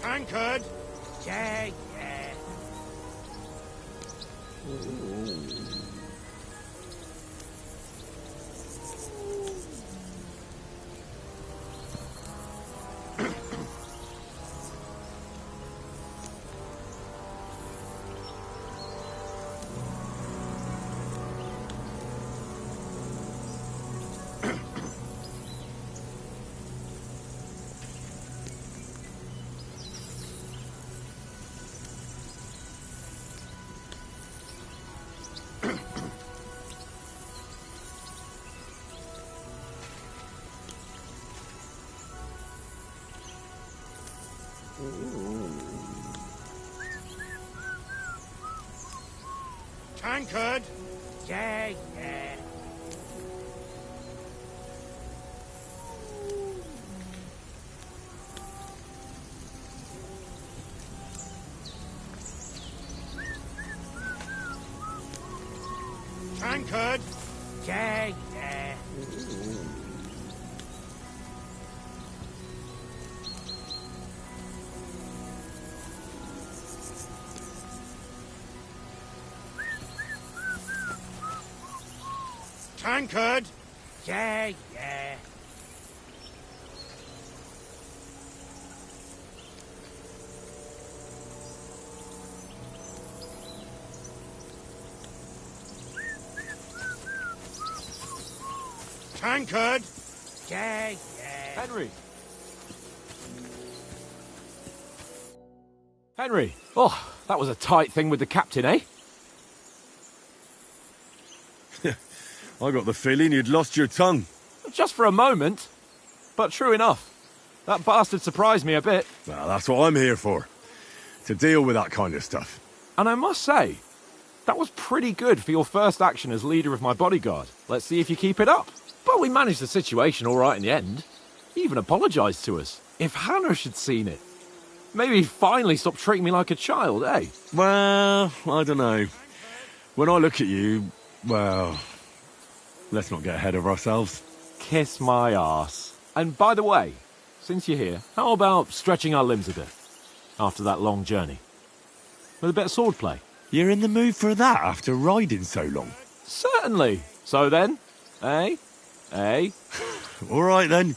Tankard. Yeah, yeah. Tankard. Yeah, yeah. Tankard. Yeah, yeah. Tankard. Yeah, yeah. Tankard. Yeah, yeah. Henry! Henry! Oh, that was a tight thing with the captain, eh? I got the feeling you'd lost your tongue. Just for a moment. But true enough. That bastard surprised me a bit. Well, that's what I'm here for. To deal with that kind of stuff. And I must say, that was pretty good for your first action as leader of my bodyguard. Let's see if you keep it up. But we managed the situation all right in the end. He even apologised to us. If Hannah had seen it. Maybe he'd finally stop treating me like a child, eh? Well, I don't know. When I look at you, well, let's not get ahead of ourselves. Kiss my arse. And by the way, since you're here, how about stretching our limbs a bit? After that long journey. With a bit of swordplay. You're in the mood for that after riding so long? Certainly. So then, eh? Eh? All right then.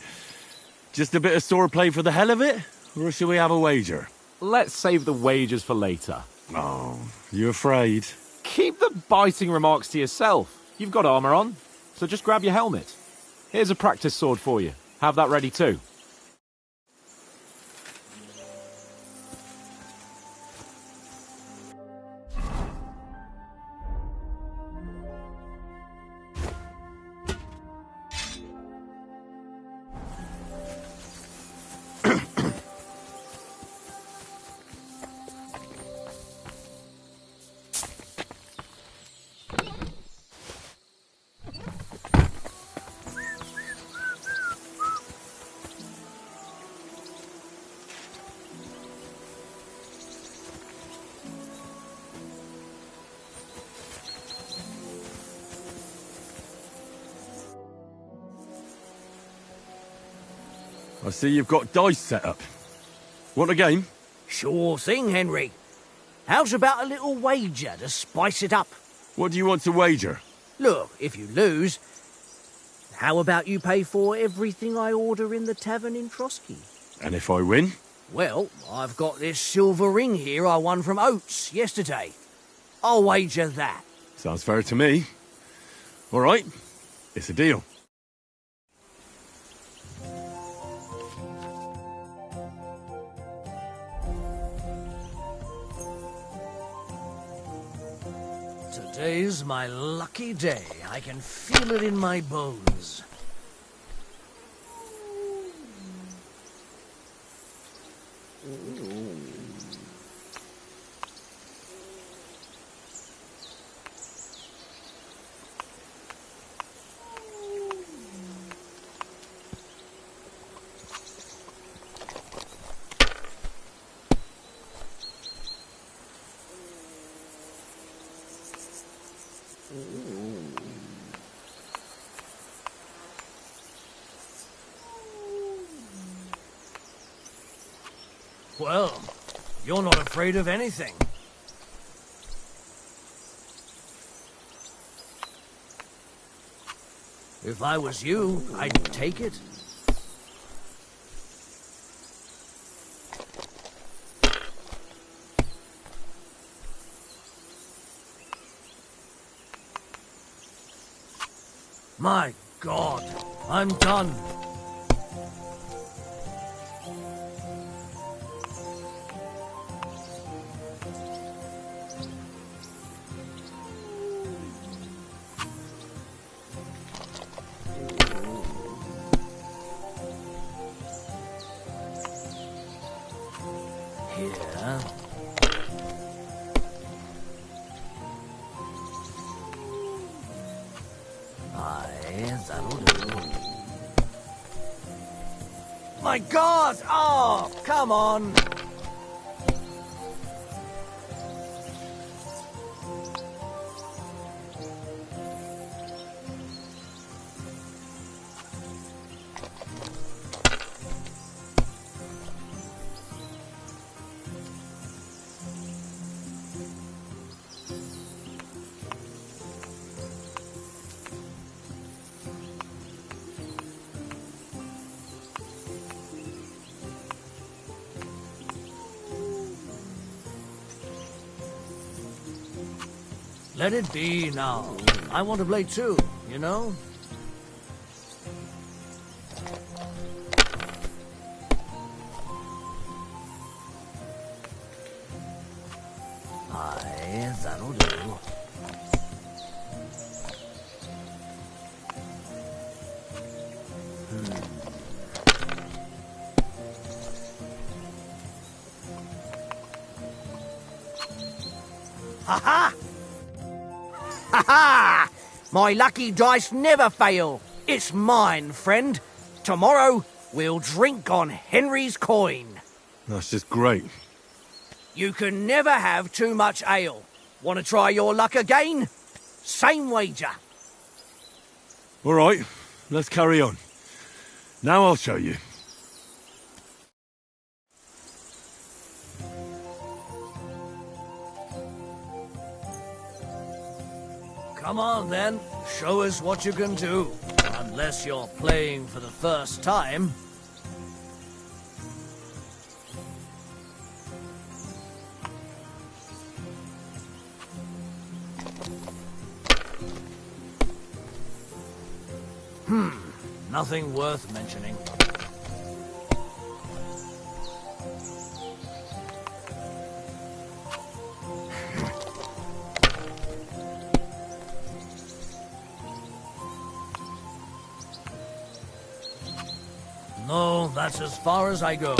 Just a bit of swordplay for the hell of it? Or shall we have a wager? Let's save the wagers for later. Oh, you afraid? Keep the biting remarks to yourself. You've got armour on, so just grab your helmet. Here's a practice sword for you. Have that ready too. I see you've got dice set up. Want a game? Sure thing, Henry. How's about a little wager to spice it up? What do you want to wager? Look, if you lose, how about you pay for everything I order in the tavern in Trotsky? And if I win? Well, I've got this silver ring here I won from Oates yesterday. I'll wager that. Sounds fair to me. All right, it's a deal. Today's my lucky day. I can feel it in my bones. Well, you're not afraid of anything. If I was you, I'd take it. My God, I'm done. Here. Aye, that'll do. My God! Oh, come on! Let it be now. I want to play too, you know? Aye, that'll do. Ha-ha! Ha-ha! My lucky dice never fail. It's mine, friend. Tomorrow, we'll drink on Henry's coin. That's just great. You can never have too much ale. Want to try your luck again? Same wager. All right, let's carry on. Now I'll show you. Come on, then. Show us what you can do. Unless you're playing for the first time. Nothing worth mentioning. No, that's as far as I go.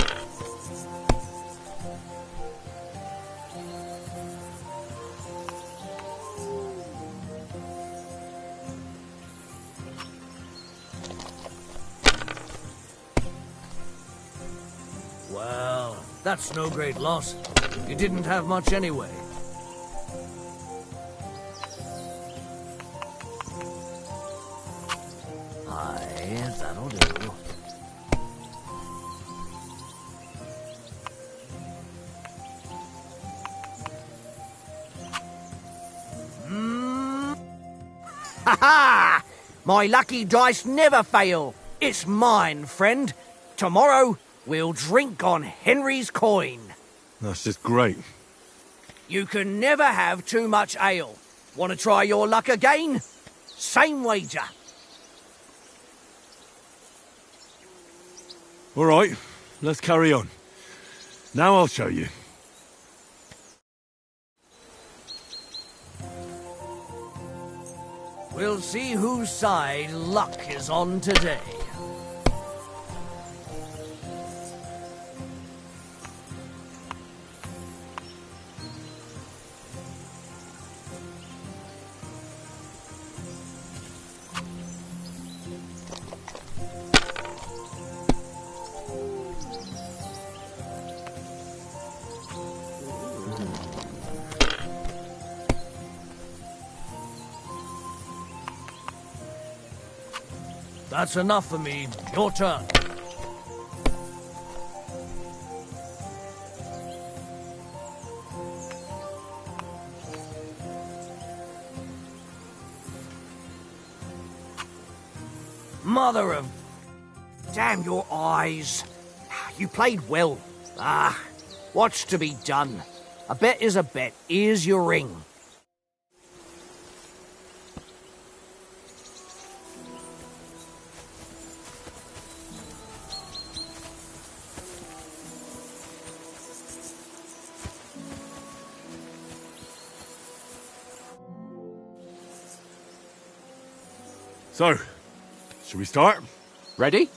Well, that's no great loss. You didn't have much anyway. Aye, that'll do. Ha-ha! My lucky dice never fail. It's mine, friend. Tomorrow, we'll drink on Henry's coin. That's just great. You can never have too much ale. Want to try your luck again? Same wager. All right, let's carry on. Now I'll show you. We'll see whose side luck is on today. That's enough for me. Your turn. Mother of... Damn your eyes. You played well. What's to be done? A bet is a bet. Here's your ring. So, should we start? Ready?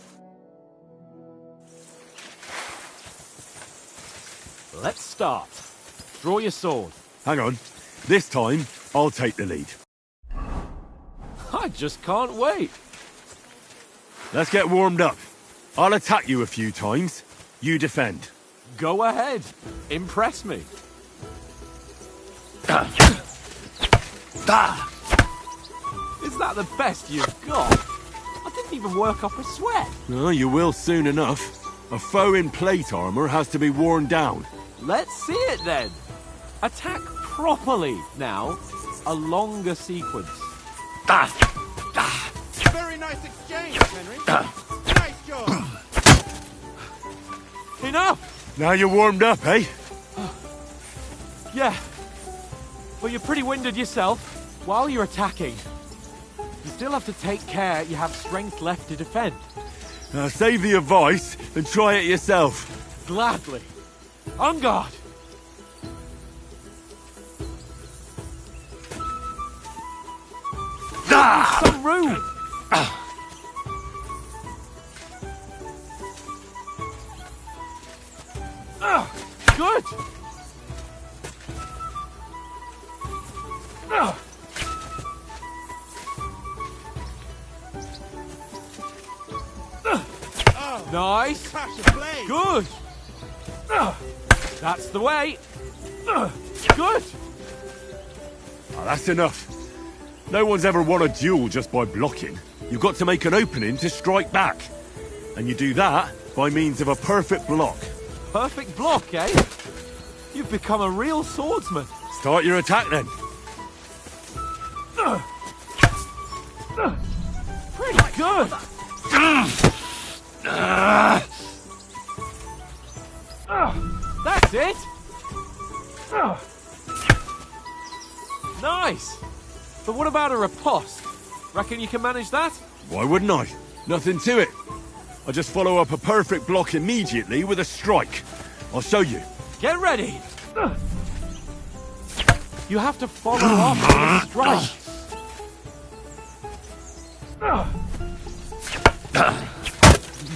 Let's start. Draw your sword. Hang on. This time, I'll take the lead. I just can't wait. Let's get warmed up. I'll attack you a few times. You defend. Go ahead. Impress me. Is that the best you've got? I didn't even work up a sweat. Oh, you will soon enough. A foe in plate armor has to be worn down. Let's see it then. Attack properly now. A longer sequence. Very nice exchange, Henry. Nice job. Enough! Now you're warmed up, eh? Yeah. But you're pretty winded yourself. While you're attacking, you still have to take care you have strength left to defend. Now save the advice and try it yourself. Gladly. On guard! Some room! Good! Nice! Crash of blade. Good! That's the way! Good! Oh, that's enough. No one's ever won a duel just by blocking. You've got to make an opening to strike back. And you do that by means of a perfect block. Perfect block, eh? You've become a real swordsman. Start your attack then. Pretty good! That's it! Nice! But what about a riposte? Reckon you can manage that? Why wouldn't I? Nothing to it. I just follow up a perfect block immediately with a strike. I'll show you. Get ready! You have to follow up with a strike.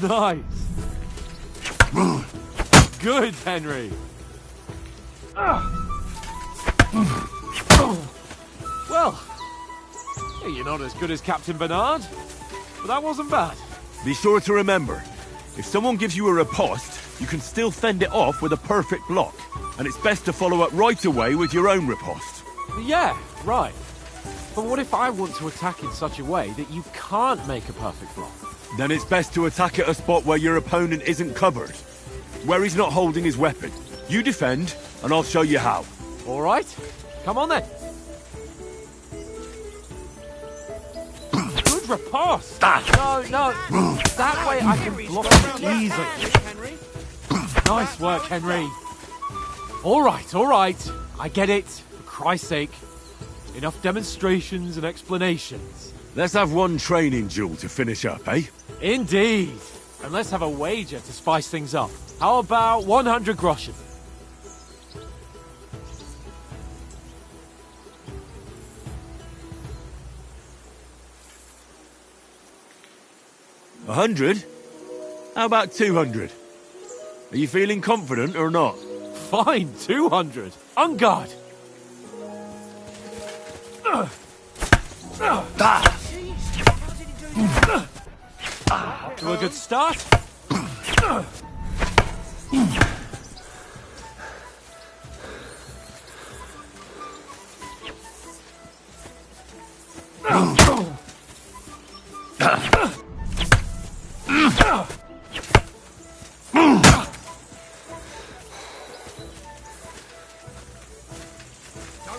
Nice! Good, Henry! Well, you're not as good as Captain Bernard, but that wasn't bad. Be sure to remember, if someone gives you a riposte, you can still fend it off with a perfect block. And it's best to follow up right away with your own riposte. Yeah, right. But what if I want to attack in such a way that you can't make a perfect block? Then it's best to attack at a spot where your opponent isn't covered. Where he's not holding his weapon. You defend, and I'll show you how. All right, come on then. Good riposte. No. That way I can block it easily. Henry. Nice work, Henry. All right. I get it. For Christ's sake. Enough demonstrations and explanations. Let's have one training duel to finish up, eh? Indeed. And let's have a wager to spice things up. How about 100 groschen? $100? How about 200? Are you feeling confident or not? Fine, 200. On guard. To a good start. Don't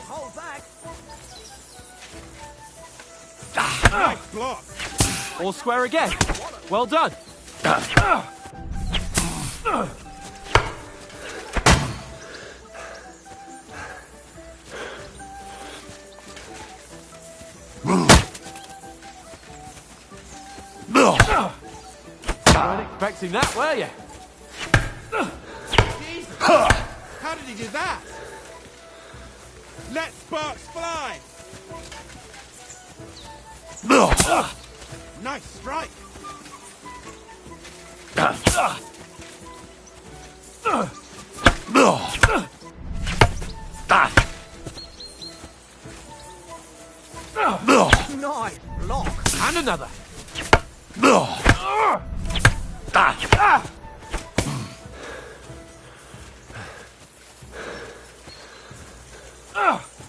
hold back. Nice block. All square again. Well done. Weren't expecting that, were you? Jesus. How did he do that? Let sparks fly! Nice strike! Nice block. And another.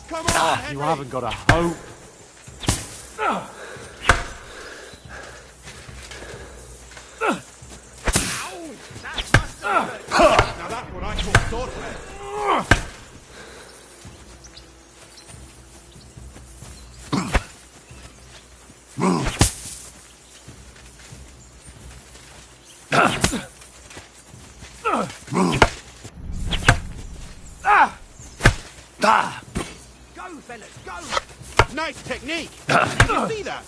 Come on, Henry! You haven't got a hope. Now that's what I call swordplay. Go, fellas, go. Nice technique! Did you see that?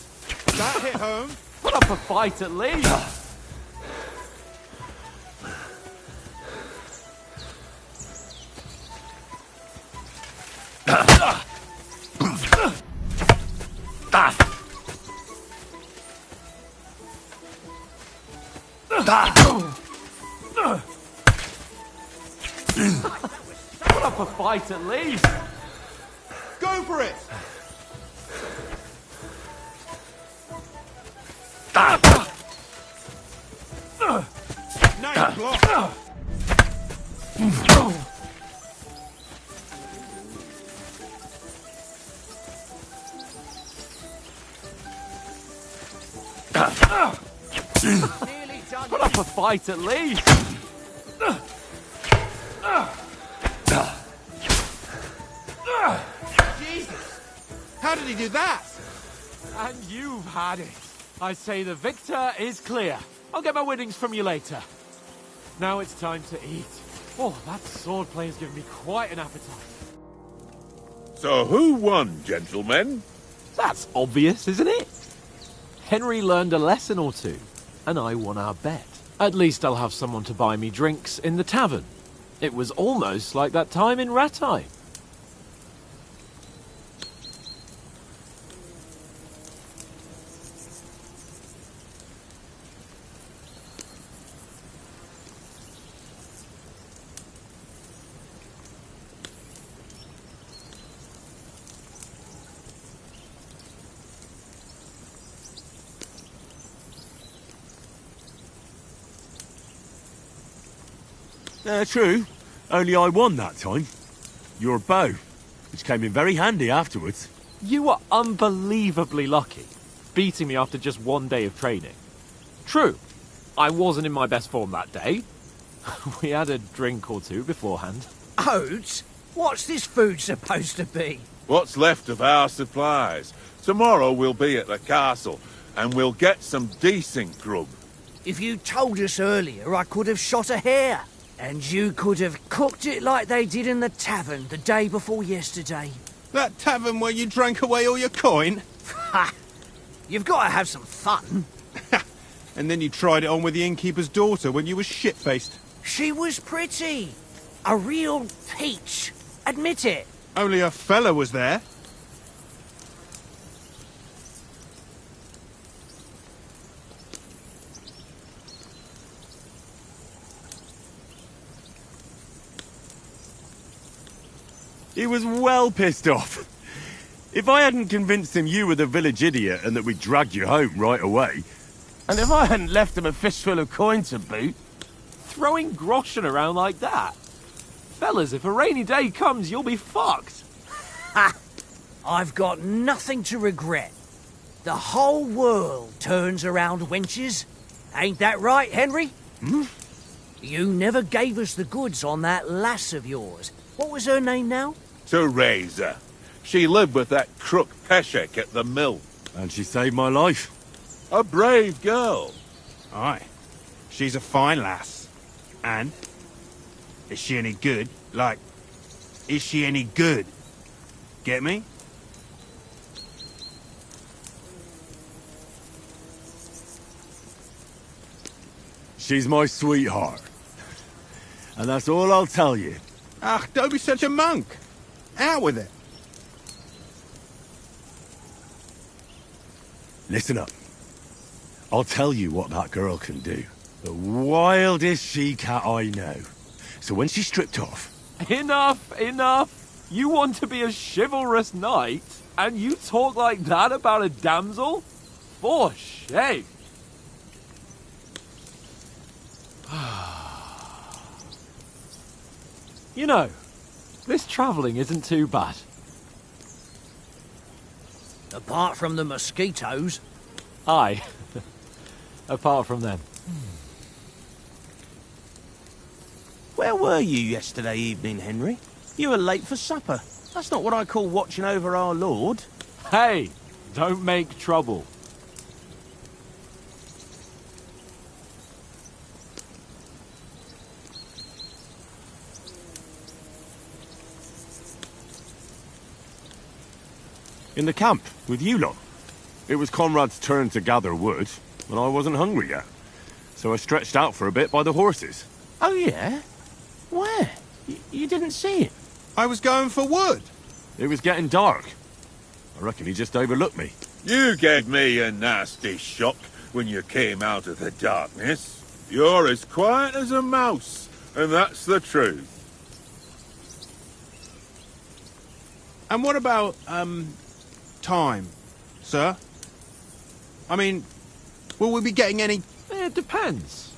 That hit home. Put up a fight at least. Put up a fight at least. Go for it! Nice block! Nearly done. Put up a fight at least. Jesus! How did he do that? And you've had it. I say the victor is clear. I'll get my winnings from you later. Now it's time to eat. Oh, that swordplay has given me quite an appetite. So who won, gentlemen? That's obvious, isn't it? Henry learned a lesson or two, and I won our bet. At least I'll have someone to buy me drinks in the tavern. It was almost like that time in Rattay. True. Only I won that time. Your bow, which came in very handy afterwards. You were unbelievably lucky, beating me after just one day of training. True, I wasn't in my best form that day. We had a drink or two beforehand. Oats? What's this food supposed to be? What's left of our supplies? Tomorrow we'll be at the castle, and we'll get some decent grub. If you told us earlier, I could have shot a hare. And you could have cooked it like they did in the tavern the day before yesterday. That tavern where you drank away all your coin? Ha! You've got to have some fun. And then you tried it on with the innkeeper's daughter when you were shit-faced. She was pretty. A real peach. Admit it. Only a fella was there. He was well pissed off. If I hadn't convinced him you were the village idiot and that we dragged you home right away... And if I hadn't left him a fistful of coin to boot... Throwing groschen around like that? Fellas, if a rainy day comes, you'll be fucked. Ha! I've got nothing to regret. The whole world turns around wenches. Ain't that right, Henry? Hmm? You never gave us the goods on that lass of yours. What was her name now? Teresa. She lived with that crook Peshek at the mill. And she saved my life. A brave girl. Aye. She's a fine lass. And? Is she any good? Like, is she any good? Get me? She's my sweetheart. And that's all I'll tell you. Ah, don't be such a monk. Out with it. Listen up. I'll tell you what that girl can do. The wildest she-cat I know. So when she's stripped off... Enough, enough. You want to be a chivalrous knight, and you talk like that about a damsel? For shame. You know, this travelling isn't too bad. Apart from the mosquitoes. Aye. Apart from them. Where were you yesterday evening, Henry? You were late for supper. That's not what I call watching over our Lord. Hey, don't make trouble. In the camp, with you lot. It was Conrad's turn to gather wood, and I wasn't hungry yet. So I stretched out for a bit by the horses. Oh, yeah? Where? You didn't see it? I was going for wood. It was getting dark. I reckon he just overlooked me. You gave me a nasty shock when you came out of the darkness. You're as quiet as a mouse, and that's the truth. And what about, time, sir? I mean, will we be getting any... It depends.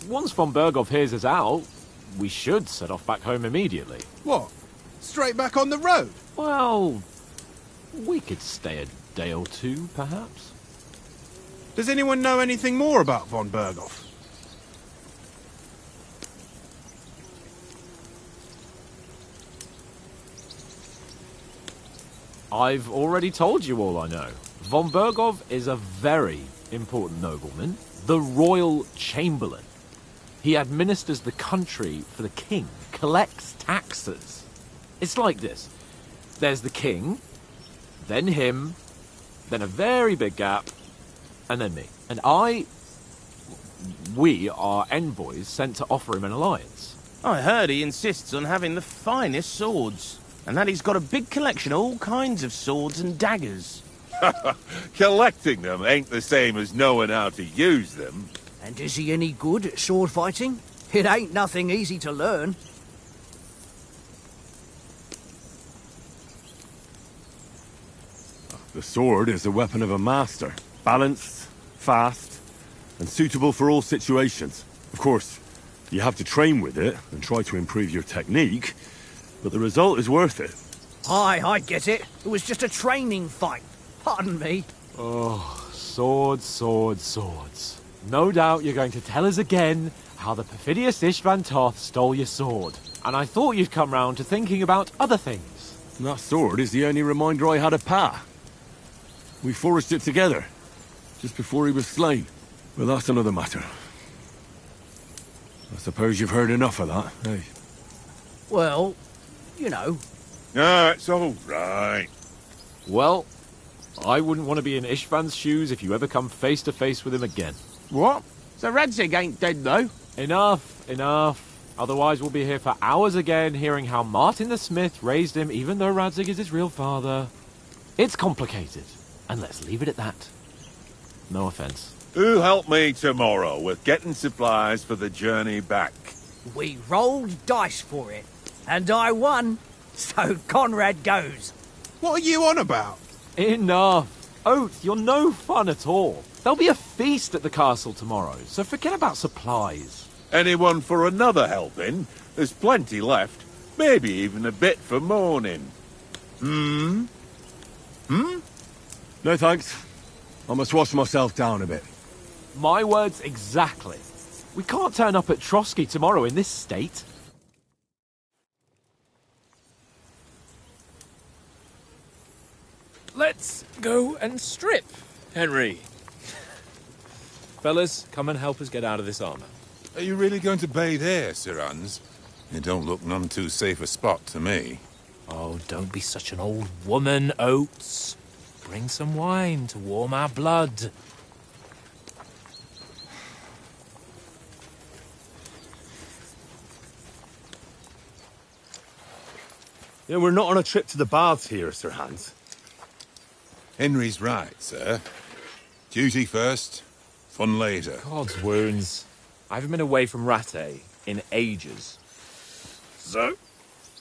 Once von Berghoff hears us out, we should set off back home immediately. What? Straight back on the road? Well, we could stay a day or two, perhaps. Does anyone know anything more about von Berghoff? I've already told you all I know. Von Berghoff is a very important nobleman, the royal chamberlain. He administers the country for the king, collects taxes. It's like this. There's the king, then him, then a very big gap, and then me. And we are envoys sent to offer him an alliance. I heard he insists on having the finest swords, and that he's got a big collection of all kinds of swords and daggers. Collecting them ain't the same as knowing how to use them. And is he any good at sword fighting? It ain't nothing easy to learn. The sword is the weapon of a master. Balanced, fast, and suitable for all situations. Of course, you have to train with it and try to improve your technique, but the result is worth it. Aye, I get it. It was just a training fight. Pardon me. Oh, swords, swords, swords. No doubt you're going to tell us again how the perfidious Istvan Toth stole your sword. And I thought you'd come round to thinking about other things. And that sword is the only reminder I had of Pa. We forged it together, just before he was slain. But that's another matter. I suppose you've heard enough of that, eh? Well, you know. No, it's all right. Well, I wouldn't want to be in Istvan's shoes if you ever come face to face with him again. What? So Radzig ain't dead, though? Enough, enough. Otherwise we'll be here for hours again hearing how Martin the Smith raised him even though Radzig is his real father. It's complicated, and let's leave it at that. No offense. Who helped me tomorrow with getting supplies for the journey back? We rolled dice for it, and I won. So Conrad goes. What are you on about? Enough. Oath, you're no fun at all. There'll be a feast at the castle tomorrow, so forget about supplies. Anyone for another helping? There's plenty left. Maybe even a bit for morning. No thanks. I must wash myself down a bit. My words exactly. We can't turn up at Trotsky tomorrow in this state. Let's go and strip, Henry. Fellas, come and help us get out of this armor. Are you really going to bathe here, Sir Hans? It don't look none too safe a spot to me. Oh, don't be such an old woman, Oates. Bring some wine to warm our blood. Yeah, we're not on a trip to the baths here, Sir Hans. Henry's right, sir. Duty first, fun later. God's wounds. I haven't been away from Rattay in ages. So,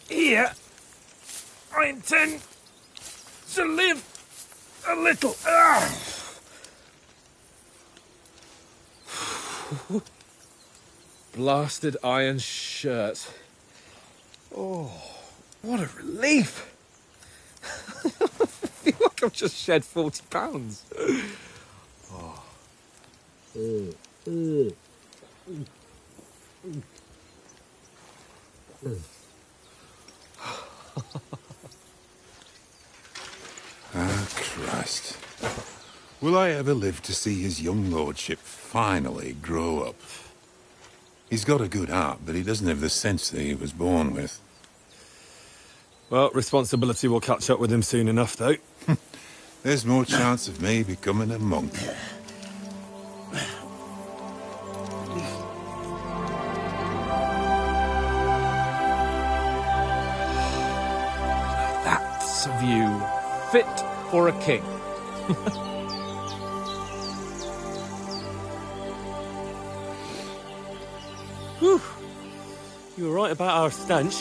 here, I intend to live a little. Blasted iron shirt. Oh, what a relief. I feel like I've just shed 40 pounds. Ah, Christ. Will I ever live to see his young lordship finally grow up? He's got a good heart, but he doesn't have the sense that he was born with. Well, responsibility will catch up with him soon enough, though. There's more chance of me becoming a monk. That's a view fit for a king. Whew. You were right about our stench.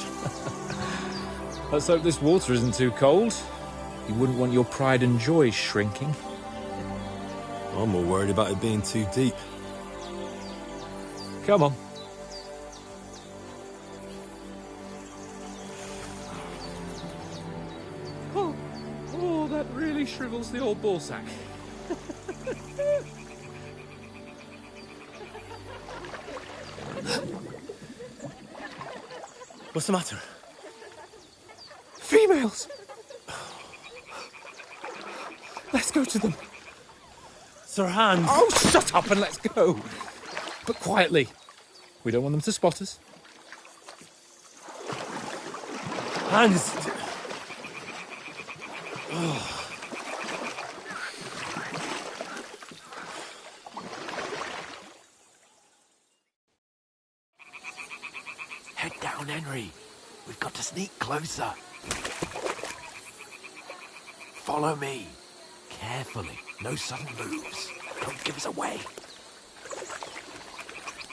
Let's hope this water isn't too cold. You wouldn't want your pride and joy shrinking. I'm more worried about it being too deep. Come on. Oh, that really shrivels the old ballsack. What's the matter? Females! Let's go to them. Sir Hans! Oh, shut up and let's go. But quietly. We don't want them to spot us. Hans! Head down, Henry. We've got to sneak closer. Follow me. Carefully. No sudden moves. Don't give us away.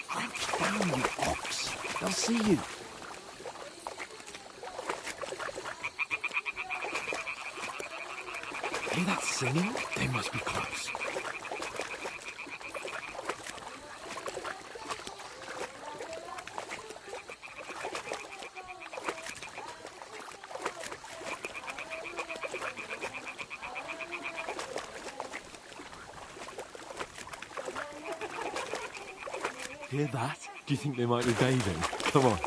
Crouch down, you ox. They'll see you. Hear that singing? They must be close. Hear that? Do you think they might be bathing? Come on,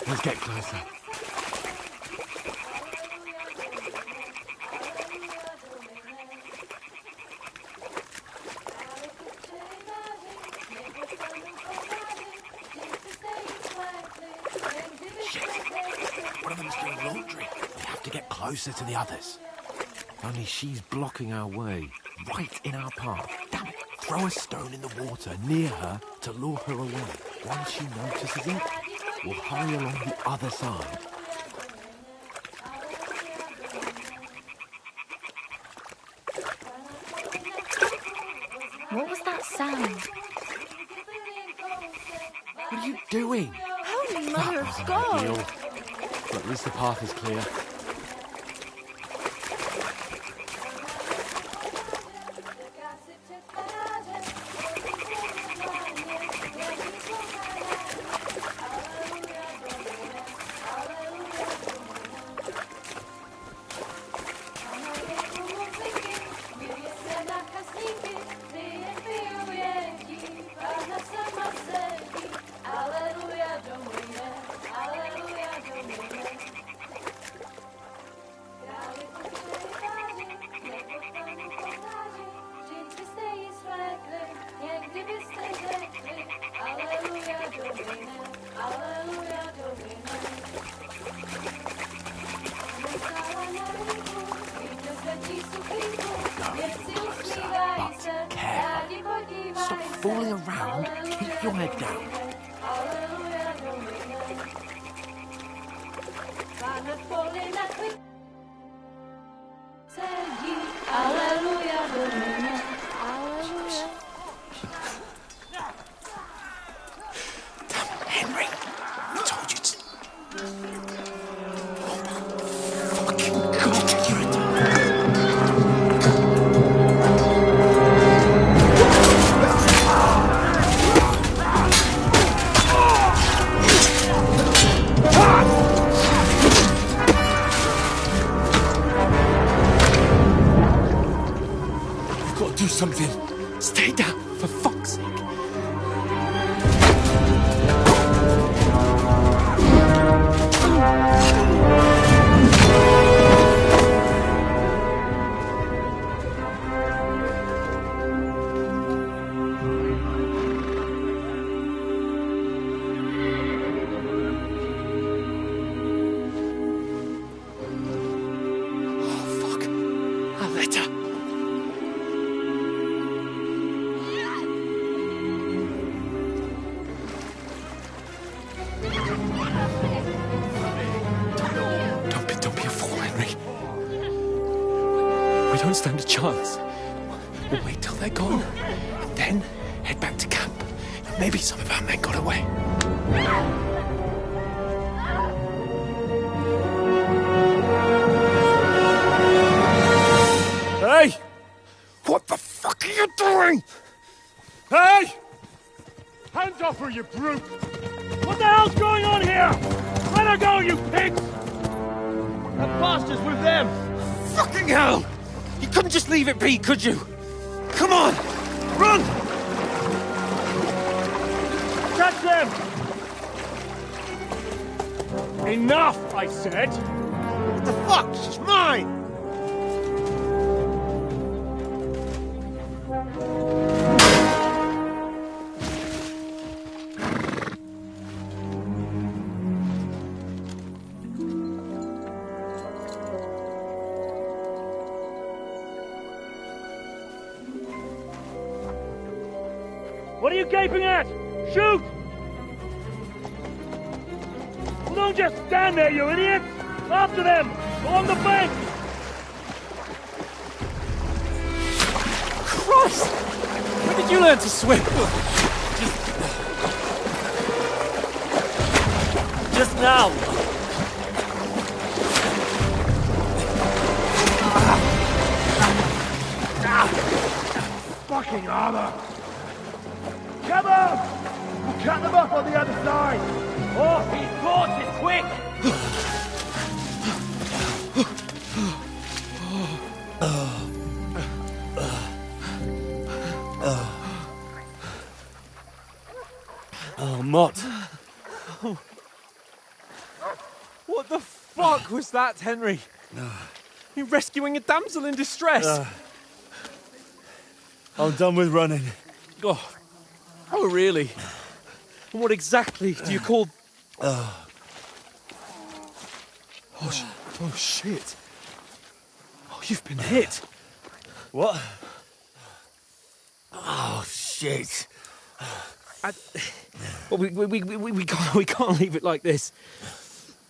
let's get closer. Shit! One of them's doing laundry. We have to get closer to the others. Only she's blocking our way. Right in our path. Damn it. Throw a stone in the water near her to lure her away. Once she notices it, we'll hurry along the other side. What was that sound? What are you doing? Holy Mother of God! But at least the path is clear. head down. Henry, I told you to... Fucking God, you're a... You've got to do something. Stay down, for fuck's sake. Oh, fuck. A letter. Don't be a fool, Henry. We don't stand a chance. We'll wait till they're gone, and then head back to camp. Maybe some of our men got away. Hey! What the fuck are you doing? Hey! Hands off her, you brute! What the hell's going on here? Let her go, you pigs! The bastards with them! Fucking hell! You couldn't just leave it be, could you? Come on! Run! Catch them! Enough, I said! What the fuck? She's mine! What are you gaping at? Shoot! Well, don't just stand there, you idiots! After them! Along the bank! Christ! When did you learn to swim? Just now! Fucking armor! Come on! We'll cut them off on the other side! Oh, he's caught it! Quick! Oh, Mott. What the fuck was that, Henry? You rescuing a damsel in distress? I'm done with running. Oh, really? And what exactly do you call... Oh, shit. Oh, you've been hit. What? Oh, shit. Well, we can't leave it like this.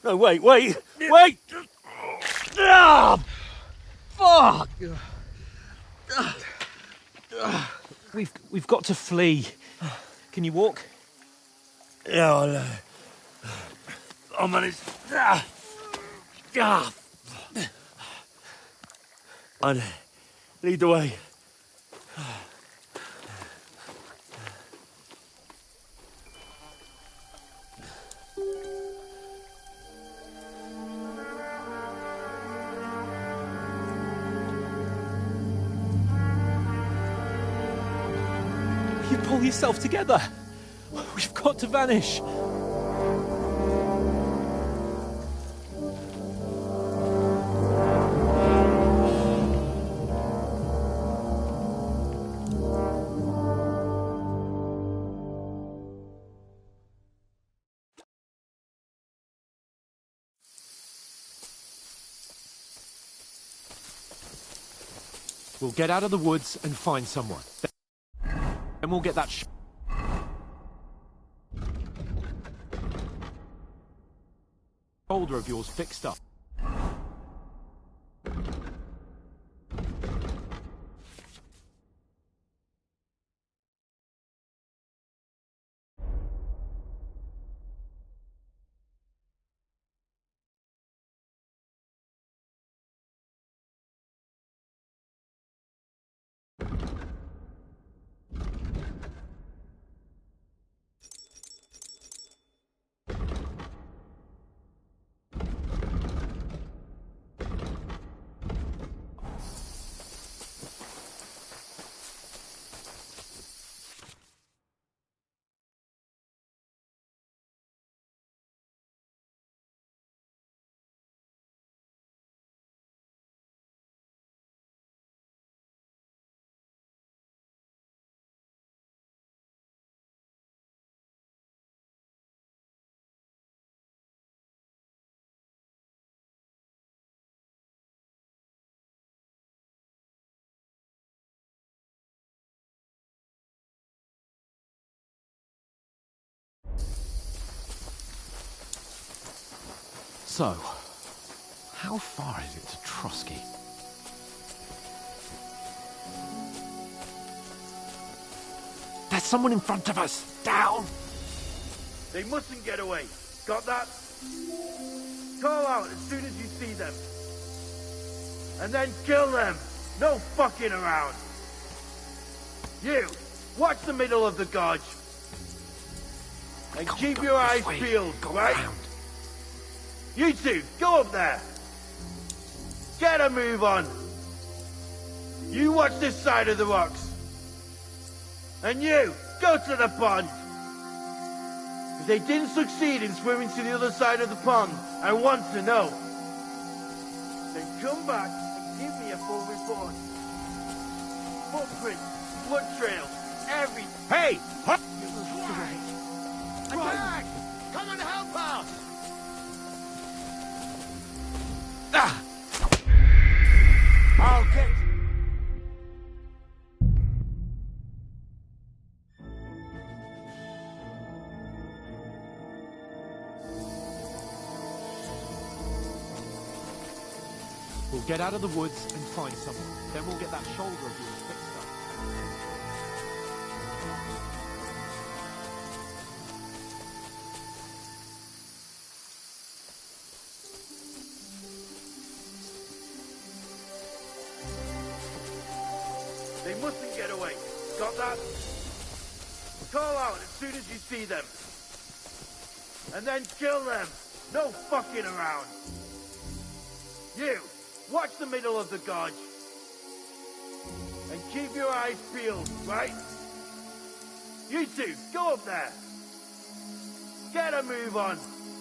No, wait! Ah! Fuck! We've got to flee. Can you walk? Yeah, I'll manage. I'd lead the way. You pull yourself together. We've got to vanish. We'll get out of the woods and find someone. Then we'll get that shoulder of yours fixed up. So, how far is it to Trosky? There's someone in front of us! Down! They mustn't get away. Got that? Call out as soon as you see them. And then kill them. No fucking around. You, watch the middle of the gorge. And keep your eyes peeled, right? Around. You two, go up there. Get a move on. You watch this side of the rocks. And you, go to the pond. If they didn't succeed in swimming to the other side of the pond, I want to know. Then come back and give me a full report. Footprints, blood trails, everything. Hey! Attack! Come and help us! Ah! I'll get... We'll get out of the woods and find someone. Then we'll get that shoulder of yours fixed up. They mustn't get away. Got that? Call out as soon as you see them. And then kill them. No fucking around. You, watch the middle of the gorge. And keep your eyes peeled, right? You two, go up there. Get a move on.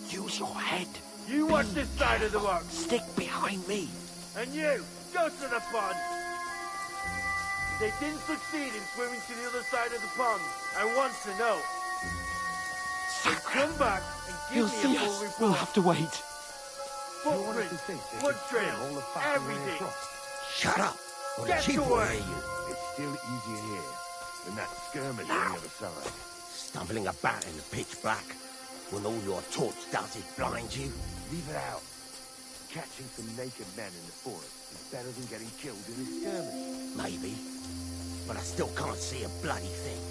Use your head. You watch this side of the rocks. Stick behind me. And you, go to the pond. If they didn't succeed in swimming to the other side of the pond, I want to know. Then come back and He'll give see me a full us. report. We'll have to wait. Footprints, blood trails, everything. Shut up, or the Get chief will away. hear you. It's still easier here than that skirmish on the other side. Stumbling about in the pitch black, when all your torch does is blind you. Leave it out. Catching some naked men in the forest is better than getting killed in a skirmish. Maybe, but I still can't see a bloody thing.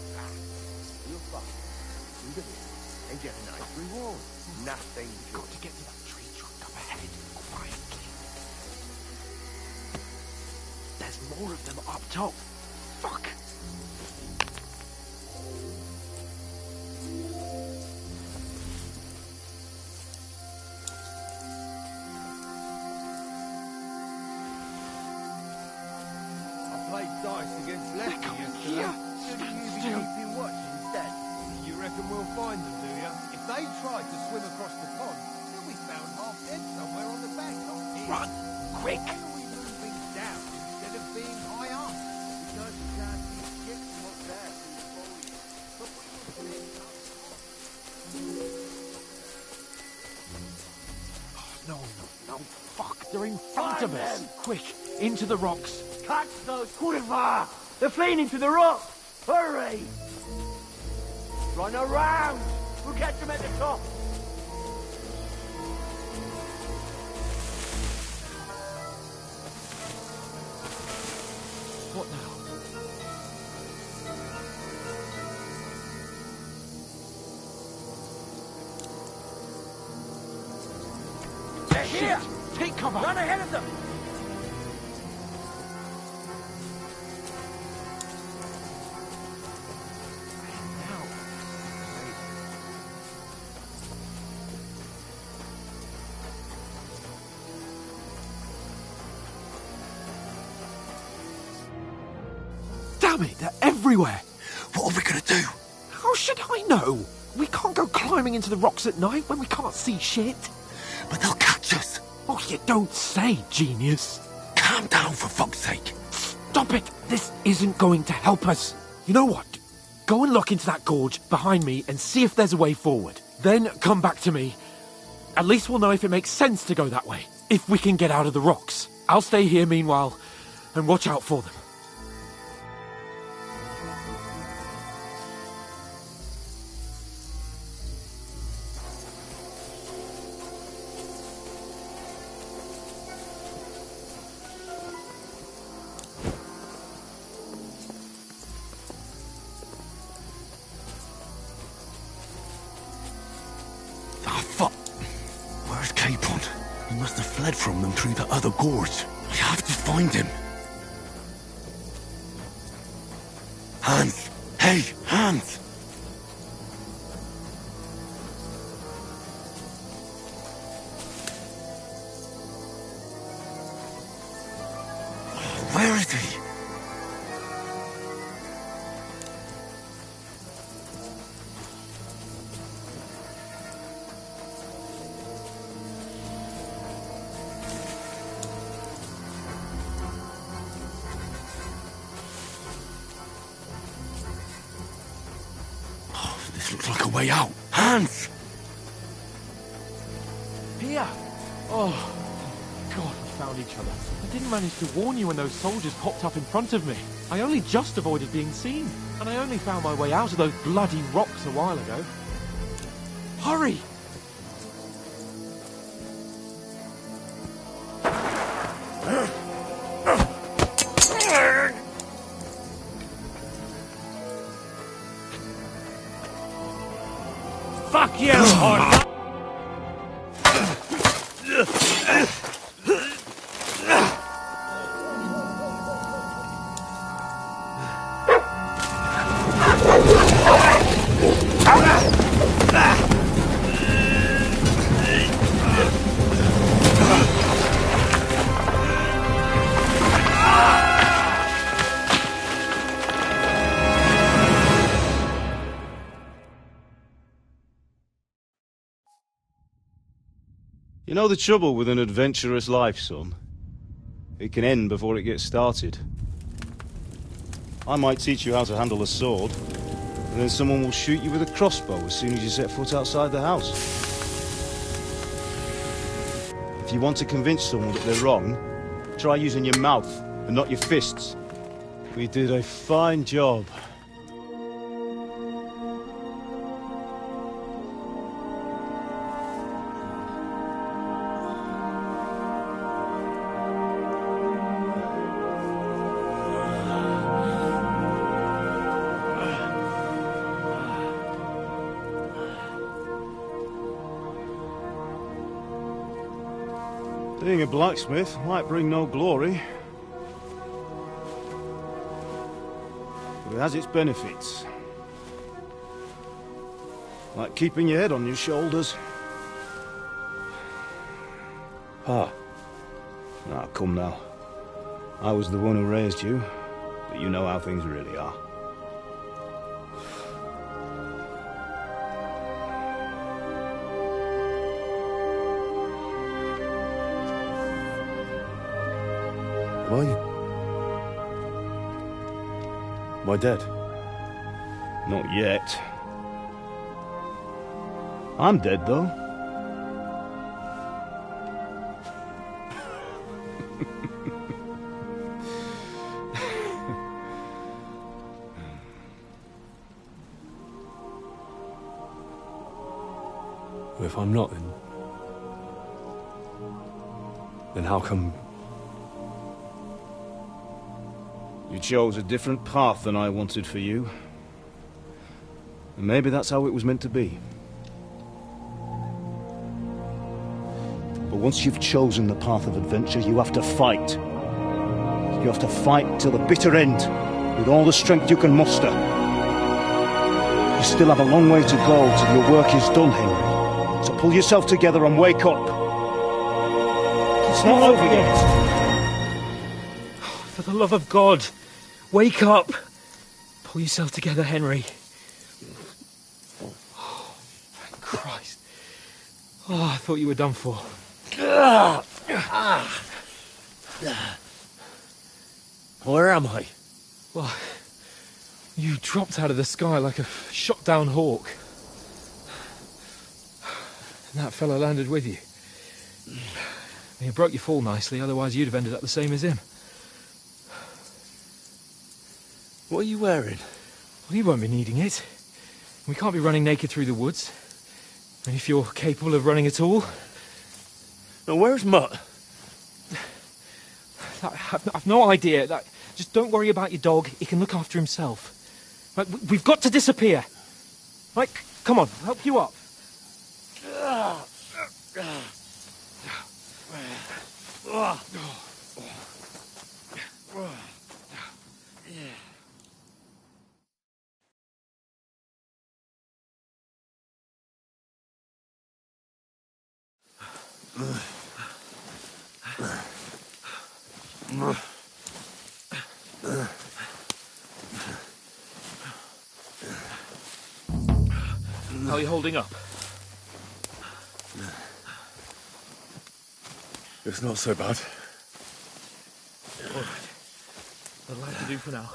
We'll fight through the hills and get a nice reward. Nothing Got to get to that tree trunk up ahead, quietly. There's more of them up top. Fuck! Played dice against Lefty yesterday. here. Shouldn't you be Still. keeping watch instead? You reckon we'll find them, do you? If they try to swim across the pond, they'll be found half dead somewhere on the bank, not here. Run, quick! Why don't we move things down instead of being high up? Because you can't see shit from up there through the foliage. But we will put it up. No, fuck, they're in front of us. Quick, into the rocks. Catch those kurva! They're fleeing into the rock! Hurry! Run around! We'll catch them at the top! Here! Take cover! Run ahead of them! Damn it, they're everywhere! What are we gonna do? How should I know? We can't go climbing into the rocks at night when we can't see shit. But they'll catch us. Oh, you don't say, genius. Calm down, for fuck's sake. Stop it! This isn't going to help us. You know what? Go and look into that gorge behind me and see if there's a way forward. Then come back to me. At least we'll know if it makes sense to go that way. If we can get out of the rocks. I'll stay here meanwhile and watch out for them. He must have fled from them through the other gorge. I have to find him. Hans! Hey, Hans! Where is he? Looks like a way out. Hans! Here! Oh, God, we found each other. I didn't manage to warn you when those soldiers popped up in front of me. I only just avoided being seen. And I only found my way out of those bloody rocks a while ago. Hurry! Fuck you, horse! You know the trouble with an adventurous life, son? It can end before it gets started. I might teach you how to handle a sword, and then someone will shoot you with a crossbow as soon as you set foot outside the house. If you want to convince someone that they're wrong, try using your mouth and not your fists. We did a fine job. Being a blacksmith might bring no glory, but it has its benefits. Like keeping your head on your shoulders. Ah. Ah, come now. I was the one who raised you, but you know how things really are. Am I dead? Not yet. I'm dead, though. Well, if I'm not, then how come... You chose a different path than I wanted for you. And maybe that's how it was meant to be. But once you've chosen the path of adventure, you have to fight. You have to fight till the bitter end, with all the strength you can muster. You still have a long way to go till your work is done, Henry. So pull yourself together and wake up. It's not over yet. For the love of God, wake up! Pull yourself together, Henry. Oh, thank Christ. Oh, I thought you were done for. Where am I? Well, you dropped out of the sky like a shot-down hawk. And that fella landed with you. You broke your fall nicely, otherwise you'd have ended up the same as him. What are you wearing? Well, you won't be needing it. We can't be running naked through the woods. And if you're capable of running at all... Now, where's Mutt? I've no idea. Just don't worry about your dog. He can look after himself. Right, we've got to disappear. Right, come on, I'll help you up. How are you holding up? It's not so bad. All right. That'll have to do for now.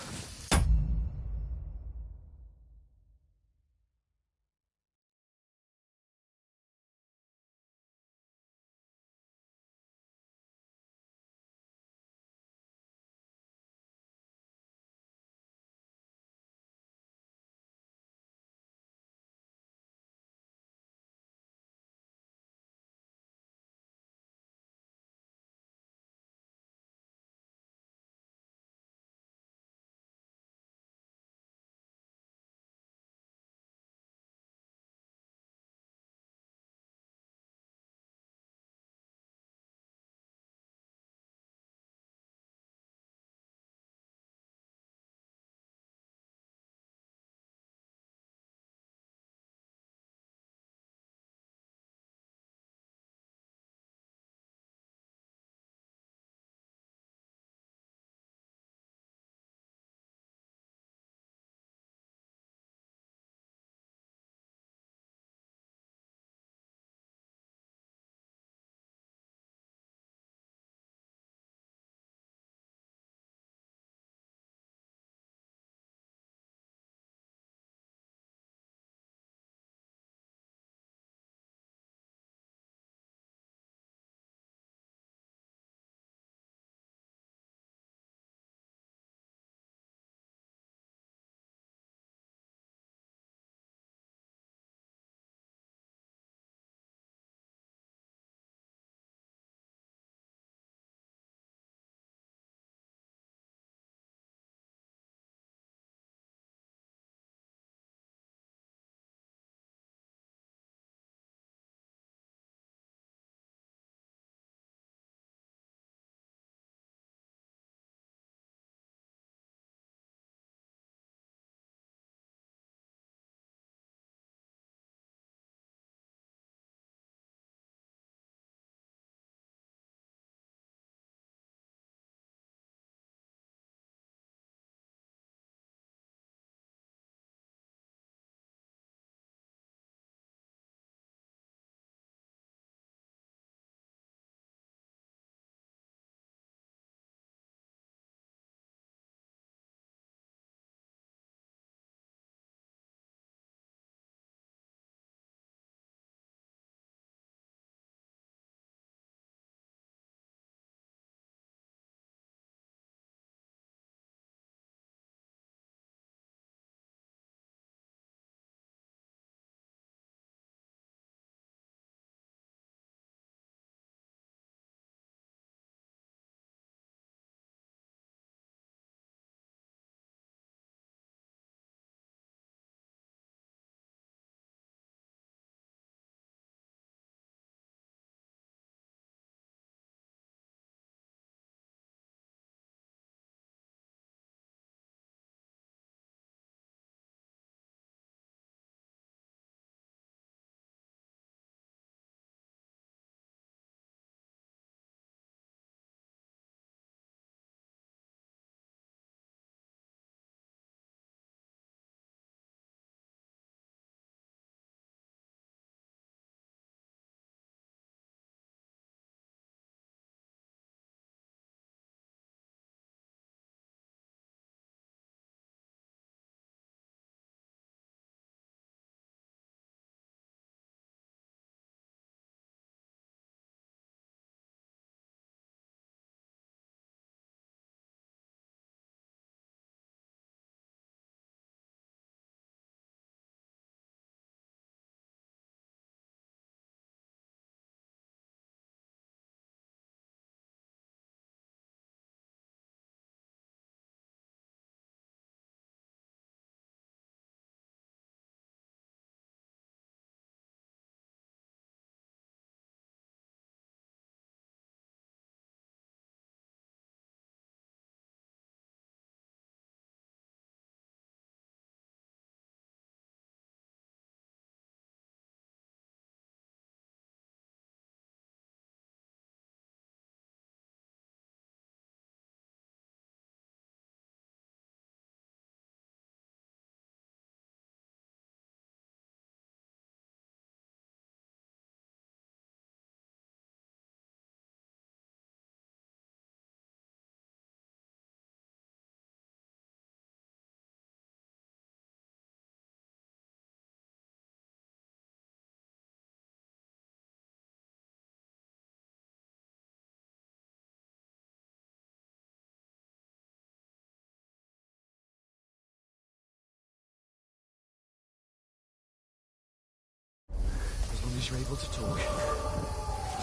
least you're able to talk.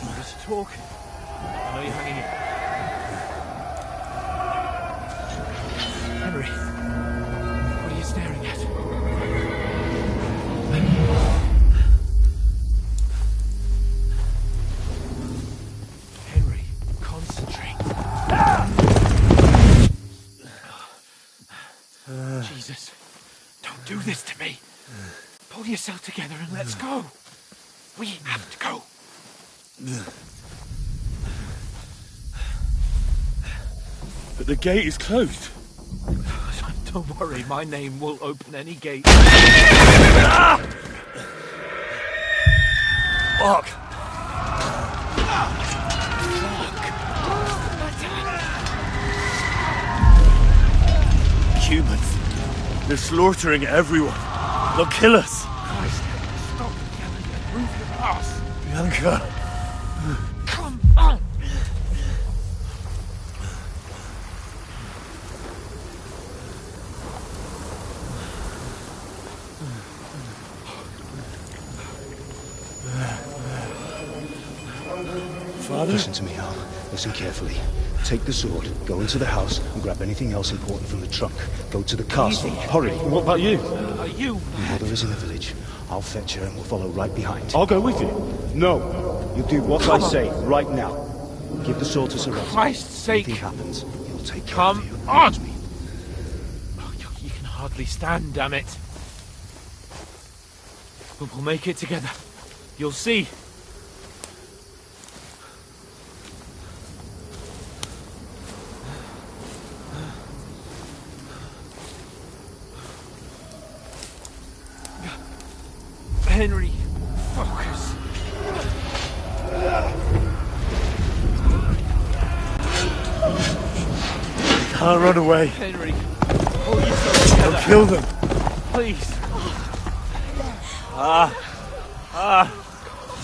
Able to talk. I know you're hanging in. Henry, what are you staring at? Henry, concentrate. Jesus, don't do this to me. Pull yourself together and let's go. We have to go. But the gate is closed. Don't worry, my name will open any gate. Fuck! Humans. They're slaughtering everyone. They'll kill us. Christ, stop yelling and move your ass. Bianca. Come on. Father? Listen to me, Al. Listen carefully. Take the sword, go into the house, and grab anything else important from the trunk. Go to the castle. Hurry. What about you? You? Mother is in the village. I'll fetch her and we'll follow right behind. I'll go with you. No. You do what I say right now. Give the sword to Sir Otto. Christ's sake. Anything happens, he'll take care Come of you. on! Oh, you can hardly stand, damn it. But we'll make it together. You'll see. Henry, focus. Can't run away. Henry, pull yourself together. I'll kill them. Please.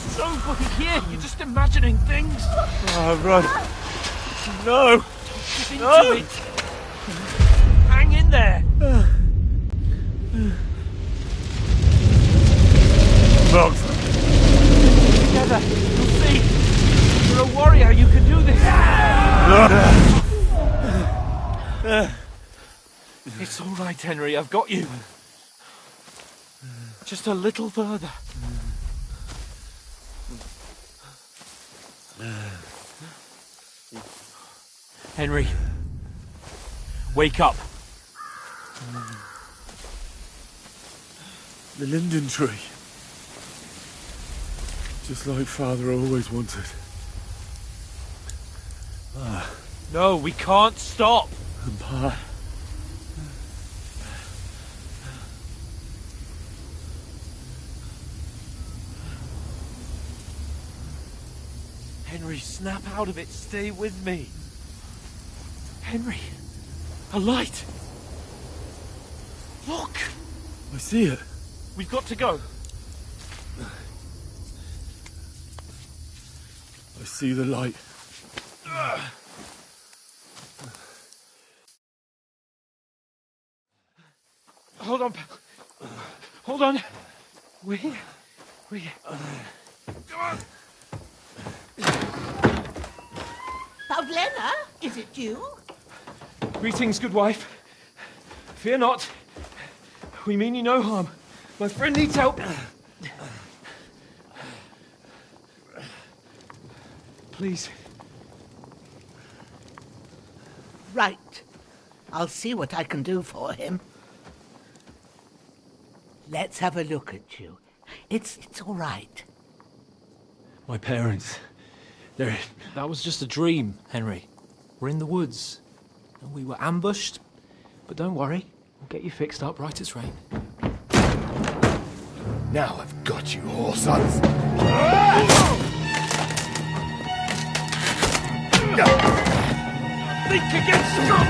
It's over here. You're just imagining things. Run. No. Get into it. Hang in there. Not. Together. You'll see. You're a warrior. You can do this. It's all right, Henry. I've got you. Just a little further. Henry. Wake up. The linden tree. Just like Father always wanted. No, we can't stop. And Pa. Henry, snap out of it. Stay with me. Henry, a light. Look. I see it. We've got to go. I see the light. Hold on. Hold on. We're here. Come on. Pavlena, is it you? Greetings, good wife. Fear not. We mean you no harm. My friend needs help. Please. Right. I'll see what I can do for him. Let's have a look at you. It's all right. My parents. That was just a dream, Henry. We're in the woods. And we were ambushed. But don't worry. We'll get you fixed up right as rain. Now I've got you, whore sons. Think against Scott!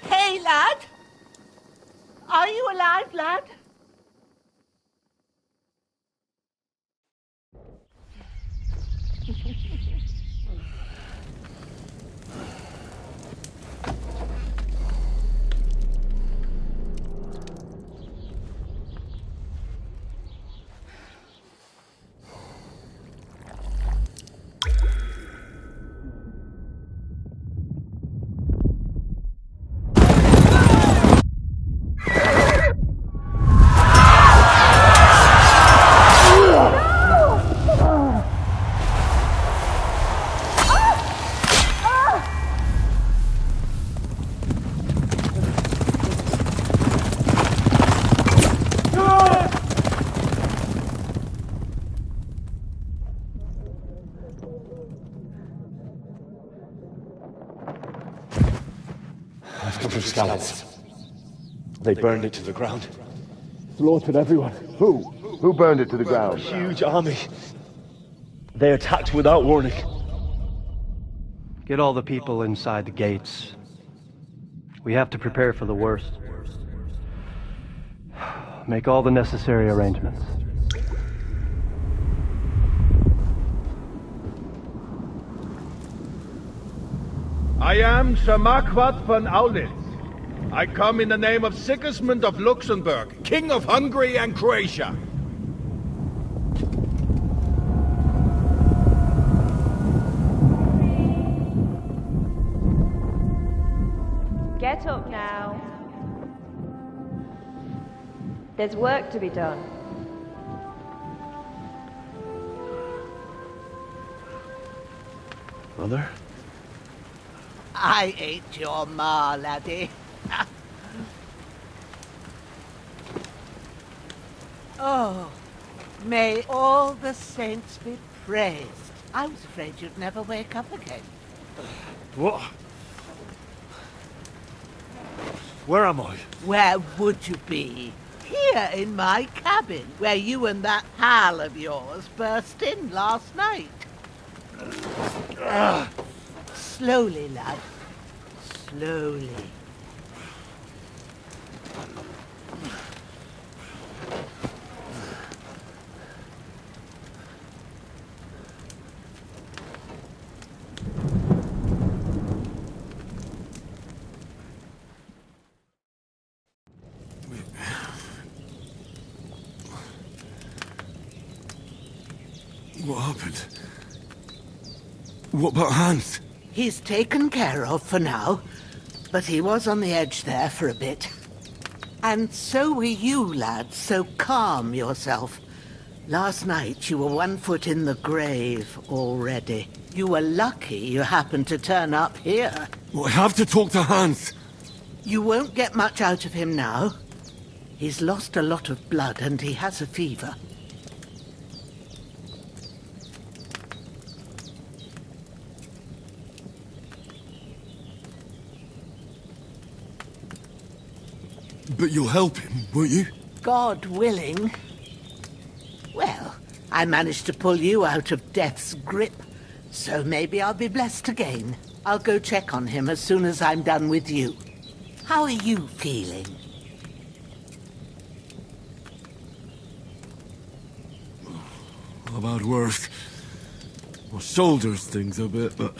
Hey, lad! Are you alive, lad? come from Scallops. They burned it to the ground. Slaughtered everyone. Who? Who burned it to the ground? A huge army. They attacked without warning. Get all the people inside the gates. We have to prepare for the worst. Make all the necessary arrangements. I am Sir Marquardt von Aulitz. I come in the name of Sigismund of Luxembourg, King of Hungary and Croatia. Get up now. There's work to be done. Mother? I ain't your ma, laddie. Oh, may all the saints be praised. I was afraid you'd never wake up again. What? Where am I? Where would you be? Here in my cabin, where you and that pal of yours burst in last night. Slowly, lad. Slowly. What happened? What about Hans? He's taken care of for now, but he was on the edge there for a bit. And so were you, lad, so calm yourself. Last night you were 1 foot in the grave already. You were lucky you happened to turn up here. Well, I have to talk to Hans. You won't get much out of him now. He's lost a lot of blood and he has a fever. But you'll help him, won't you? God willing. Well, I managed to pull you out of death's grip, so maybe I'll be blessed again. I'll go check on him as soon as I'm done with you. How are you feeling? I've had worse. My shoulder's things a bit, but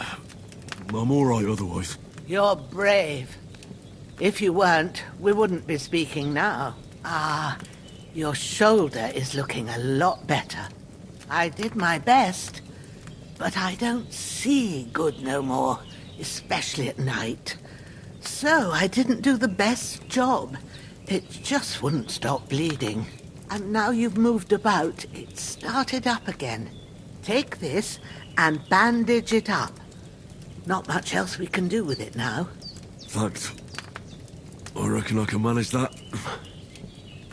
I'm all right otherwise. You're brave. If you weren't, we wouldn't be speaking now. Ah, your shoulder is looking a lot better. I did my best, but I don't see good no more, especially at night. So I didn't do the best job. It just wouldn't stop bleeding. And now you've moved about, it started up again. Take this and bandage it up. Not much else we can do with it now. Thanks. I reckon I can manage that.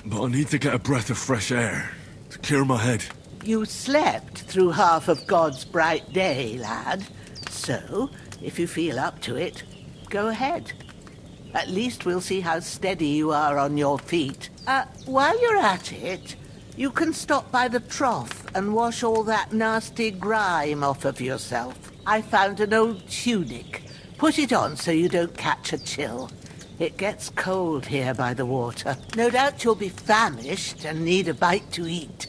But I need to get a breath of fresh air to clear my head. You slept through half of God's bright day, lad. So, if you feel up to it, go ahead. At least we'll see how steady you are on your feet. While you're at it, you can stop by the trough and wash all that nasty grime off of yourself. I found an old tunic. Put it on so you don't catch a chill. It gets cold here by the water. No doubt you'll be famished and need a bite to eat.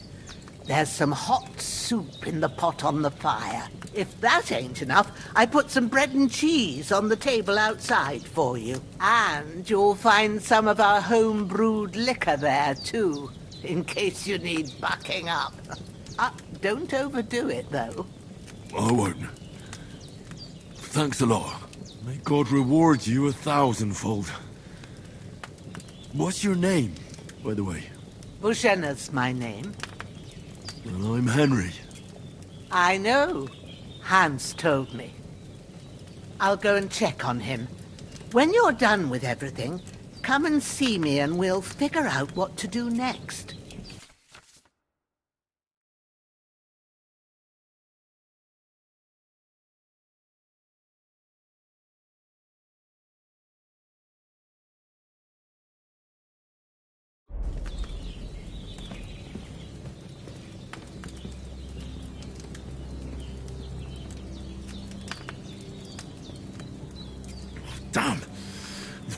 There's some hot soup in the pot on the fire. If that ain't enough, I put some bread and cheese on the table outside for you. And you'll find some of our home-brewed liquor there, too, in case you need bucking up. Don't overdo it, though. I won't. Thanks a lot. May God reward you 1,000-fold. What's your name, by the way? Bushenna's my name. And I'm Henry. I know. Hans told me. I'll go and check on him. When you're done with everything, come and see me and we'll figure out what to do next.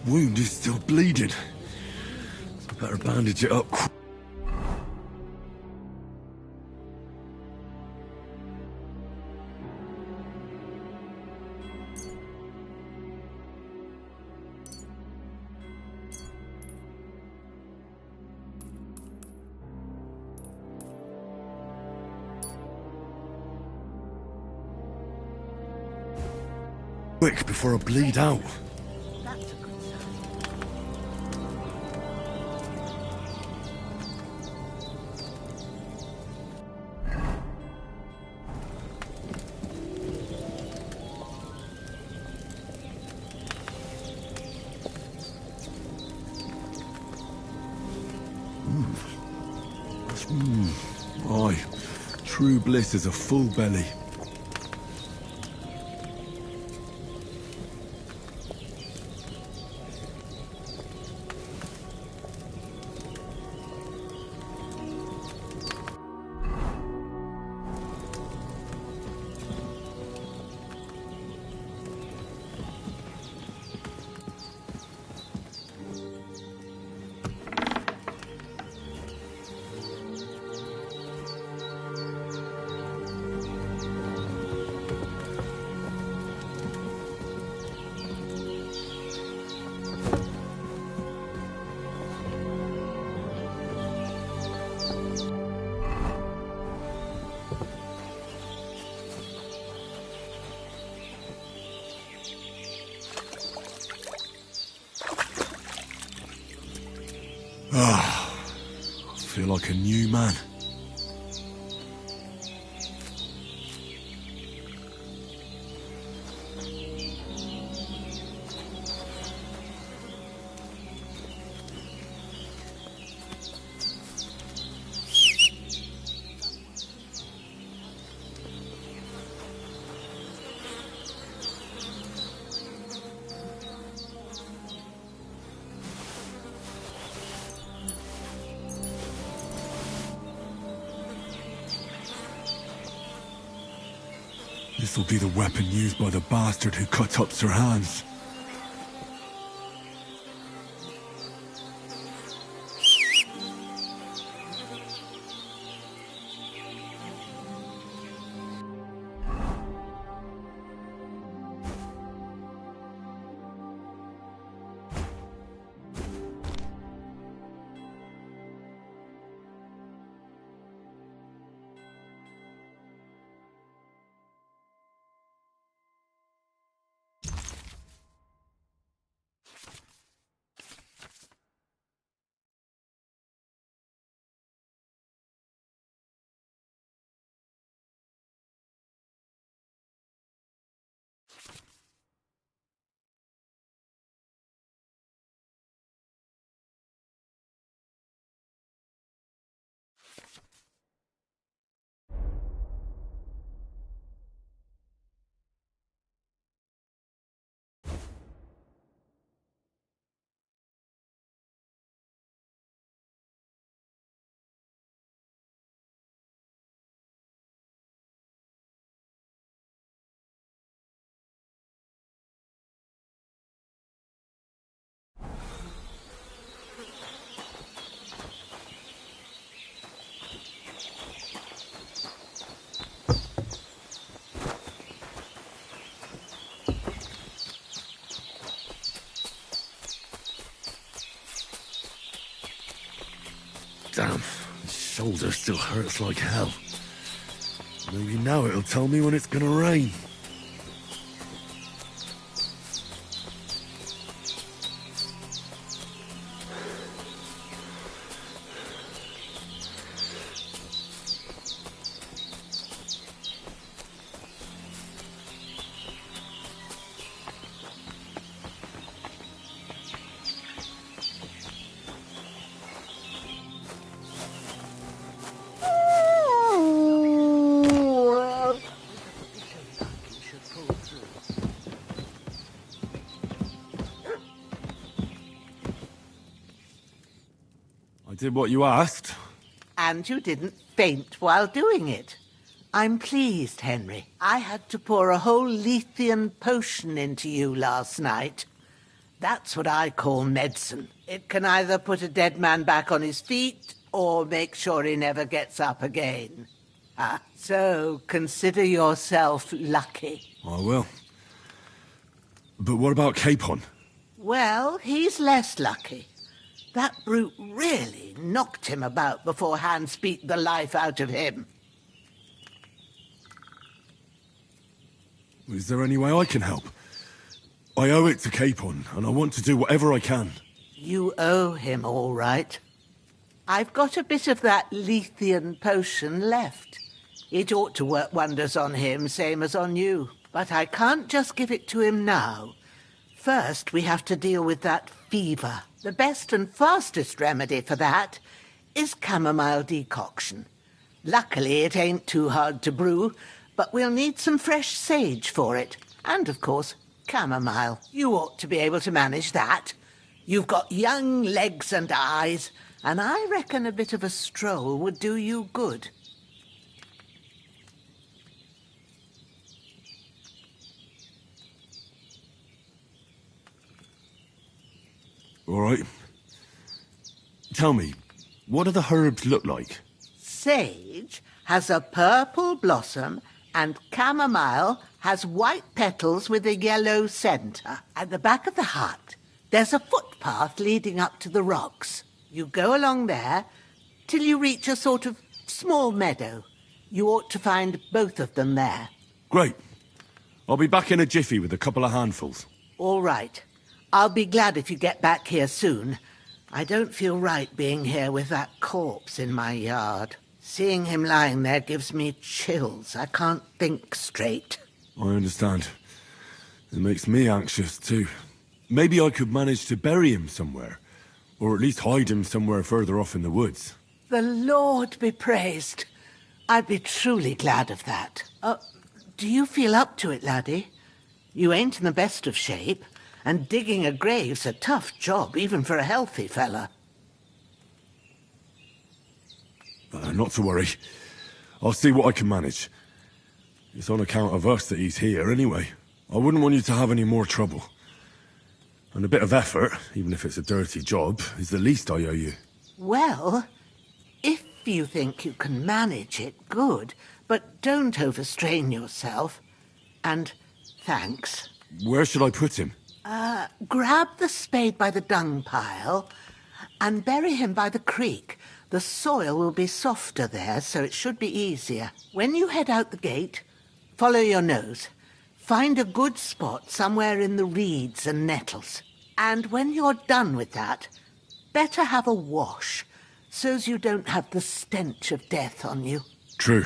wound is still bleeding. Better bandage it up. Quick, before I bleed out. Aye, true bliss is a full belly. Ah, I feel like a new man. This'll be the weapon used by the bastard who cut up Sir Hans. Damn, his shoulder still hurts like hell. Maybe now it'll tell me when it's gonna rain. I did what you asked. And you didn't faint while doing it. I'm pleased, Henry. I had to pour a whole Lethean potion into you last night. That's what I call medicine. It can either put a dead man back on his feet or make sure he never gets up again. So consider yourself lucky. I will. But what about Capon? Well, he's less lucky. That brute really knocked him about before Hans beat the life out of him. Is there any way I can help? I owe it to Capon, and I want to do whatever I can. You owe him, all right. I've got a bit of that Lethean potion left. It ought to work wonders on him, same as on you. But I can't just give it to him now. First, we have to deal with that fever. The best and fastest remedy for that is chamomile decoction. Luckily, it ain't too hard to brew, but we'll need some fresh sage for it. And, of course, chamomile. You ought to be able to manage that. You've got young legs and eyes, and I reckon a bit of a stroll would do you good. All right. Tell me, what do the herbs look like? Sage has a purple blossom, and chamomile has white petals with a yellow centre. At the back of the hut, there's a footpath leading up to the rocks. You go along there till you reach a sort of small meadow. You ought to find both of them there. Great. I'll be back in a jiffy with a couple of handfuls. All right. I'll be glad if you get back here soon. I don't feel right being here with that corpse in my yard. Seeing him lying there gives me chills. I can't think straight. I understand. It makes me anxious, too. Maybe I could manage to bury him somewhere. Or at least hide him somewhere further off in the woods. The Lord be praised. I'd be truly glad of that. Do you feel up to it, laddie? You ain't in the best of shape, and digging a grave's a tough job, even for a healthy fella. Not to worry. I'll see what I can manage. It's on account of us that he's here, anyway. I wouldn't want you to have any more trouble. And a bit of effort, even if it's a dirty job, is the least I owe you. Well, if you think you can manage it, good. But don't overstrain yourself. And thanks. Where should I put him? Grab the spade by the dung pile and bury him by the creek. The soil will be softer there, so it should be easier. When you head out the gate, follow your nose. Find a good spot somewhere in the reeds and nettles. And when you're done with that, better have a wash, so's you don't have the stench of death on you. True.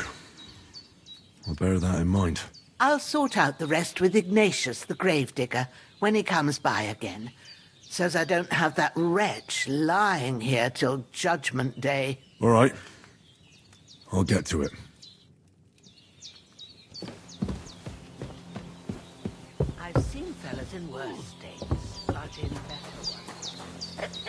I'll bear that in mind. I'll sort out the rest with Ignatius, the gravedigger, when he comes by again, so's I don't have that wretch lying here till Judgment Day. All right. I'll get to it. I've seen fellas in worse states, but in better ones.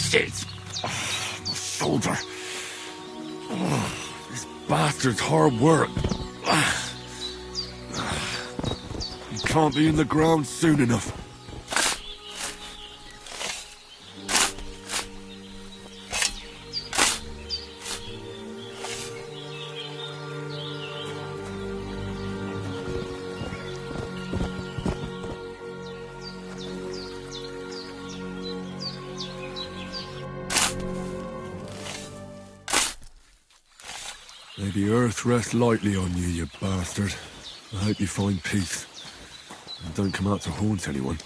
Shit! My shoulder. This bastard's hard work. You can't be in the ground soon enough. May the earth rest lightly on you, you bastard. I hope you find peace. And don't come out to haunt anyone.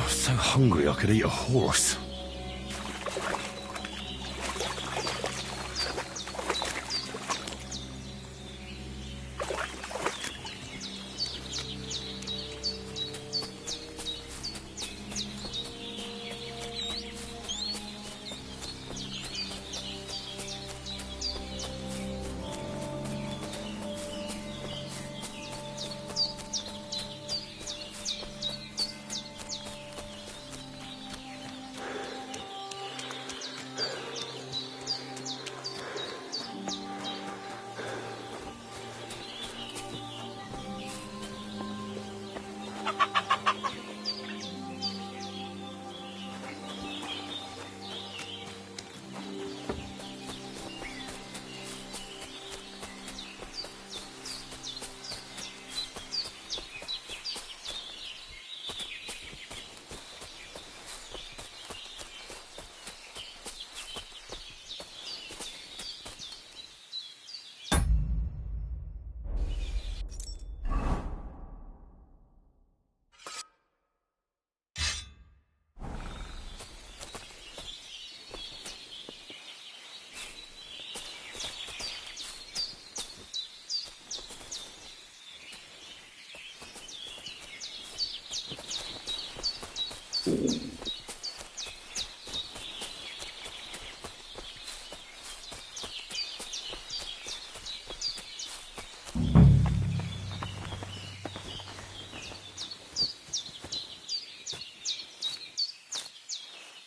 So hungry I could eat a horse.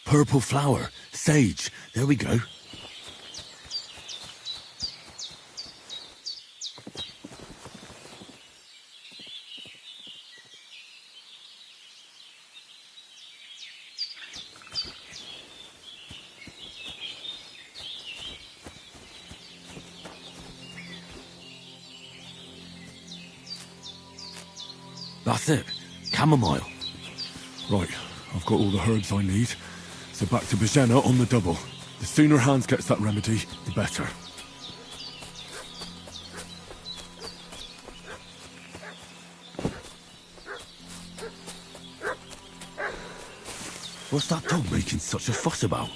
Purple flower. Sage. There we go. That's it. Chamomile. Right, I've got all the herbs I need. So back to Bajena on the double. The sooner Hans gets that remedy, the better. What's that dog making such a fuss about?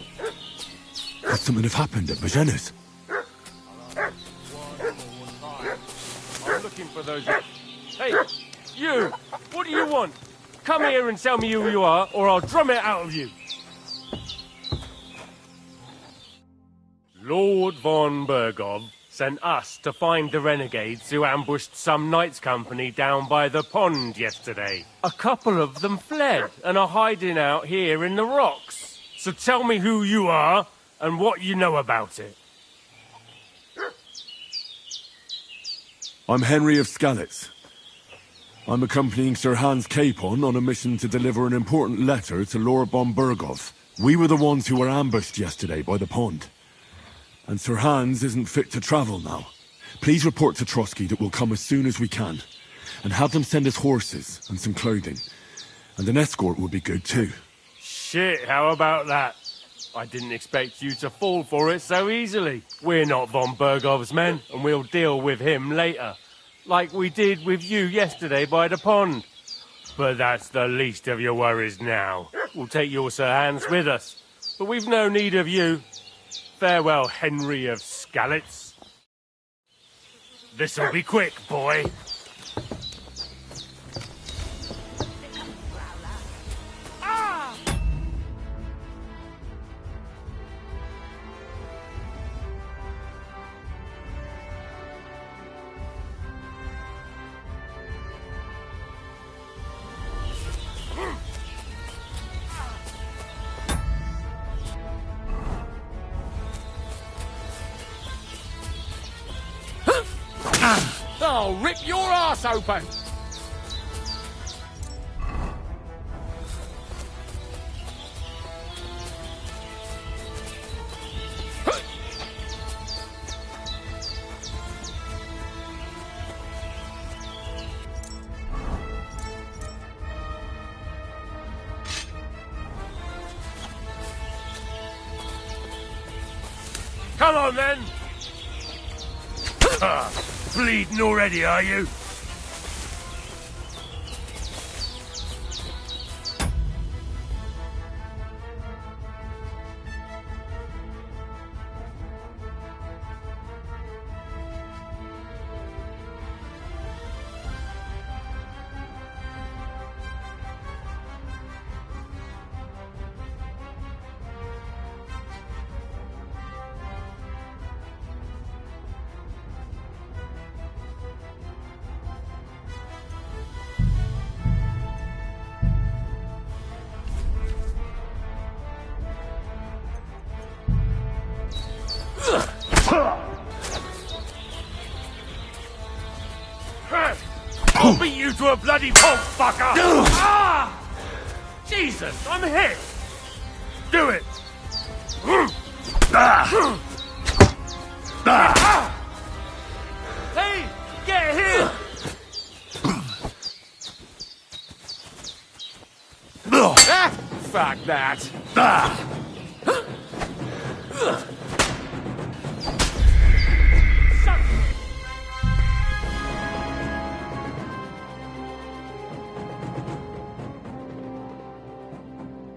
Could something have happened at Bajena's? I'm looking for those... Hey, you! What do you want? Come here and tell me who you are, or I'll drum it out of you. Lord von Bergov sent us to find the renegades who ambushed some knights' company down by the pond yesterday. A couple of them fled and are hiding out here in the rocks. So tell me who you are and what you know about it. I'm Henry of Skalitz. I'm accompanying Sir Hans Capon on a mission to deliver an important letter to Lord von Bergov. We were the ones who were ambushed yesterday by the pond. And Sir Hans isn't fit to travel now. Please report to Trotsky that we'll come as soon as we can. And have them send us horses and some clothing. And an escort would be good too. Shit, how about that? I didn't expect you to fall for it so easily. We're not von Bergov's men, and we'll deal with him later. Like we did with you yesterday by the pond. But that's the least of your worries now. We'll take your Sir Hans with us. But we've no need of you. Farewell, Henry of Skalitz. This'll be quick, boy. I'll rip your ass open! Come on, then! Bleeding already, are you? I'll beat you to a bloody pulp, fucker! Ah! Jesus, I'm hit! Do it! Hey, get here! Fuck that!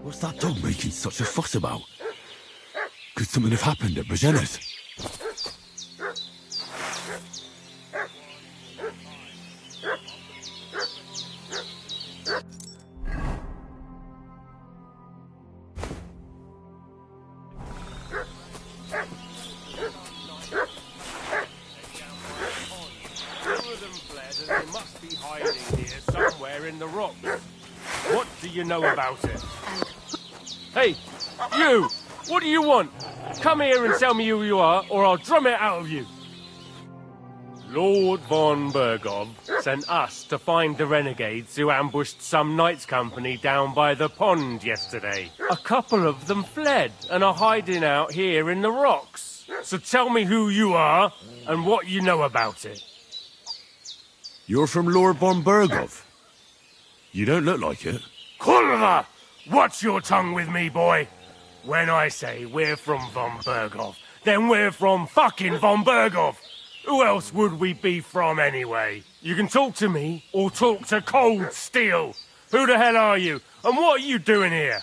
What's that dog making such a fuss about? Could something have happened at Bajena's? They must be hiding here somewhere in the rocks. What do you know about it? Hey, you! What do you want? Come here and tell me who you are, or I'll drum it out of you. Lord von Bergov sent us to find the renegades who ambushed some knights' company down by the pond yesterday. A couple of them fled and are hiding out here in the rocks. So tell me who you are and what you know about it. You're from Lord von Bergov? You don't look like it. Culver! Watch your tongue with me, boy. When I say we're from von Berghoff, then we're from fucking von Berghoff. Who else would we be from anyway? You can talk to me or talk to Cold Steel. Who the hell are you? And what are you doing here?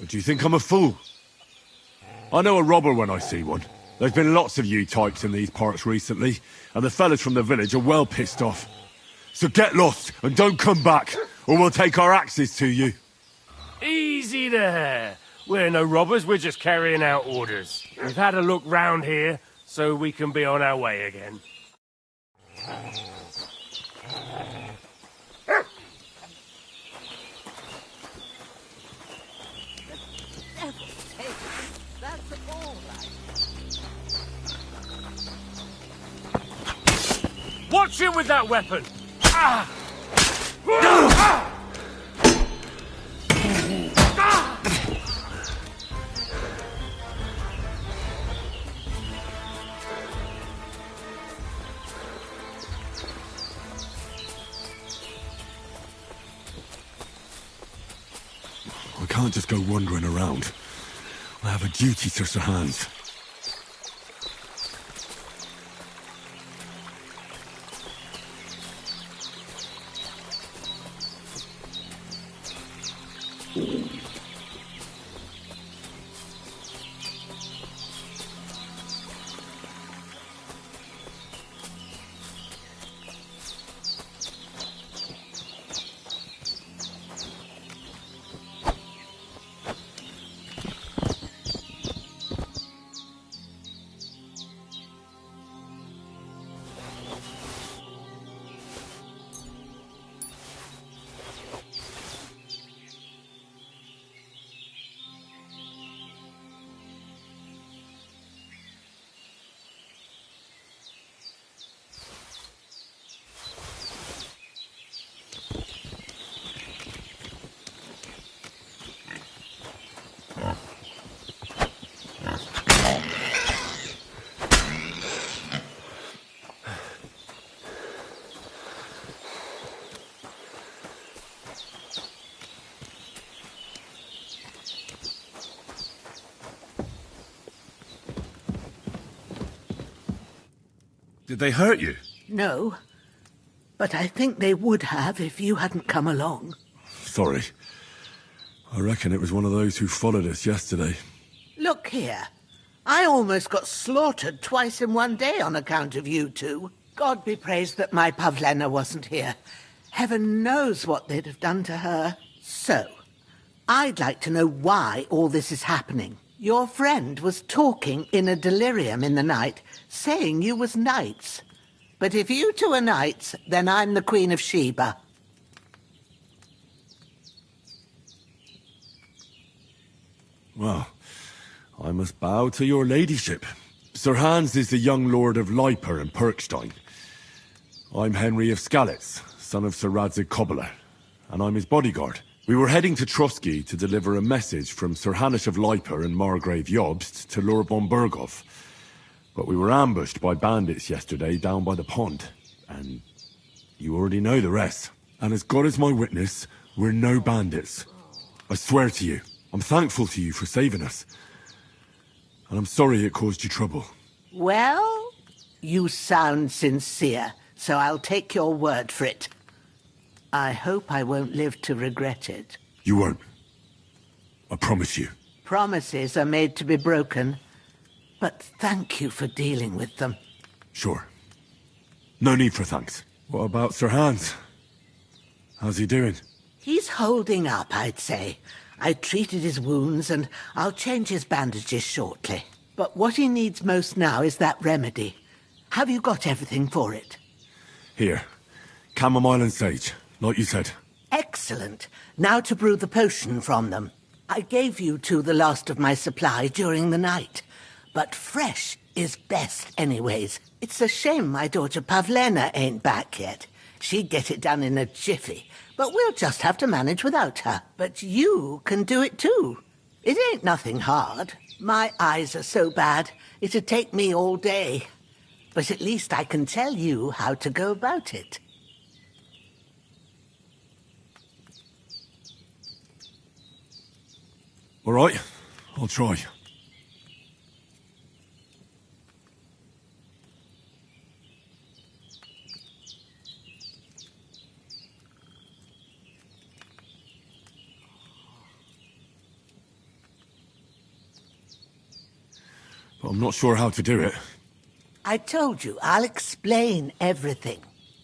Do you think I'm a fool? I know a robber when I see one. There's been lots of you types in these parts recently, and the fellas from the village are well pissed off. So get lost and don't come back, or we'll take our axes to you. Easy there. We're no robbers, we're just carrying out orders. We've had a look round here, so we can be on our way again. Watch him with that weapon! Ah! Ah! I can't just go wandering around. I have a duty to Sir Hans. Did they hurt you? No, but I think they would have if you hadn't come along. Sorry. I reckon it was one of those who followed us yesterday. Look here. I almost got slaughtered twice in one day on account of you two. God be praised that my Pavlena wasn't here. Heaven knows what they'd have done to her. So, I'd like to know why all this is happening. Your friend was talking in a delirium in the night, saying you was knights. But if you two are knights, then I'm the Queen of Sheba. Well, I must bow to your ladyship. Sir Hans is the young lord of Leiper and Perkstein. I'm Henry of Skalitz, son of Sir Radzig Cobbler, and I'm his bodyguard. We were heading to Trusky to deliver a message from Sir Hanish of Leiper and Margrave Jobst to Lord von Berghoff. But we were ambushed by bandits yesterday down by the pond, and you already know the rest. And as God is my witness, we're no bandits. I swear to you, I'm thankful to you for saving us. And I'm sorry it caused you trouble. Well, you sound sincere, so I'll take your word for it. I hope I won't live to regret it. You won't. I promise you. Promises are made to be broken, but thank you for dealing with them. Sure. No need for thanks. What about Sir Hans? How's he doing? He's holding up, I'd say. I treated his wounds, and I'll change his bandages shortly. But what he needs most now is that remedy. Have you got everything for it? Here. Chamomile and sage, like you said. Excellent. Now to brew the potion from them. I gave you two the last of my supply during the night. But fresh is best anyways. It's a shame my daughter Pavlena ain't back yet. She'd get it done in a jiffy. But we'll just have to manage without her. But you can do it too. It ain't nothing hard. My eyes are so bad, it'd take me all day. But at least I can tell you how to go about it. All right, I'll try. But I'm not sure how to do it. I told you, I'll explain everything.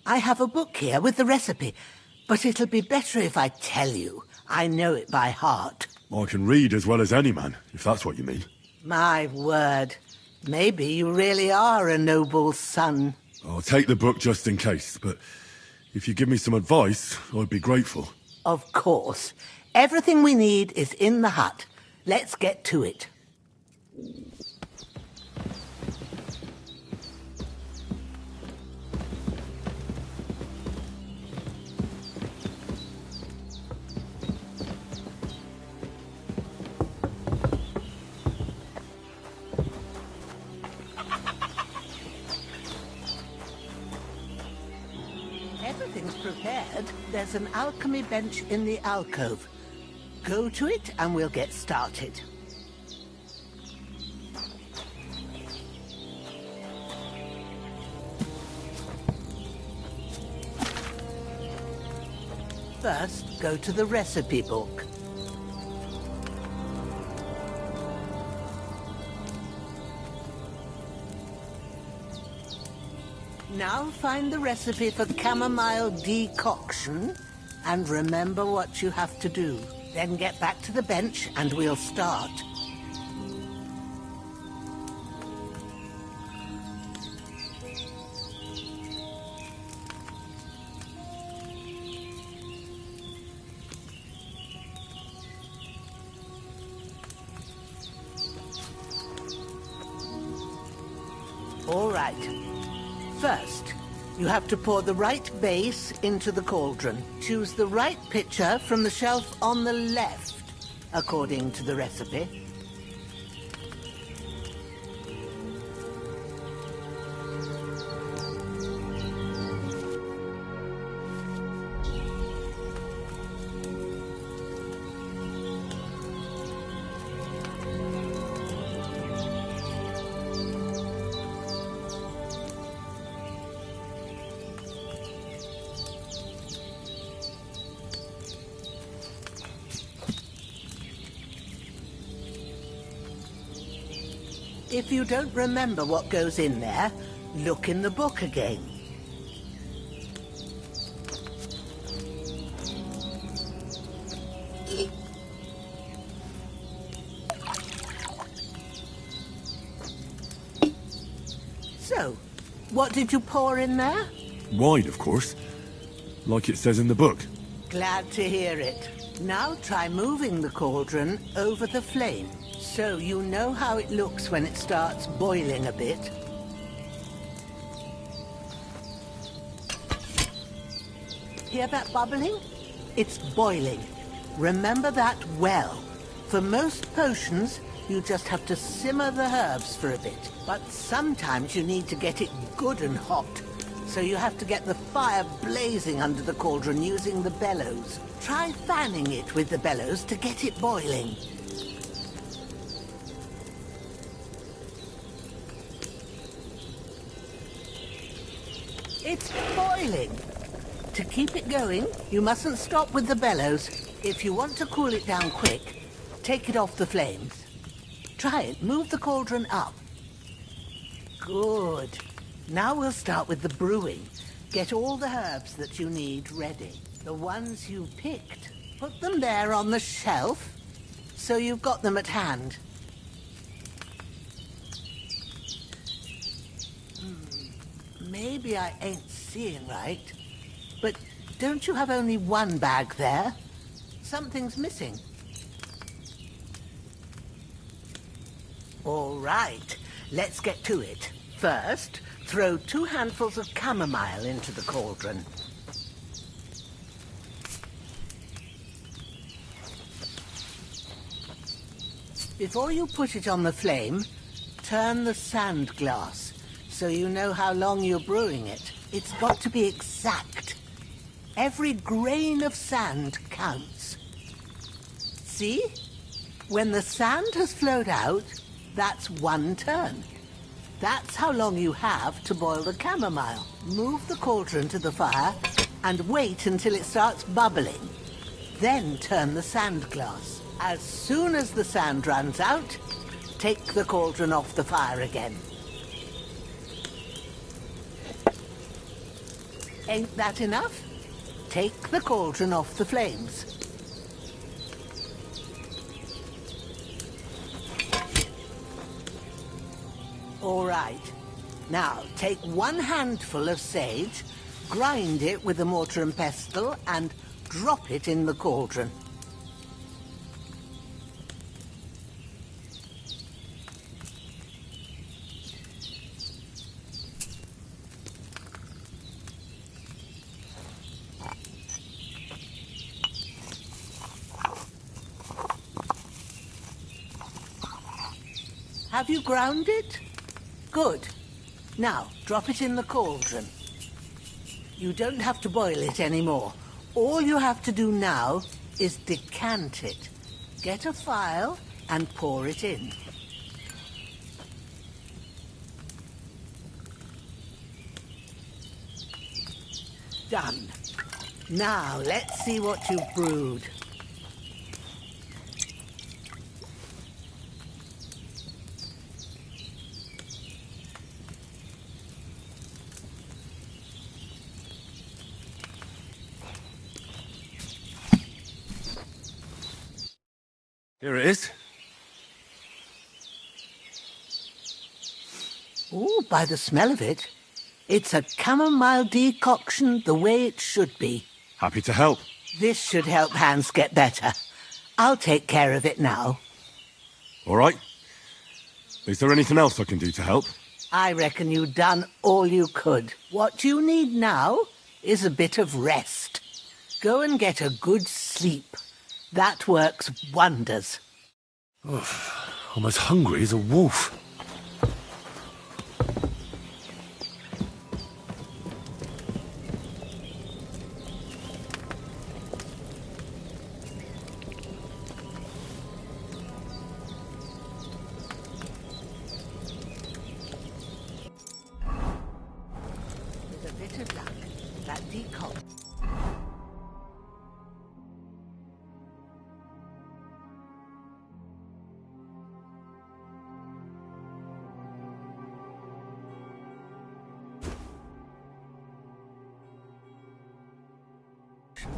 I have a book here with the recipe, but it'll be better if I tell you. I know it by heart. I can read as well as any man, if that's what you mean. My word. Maybe you really are a noble son. I'll take the book just in case, but if you give me some advice, I'd be grateful. Of course. Everything we need is in the hut. Let's get to it. Everything's prepared. There's an alchemy bench in the alcove. Go to it and we'll get started. First, go to the recipe book. Now find the recipe for chamomile decoction and remember what you have to do. Then get back to the bench and we'll start. All right. First, you have to pour the right base into the cauldron. Choose the right pitcher from the shelf on the left, according to the recipe. If you don't remember what goes in there, look in the book again. So, what did you pour in there? Wine, of course. Like it says in the book. Glad to hear it. Now try moving the cauldron over the flame, so you know how it looks when it starts boiling a bit. Hear that bubbling? It's boiling. Remember that well. For most potions, you just have to simmer the herbs for a bit. But sometimes you need to get it good and hot. So you have to get the fire blazing under the cauldron using the bellows. Try fanning it with the bellows to get it boiling. It's boiling. To keep it going, you mustn't stop with the bellows. If you want to cool it down quick, take it off the flames. Try it. Move the cauldron up. Good. Now we'll start with the brewing. Get all the herbs that you need ready. The ones you picked. Put them there on the shelf, so you've got them at hand. Maybe I ain't seeing right, but don't you have only one bag there? Something's missing. All right, let's get to it. First, throw 2 handfuls of chamomile into the cauldron. Before you put it on the flame, turn the sand glass so you know how long you're brewing it. It's got to be exact. Every grain of sand counts. See? When the sand has flowed out, that's 1 turn. That's how long you have to boil the chamomile. Move the cauldron to the fire and wait until it starts bubbling. Then turn the sand glass. As soon as the sand runs out, take the cauldron off the fire again. Ain't that enough? Take the cauldron off the flames. All right. Now, take 1 handful of sage, grind it with a mortar and pestle, and drop it in the cauldron. Have you ground it? Good. Now, drop it in the cauldron. You don't have to boil it anymore. All you have to do now is decant it. Get a phial and pour it in. Done. Now, let's see what you've brewed. Here it is. Oh, by the smell of it, it's a chamomile decoction the way it should be. Happy to help. This should help Hans get better. I'll take care of it now. All right. Is there anything else I can do to help? I reckon you've done all you could. What you need now is a bit of rest. Go and get a good sleep. That works wonders. I'm as hungry as a wolf. With a bit of luck, that decoction...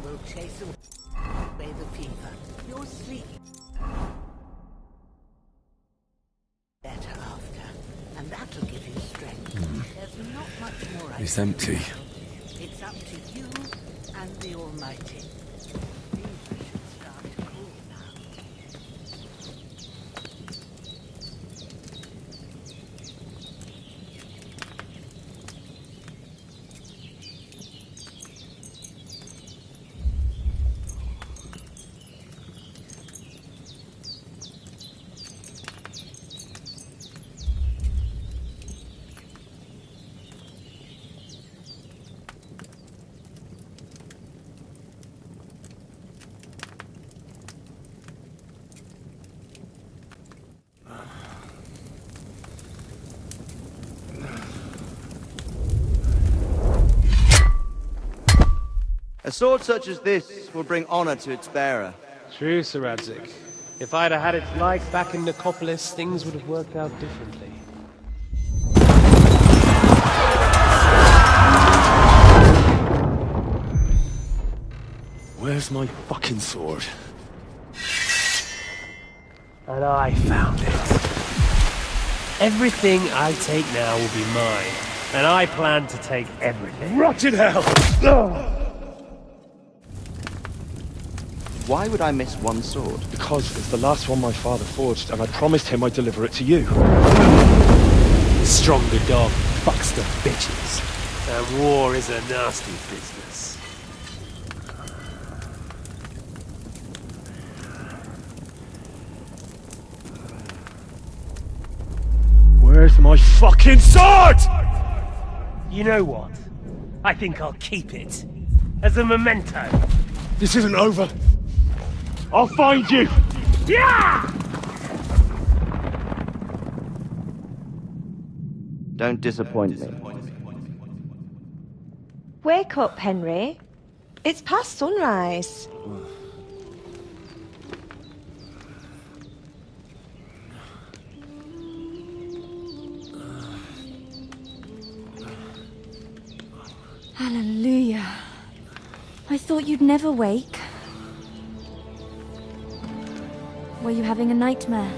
will chase away the fever. Your sleep better after, and that'll give you strength. There's not much more I It's can do. empty. It's up to you and the Almighty. Fever should start to cool now. A sword such as this will bring honor to its bearer. True, Sir Radzik. If I'd have had its like back in Nicopolis, things would have worked out differently. Where's my fucking sword? And I found it. Everything I take now will be mine, and I plan to take everything. Rotted hell! Why would I miss one sword? Because it's the last one my father forged, and I promised him I'd deliver it to you. Stronger dog fucks the bitches. And war is a nasty business. my fucking sword! You know what? I think I'll keep it. As a memento. This isn't over. I'll find you! Yeah! Don't disappoint me. Wake up, Henry. It's past sunrise. Hallelujah. I thought you'd never wake. Were you having a nightmare?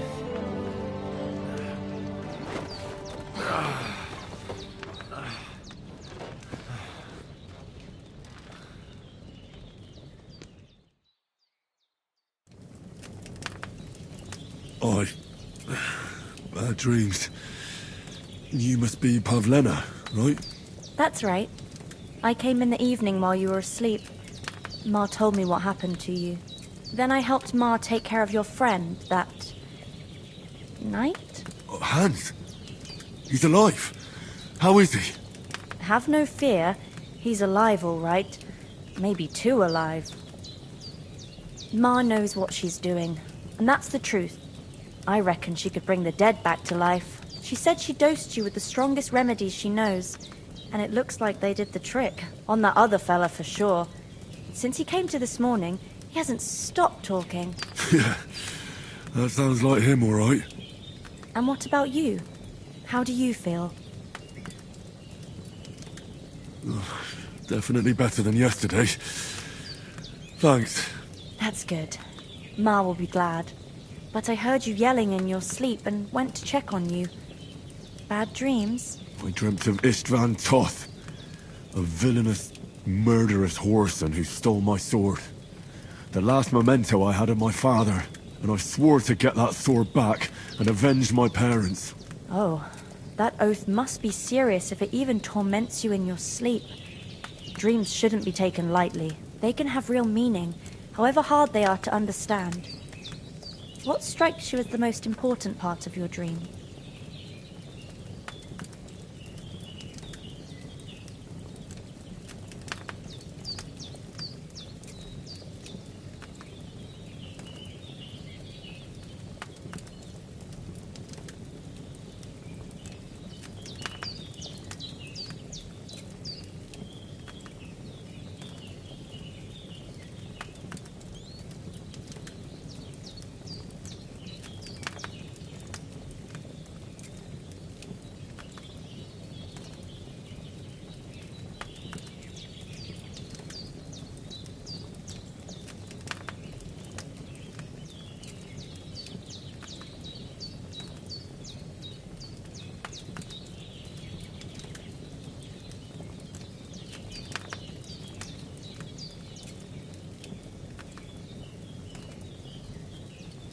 Bad dreams. You must be Pavlena, right? That's right. I came in the evening while you were asleep. Ma told me what happened to you. Then I helped Ma take care of your friend that night? Oh, Hans! He's alive! How is he? Have no fear. He's alive, all right. Maybe too alive. Ma knows what she's doing, and that's the truth. I reckon she could bring the dead back to life. She said she dosed you with the strongest remedies she knows, and it looks like they did the trick. On that other fella for sure. Since he came to this morning, he hasn't stopped talking. Yeah, that sounds like him, all right. And what about you? How do you feel? Definitely better than yesterday. Thanks. That's good. Ma will be glad. But I heard you yelling in your sleep and went to check on you. Bad dreams? I dreamt of Istvan Toth, a villainous, murderous whoreson who stole my sword. The last memento I had of my father, and I swore to get that sword back and avenge my parents. Oh, that oath must be serious if it even torments you in your sleep. Dreams shouldn't be taken lightly. They can have real meaning, however hard they are to understand. What strikes you as the most important part of your dream?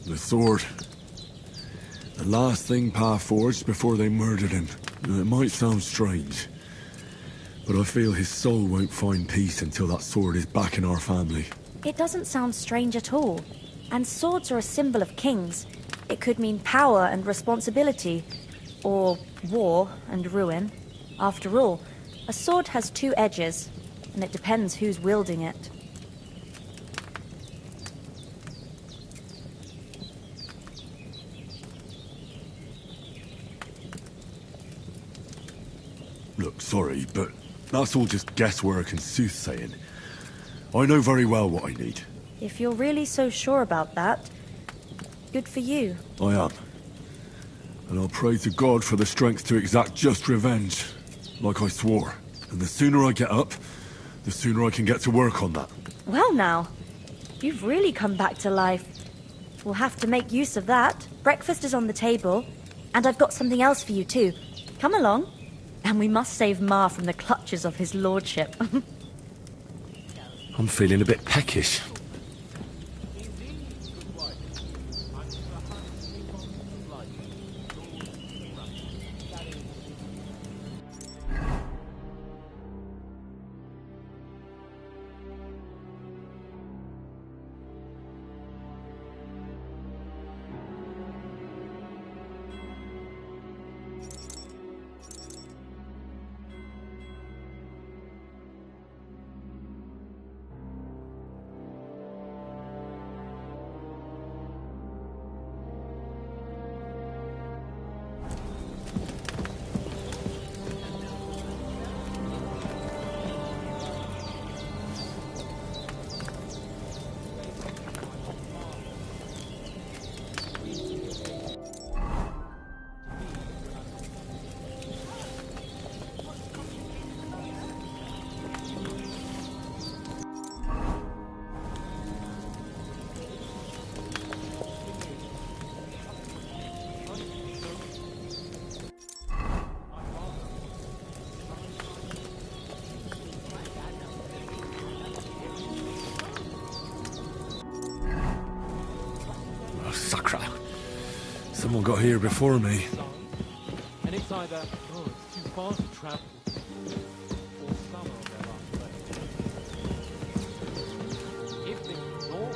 The sword. The last thing Pa forged before they murdered him. It might sound strange, but I feel his soul won't find peace until that sword is back in our family. It doesn't sound strange at all. And swords are a symbol of kings. It could mean power and responsibility, or war and ruin. After all, a sword has two edges, and it depends who's wielding it. Look, sorry, but that's all just guesswork and soothsaying. I know very well what I need. If you're really so sure about that, good for you. I am. And I'll pray to God for the strength to exact just revenge, like I swore. And the sooner I get up, the sooner I can get to work on that. Well now, you've really come back to life. We'll have to make use of that. Breakfast is on the table, and I've got something else for you too. Come along. And we must save Ma from the clutches of his lordship. I'm feeling a bit peckish. Someone got here before me. And it's either, oh, it's too far to travel, or some of their last legs. If they ignore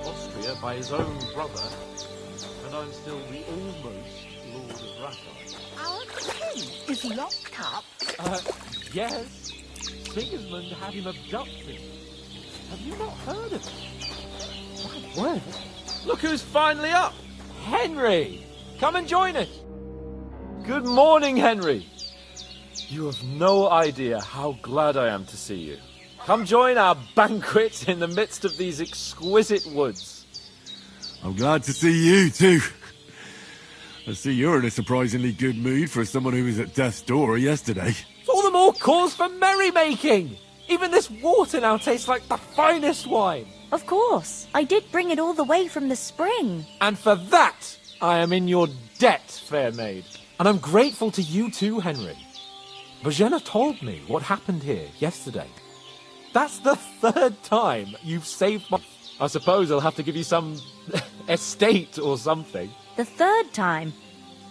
Austria by his own brother, and I'm still the almost Lord of Rathine. Our king is locked up. Yes. Sigismund had him abducted. Have you not heard of it? My word. Look who's finally up. Henry! Come and join us. Good morning, Henry. You have no idea how glad I am to see you. Come join our banquet in the midst of these exquisite woods. I'm glad to see you, too. I see you're in a surprisingly good mood for someone who was at death's door yesterday. All the more cause for merrymaking! Even this water now tastes like the finest wine. Of course. I did bring it all the way from the spring. And for that, I am in your debt, fair maid. And I'm grateful to you too, Henry. Bojena told me what happened here yesterday. That's the third time you've saved my... I suppose I'll have to give you some estate or something. The third time?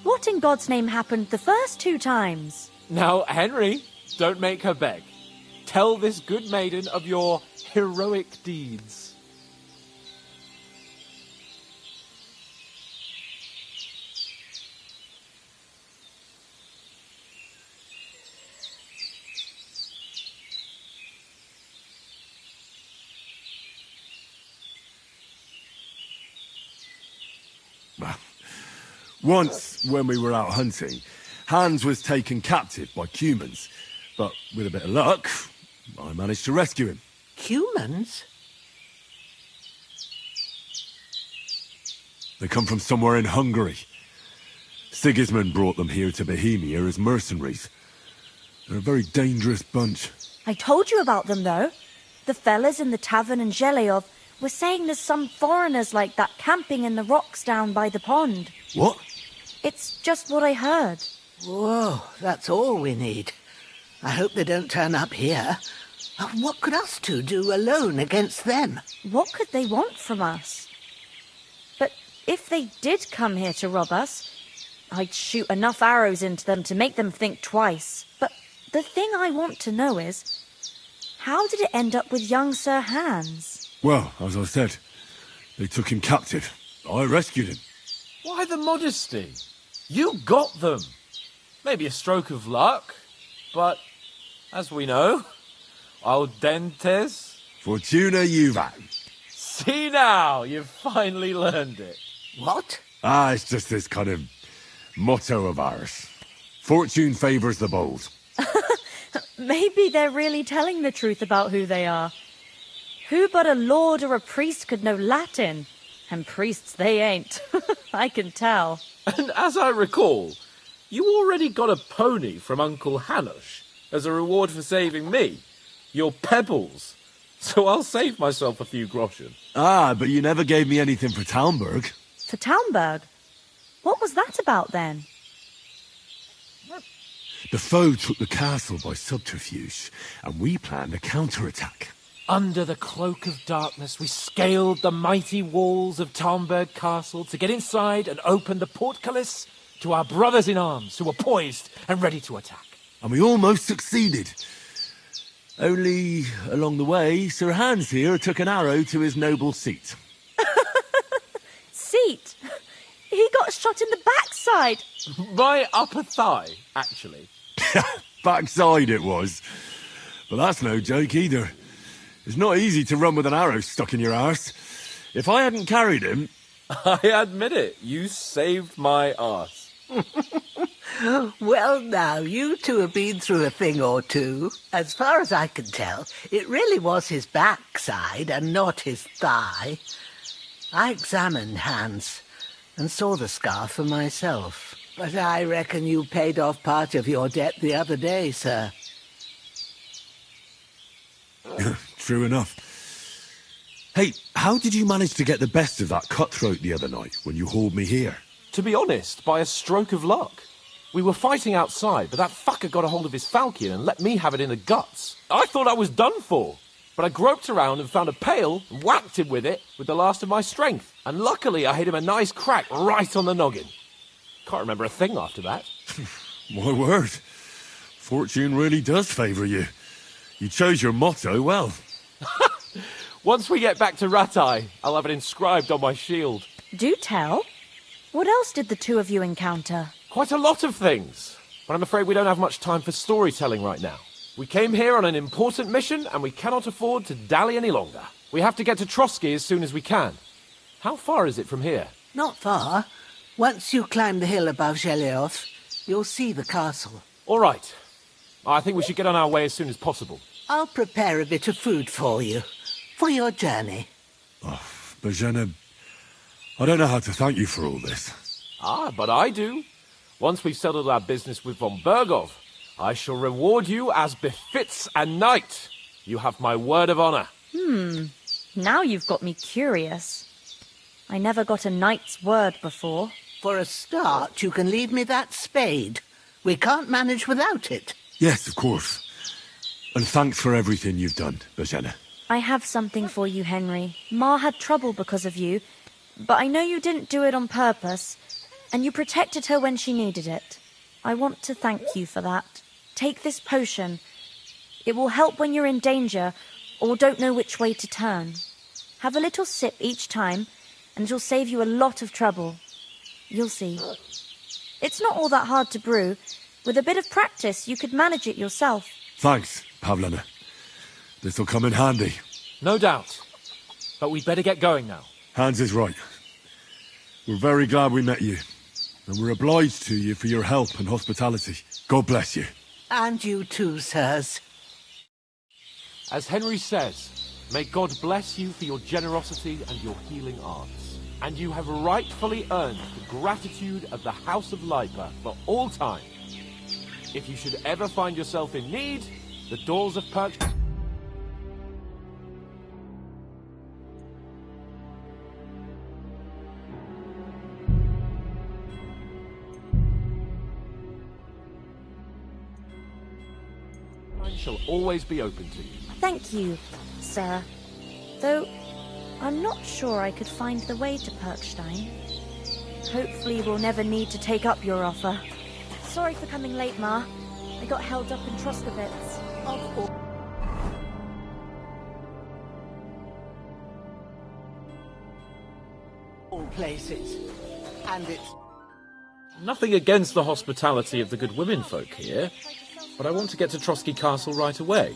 What in God's name happened the first 2 times? Now, Henry, don't make her beg. Tell this good maiden of your heroic deeds. Once, when we were out hunting, Hans was taken captive by humans. But with a bit of luck, I managed to rescue him. Humans? They come from somewhere in Hungary. Sigismund brought them here to Bohemia as mercenaries. They're a very dangerous bunch. I told you about them, though. The fellas in the tavern in Zheleov were saying there's some foreigners like that camping in the rocks down by the pond. What? It's just what I heard. Whoa, that's all we need. I hope they don't turn up here. What could us two do alone against them? What could they want from us? But if they did come here to rob us, I'd shoot enough arrows into them to make them think twice. But the thing I want to know is, how did it end up with young Sir Hans? Well, as I said, they took him captive. I rescued him. Why the modesty? You got them. Maybe a stroke of luck, but as we know, audentes... Fortuna juvat. See now, you've finally learned it. What? It's just this kind of motto of ours. Fortune favours the bold. Maybe they're really telling the truth about who they are. Who but a lord or a priest could know Latin? And priests they ain't. I can tell. And as I recall, you already got a pony from Uncle Hanush as a reward for saving me. Your pebbles. So I'll save myself a few groschen. But you never gave me anything for Talmberg. For Talmberg? What was that about then? The foe took the castle by subterfuge, and we planned a counterattack. Under the cloak of darkness, we scaled the mighty walls of Talmberg Castle to get inside and open the portcullis to our brothers in arms who were poised and ready to attack. And we almost succeeded. Only, along the way, Sir Hans here took an arrow to his noble seat. Seat? He got shot in the backside. My upper thigh, actually. Backside it was. But that's no joke either. It's not easy to run with an arrow stuck in your arse. If I hadn't carried him... I admit it. You saved my arse. Well, now, you two have been through a thing or two. As far as I can tell, it really was his backside and not his thigh. I examined Hans and saw the scar for myself. But I reckon you paid off part of your debt the other day, sir. True enough. Hey, how did you manage to get the best of that cutthroat the other night when you hauled me here? To be honest, by a stroke of luck. We were fighting outside, but that fucker got a hold of his falchion and let me have it in the guts. I thought I was done for. But I groped around and found a pail and whacked him with it with the last of my strength. And luckily I hit him a nice crack right on the noggin. Can't remember a thing after that. My word. Fortune really does favour you. You chose your motto well. Once we get back to Ratai, I'll have it inscribed on my shield. Do tell. What else did the two of you encounter? Quite a lot of things. But I'm afraid we don't have much time for storytelling right now. We came here on an important mission, and we cannot afford to dally any longer. We have to get to Trotsky as soon as we can. How far is it from here? Not far. Once you climb the hill above Zhelioth, you'll see the castle. All right. I think we should get on our way as soon as possible. I'll prepare a bit of food for you, for your journey. Oh, Bozhena, I don't know how to thank you for all this. Ah, but I do. Once we've settled our business with von Bergov, I shall reward you as befits a knight. You have my word of honor. Now you've got me curious. I never got a knight's word before. For a start, you can leave me that spade. We can't manage without it. Yes, of course. And thanks for everything you've done, Bozhena. I have something for you, Henry. Ma had trouble because of you, but I know you didn't do it on purpose, and you protected her when she needed it. I want to thank you for that. Take this potion. It will help when you're in danger or don't know which way to turn. Have a little sip each time, and it'll save you a lot of trouble. You'll see. It's not all that hard to brew. With a bit of practice, you could manage it yourself. Thanks, Pavlena. This'll come in handy. No doubt. But we'd better get going now. Hans is right. We're very glad we met you. And we're obliged to you for your help and hospitality. God bless you. And you too, sirs. As Henry says, may God bless you for your generosity and your healing arts. And you have rightfully earned the gratitude of the House of Lipa for all time. If you should ever find yourself in need, the doors of Perk... shall always be open to you. Thank you, sir. Though, I'm not sure I could find the way to Perkstein. Hopefully we'll never need to take up your offer. Sorry for coming late, Ma. I got held up in Troskowitz. All places. And it's... Nothing against the hospitality of the good women folk here, but I want to get to Trotsky Castle right away.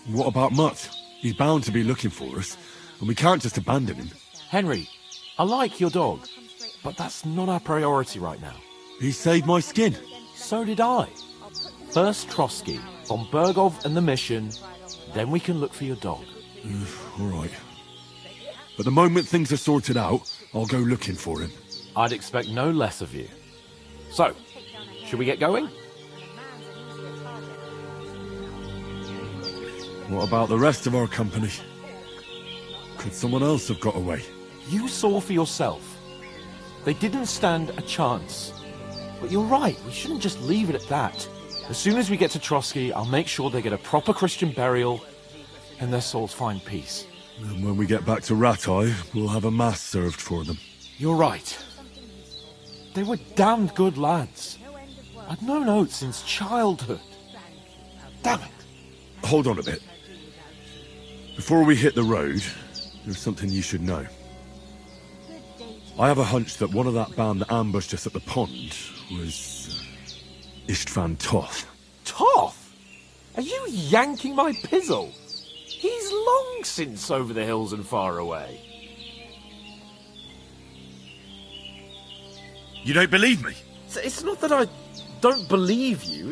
What about Mutt? He's bound to be looking for us, and we can't just abandon him. Henry, I like your dog, but that's not our priority right now. He saved my skin. So did I. First Trotsky, von Bergov and the mission, then we can look for your dog. All right. But the moment things are sorted out, I'll go looking for him. I'd expect no less of you. So, should we get going? What about the rest of our company? Could someone else have got away? You saw for yourself. They didn't stand a chance. But you're right, we shouldn't just leave it at that. As soon as we get to Trotsky, I'll make sure they get a proper Christian burial and their souls find peace. And when we get back to Ratai, we'll have a mass served for them. You're right. They were damned good lads. I'd known Oates since childhood. Damn it. Hold on a bit. Before we hit the road, there's something you should know. I have a hunch that one of that band that ambushed us at the pond was... Istvan Toth. Toth? Are you yanking my pizzle? He's long since over the hills and far away. You don't believe me? It's not that I don't believe you,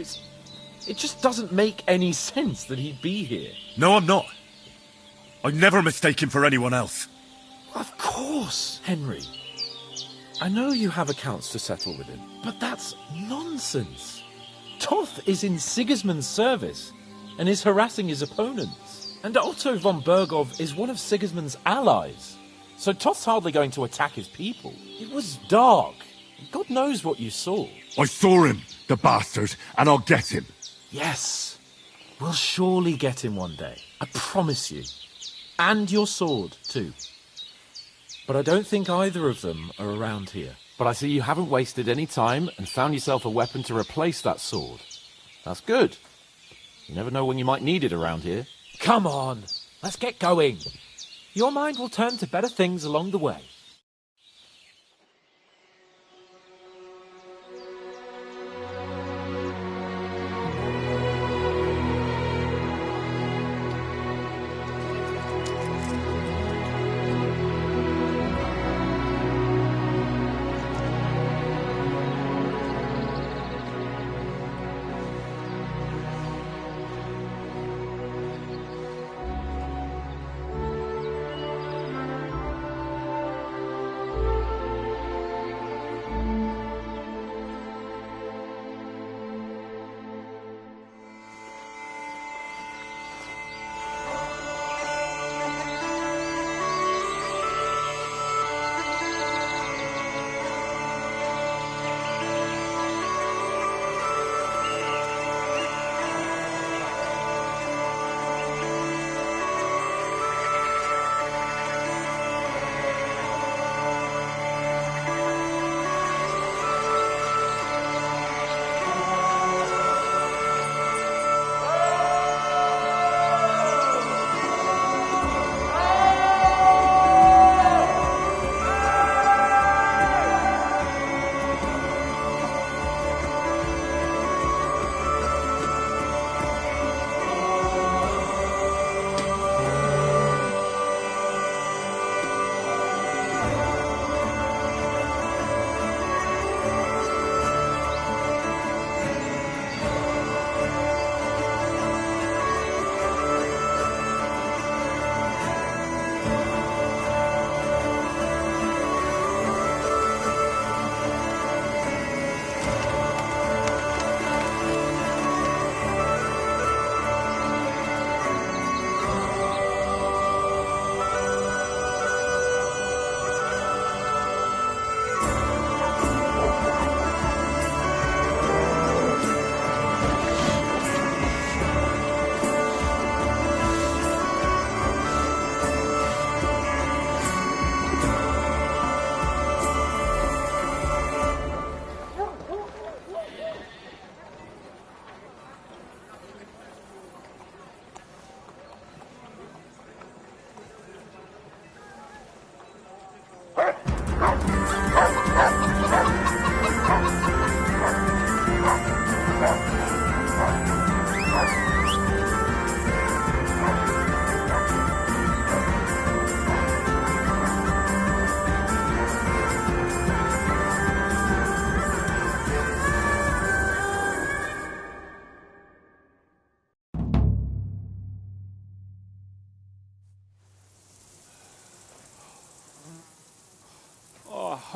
it just doesn't make any sense that he'd be here. No, I'm not. I'd never mistake him for anyone else. Of course, Henry. I know you have accounts to settle with him, but that's nonsense. Toth is in Sigismund's service and is harassing his opponents. And Otto von Bergov is one of Sigismund's allies. So Toth's hardly going to attack his people. It was dark. God knows what you saw. I saw him, the bastard, and I'll get him. Yes. We'll surely get him one day. I promise you. And your sword, too. But I don't think either of them are around here. But I see you haven't wasted any time and found yourself a weapon to replace that sword. That's good. You never know when you might need it around here. Come on, let's get going. Your mind will turn to better things along the way.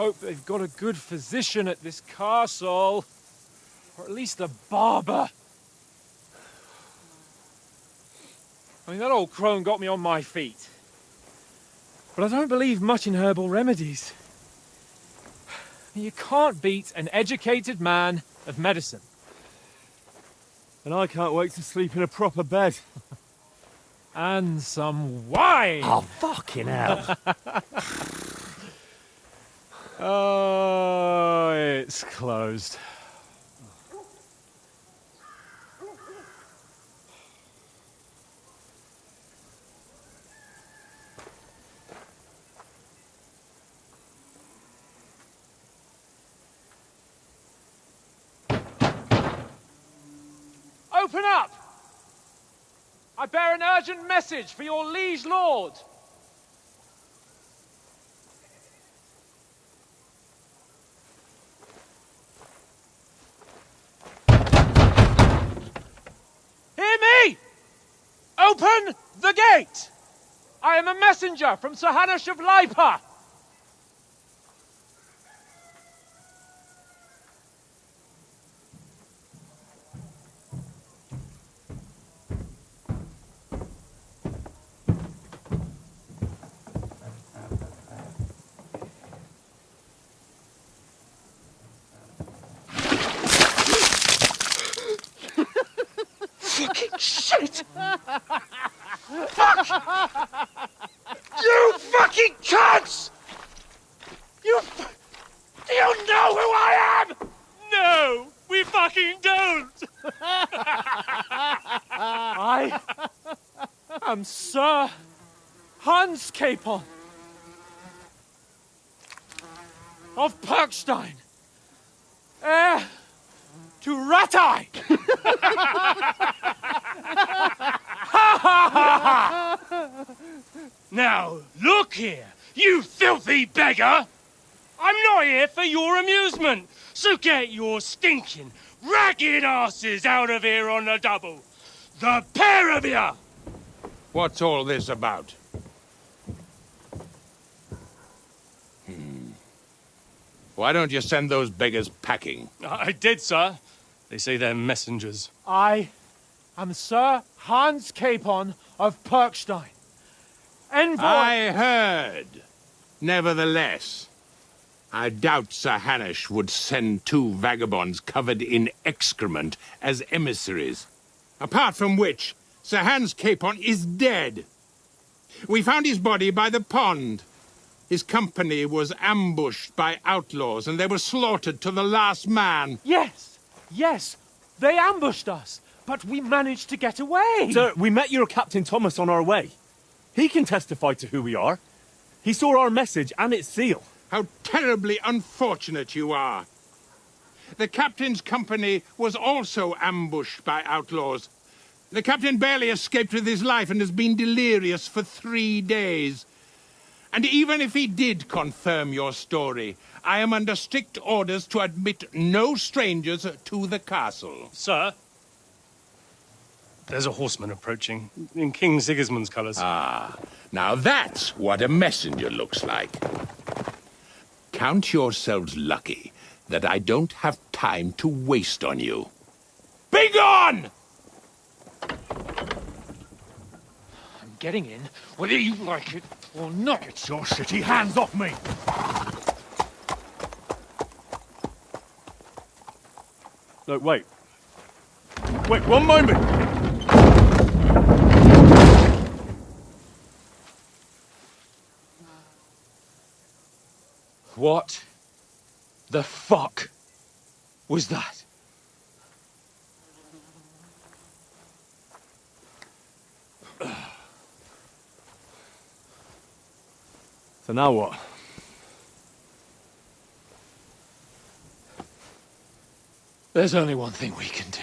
Hope they've got a good physician at this castle. Or at least a barber. I mean, that old crone got me on my feet. But I don't believe much in herbal remedies. You can't beat an educated man of medicine. And I can't wait to sleep in a proper bed. And some wine! Oh, fucking hell. Oh, it's closed. Open up! I bear an urgent message for your liege lord. Hear me! Open the gate! I am a messenger from Sir Hanush of Lipa. it! Fuck! You fucking cunts! Do you know who I am? No, we fucking don't! I am Sir Hans Capon of Perkstein, heir to Ratai! Now, look here, you filthy beggar! I'm not here for your amusement, so get your stinking, ragged asses out of here on the double. The pair of you! What's all this about? Why don't you send those beggars packing? I did, sir. They say they're messengers. I am Sir Hans Capon of Perkstein. Envoy... I heard. Nevertheless, I doubt Sir Hanush would send two vagabonds covered in excrement as emissaries. Apart from which, Sir Hans Capon is dead. We found his body by the pond. His company was ambushed by outlaws, and they were slaughtered to the last man. Yes, yes, they ambushed us, but we managed to get away. Sir, we met your Captain Thomas on our way. He can testify to who we are. He saw our message and its seal. How terribly unfortunate you are. The captain's company was also ambushed by outlaws. The captain barely escaped with his life and has been delirious for 3 days. And even if he did confirm your story, I am under strict orders to admit no strangers to the castle. Sir, there's a horseman approaching, in King Sigismund's colours. Ah, now that's what a messenger looks like. Count yourselves lucky that I don't have time to waste on you. Be gone! I'm getting in, whether you like it or not. Get your shitty hands off me! No, wait. Wait, one moment! What the fuck was that? So now what? There's only one thing we can do.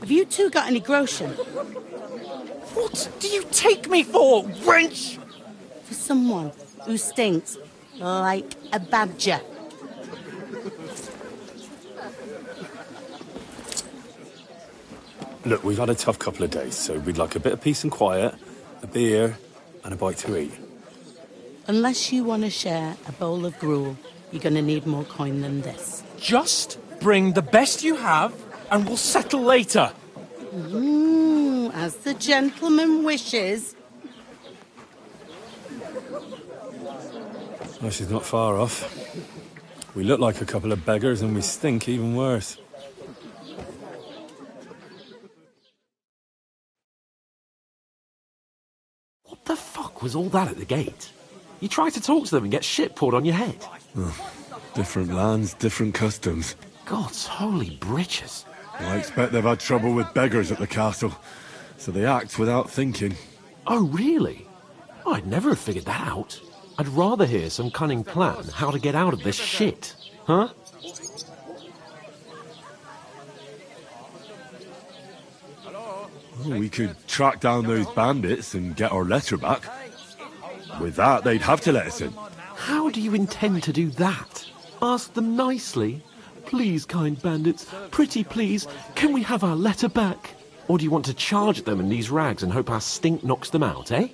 Have you two got any groschen? What do you take me for, wench? For someone who stinks like a badger. Look, we've had a tough couple of days, so we'd like a bit of peace and quiet, a beer, and a bite to eat. Unless you want to share a bowl of gruel, you're going to need more coin than this. Just bring the best you have, and we'll settle later. As the gentleman wishes. Well, she's not far off. We look like a couple of beggars, and we stink even worse. What the fuck was all that at the gate? You try to talk to them and get shit poured on your head. Oh, different lands, different customs. God's holy britches. I expect they've had trouble with beggars at the castle, so they act without thinking. Oh, really? I'd never have figured that out. I'd rather hear some cunning plan how to get out of this shit. Huh? Oh, we could track down those bandits and get our letter back. With that, they'd have to let us in. How do you intend to do that? Ask them nicely. Please, kind bandits, pretty please, can we have our letter back? Or do you want to charge at them in these rags and hope our stink knocks them out, eh?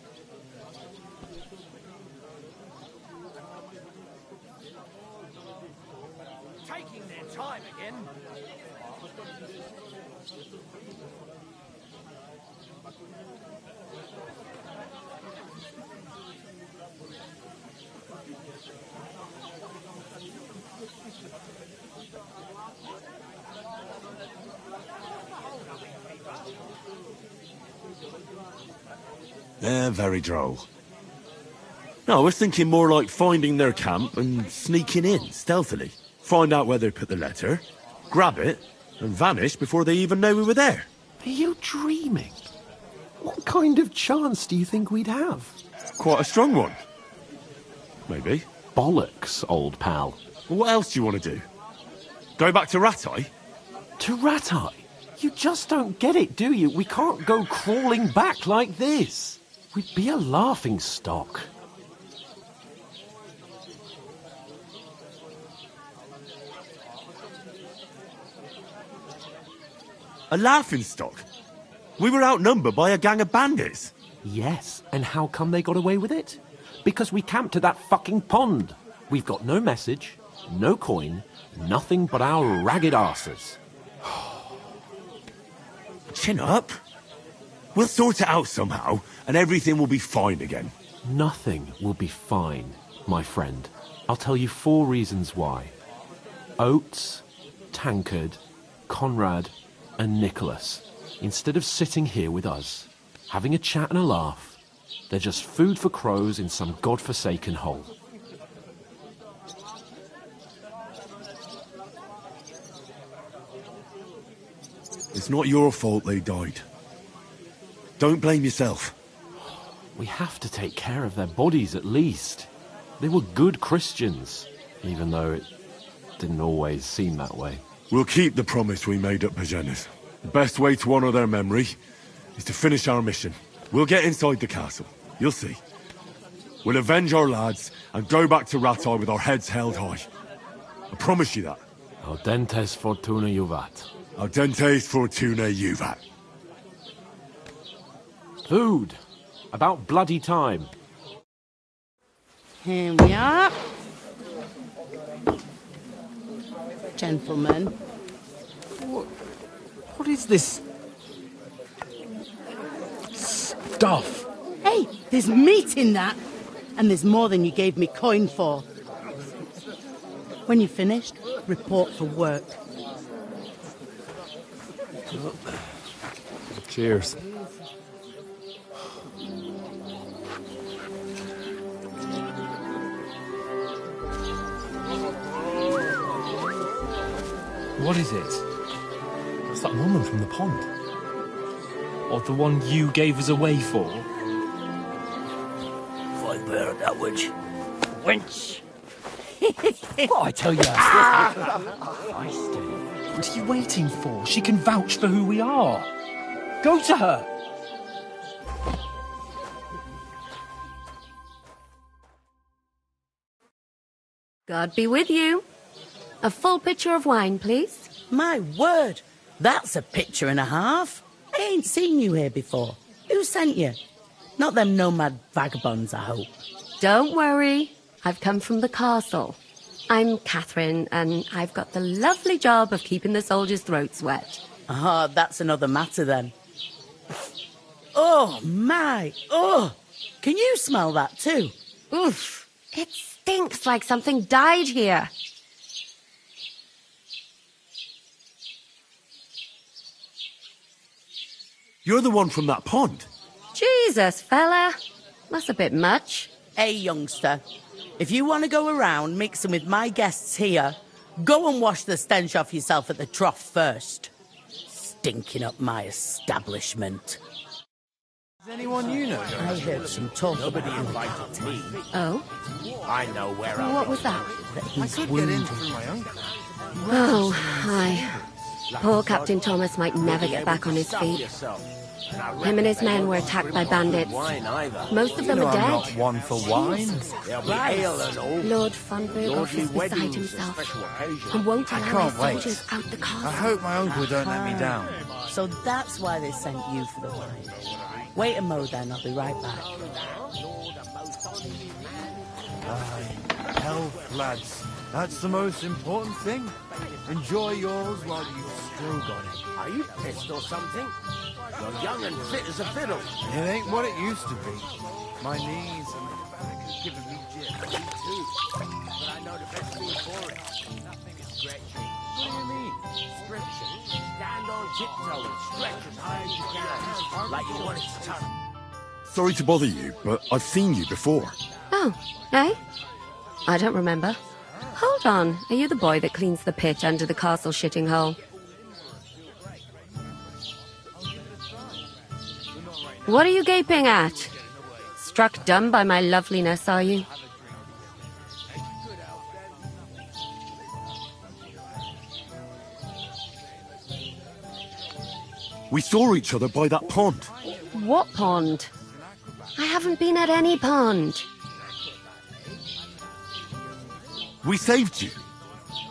Taking their time again. They're very droll. No, I was thinking more like finding their camp and sneaking in, stealthily. Find out where they put the letter, grab it, and vanish before they even know we were there. Are you dreaming? What kind of chance do you think we'd have? Quite a strong one. Maybe. Bollocks, old pal. What else do you want to do? Go back to Ratai? To Ratai? You just don't get it, do you? We can't go crawling back like this. We'd be a laughing stock. A laughing stock? We were outnumbered by a gang of bandits. Yes, and how come they got away with it? Because we camped at that fucking pond. We've got no message, no coin, nothing but our ragged arses. Chin up. We'll sort it out somehow, and everything will be fine again. Nothing will be fine, my friend. I'll tell you 4 reasons why. Oates, Tankard, Conrad, and Nicholas, instead of sitting here with us, having a chat and a laugh, they're just food for crows in some godforsaken hole. It's not your fault they died. Don't blame yourself. We have to take care of their bodies at least. They were good Christians, even though it didn't always seem that way. We'll keep the promise we made at Pagenis. The best way to honour their memory is to finish our mission. We'll get inside the castle. You'll see. We'll avenge our lads and go back to Ratai with our heads held high. I promise you that. Audentes fortuna juvat. Audentes fortuna juvat. Food. About bloody time. Here we are. Gentlemen. What is this stuff? Hey, there's meat in that. And there's more than you gave me coin for. When you're finished, report for work. Cheers. What is it? It's that woman from the pond. Or the one you gave us away for? If I bear that witch. Wench! What I tell you, Feisty. What are you waiting for? She can vouch for who we are. Go to her. God be with you. A full pitcher of wine, please. My word, that's a picture and a half. I ain't seen you here before. Who sent you? Not them nomad vagabonds, I hope. Don't worry. I've come from the castle. I'm Catherine, and I've got the lovely job of keeping the soldiers' throats wet. Ah, that's another matter then. Oh, my. Oh, can you smell that too? Oof. It stinks like something died here. You're the one from that pond. Jesus, fella. That's a bit much. Hey, youngster. If you want to go around mixing with my guests here, go and wash the stench off yourself at the trough first. Stinking up my establishment. Is anyone you know? I heard some talk. Nobody invited me. Oh? I know where I'm. What was that? I could get in through my own. Oh, hi. Poor Captain Thomas might never get back on his feet. Him and his men were attacked by bandits. Most of them are dead. I'm not one for wine. There'll be ale and all. Lord von Berghoff is beside himself and won't allow his soldiers out the castle. I hope my uncle don't let me down. So that's why they sent you for the wine. Wait a mo then, I'll be right back. Aye, health, lads. That's the most important thing. Enjoy yours while you've still got it. Are you pissed or something? You're young and fit as a fiddle. It ain't what it used to be. My knees and my back are giving me jip. Me too. But I know the best thing for it. Nothing is stretching. What do you mean? Stretching. Stand on tiptoe and stretch as high as you can. Like you want it to turn. Sorry to bother you, but I've seen you before. Oh, eh? I don't remember. Hold on. Are you the boy that cleans the pit under the castle shitting hole? What are you gaping at? Struck dumb by my loveliness, are you? We saw each other by that pond. What pond? I haven't been at any pond. We saved you.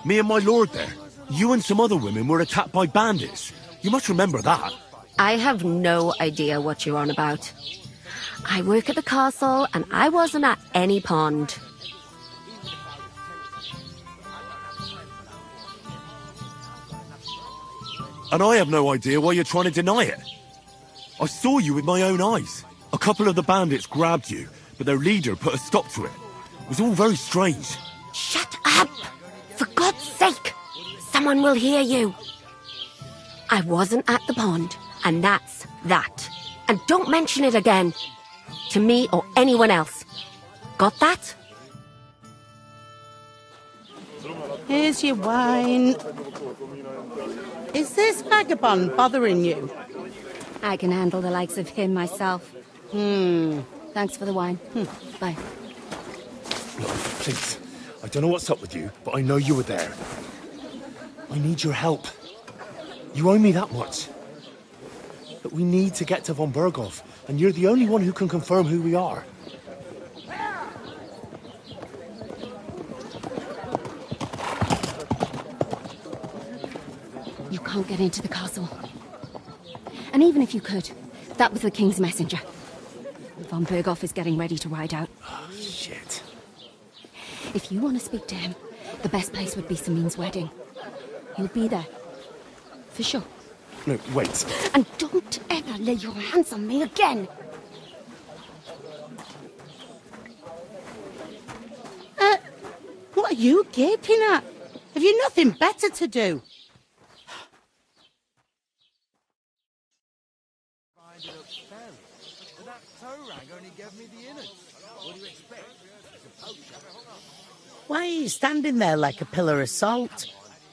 Me and my lord there. You and some other women were attacked by bandits. You must remember that. I have no idea what you're on about. I work at the castle, and I wasn't at any pond. And I have no idea why you're trying to deny it. I saw you with my own eyes. A couple of the bandits grabbed you, but their leader put a stop to it. It was all very strange. Shut up! For God's sake! Someone will hear you. I wasn't at the pond, and that's that. And don't mention it again. To me or anyone else. Got that? Here's your wine. Is this vagabond bothering you? I can handle the likes of him myself. Thanks for the wine. Bye. Look, please. I don't know what's up with you, but I know you were there. I need your help. You owe me that much. But we need to get to von Berghoff, and you're the only one who can confirm who we are. You can't get into the castle. And even if you could, that was the King's messenger. Von Berghoff is getting ready to ride out. Oh, shit. If you want to speak to him, the best place would be Samin's wedding. He'll be there. For sure. No, wait. And don't ever lay your hands on me again! What are you gaping at? Have you nothing better to do? Why are you standing there like a pillar of salt?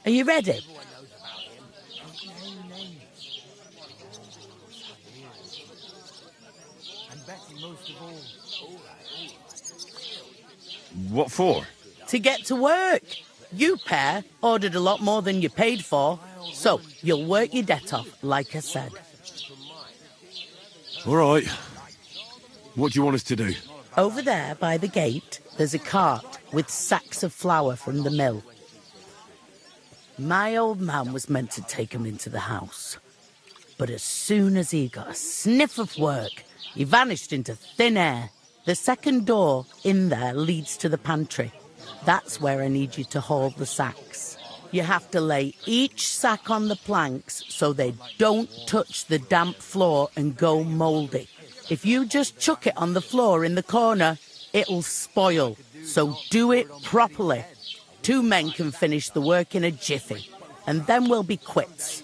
Are you ready? What for? To get to work. You pair ordered a lot more than you paid for, So, you'll work your debt off, like I said. All right. What do you want us to do? Over there, by the gate, there's a cart with sacks of flour from the mill. My old man was meant to take 'em into the house. But as soon as he got a sniff of work, he vanished into thin air. The second door in there leads to the pantry. That's where I need you to haul the sacks. You have to lay each sack on the planks so they don't touch the damp floor and go mouldy. If you just chuck it on the floor in the corner, it'll spoil. So do it properly. 2 men can finish the work in a jiffy, and then we'll be quits.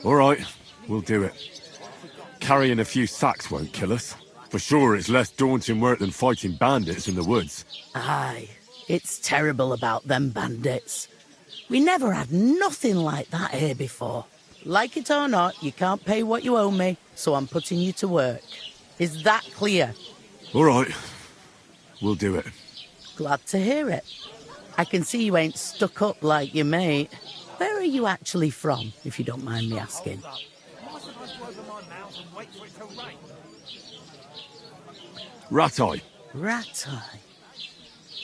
All right, we'll do it. Carrying a few sacks won't kill us. For sure, it's less daunting work than fighting bandits in the woods. Aye, it's terrible about them bandits. We never had nothing like that here before. Like it or not, you can't pay what you owe me, so I'm putting you to work. Is that clear? All right, we'll do it. Glad to hear it. I can see you ain't stuck up like your mate. Where are you actually from, if you don't mind me asking? Rat-eye. Rat-eye.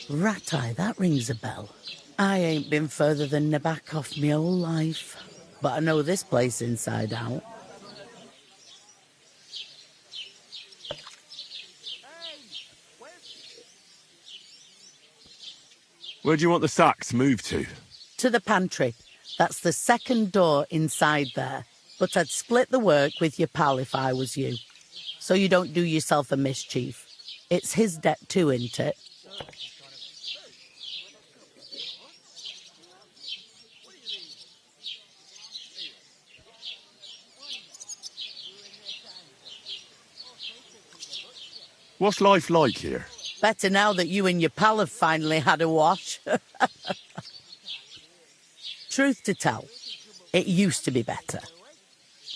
Rat-eye, that rings a bell. I ain't been further than Nabakov my whole life, but I know this place inside out. Where do you want the sacks moved to? To the pantry. That's the second door inside there. But I'd split the work with your pal if I was you. So you don't do yourself a mischief. It's his debt too, isn't it? What's life like here? Better now that you and your pal have finally had a wash. Truth to tell, it used to be better.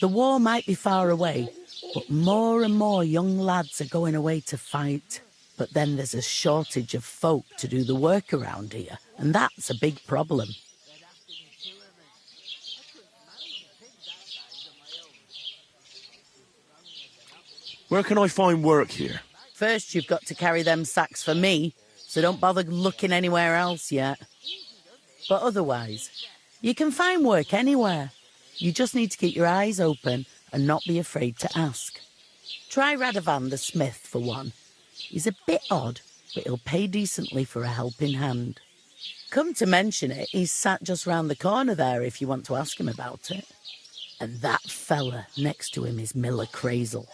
The war might be far away, but more and more young lads are going away to fight. But then there's a shortage of folk to do the work around here, and that's a big problem. Where can I find work here? First, you've got to carry them sacks for me, so don't bother looking anywhere else yet. But otherwise, you can find work anywhere. You just need to keep your eyes open and not be afraid to ask. Try Radovan the smith for one. He's a bit odd, but he'll pay decently for a helping hand. Come to mention it, he's sat just round the corner there if you want to ask him about it. And that fella next to him is Miller Crazel.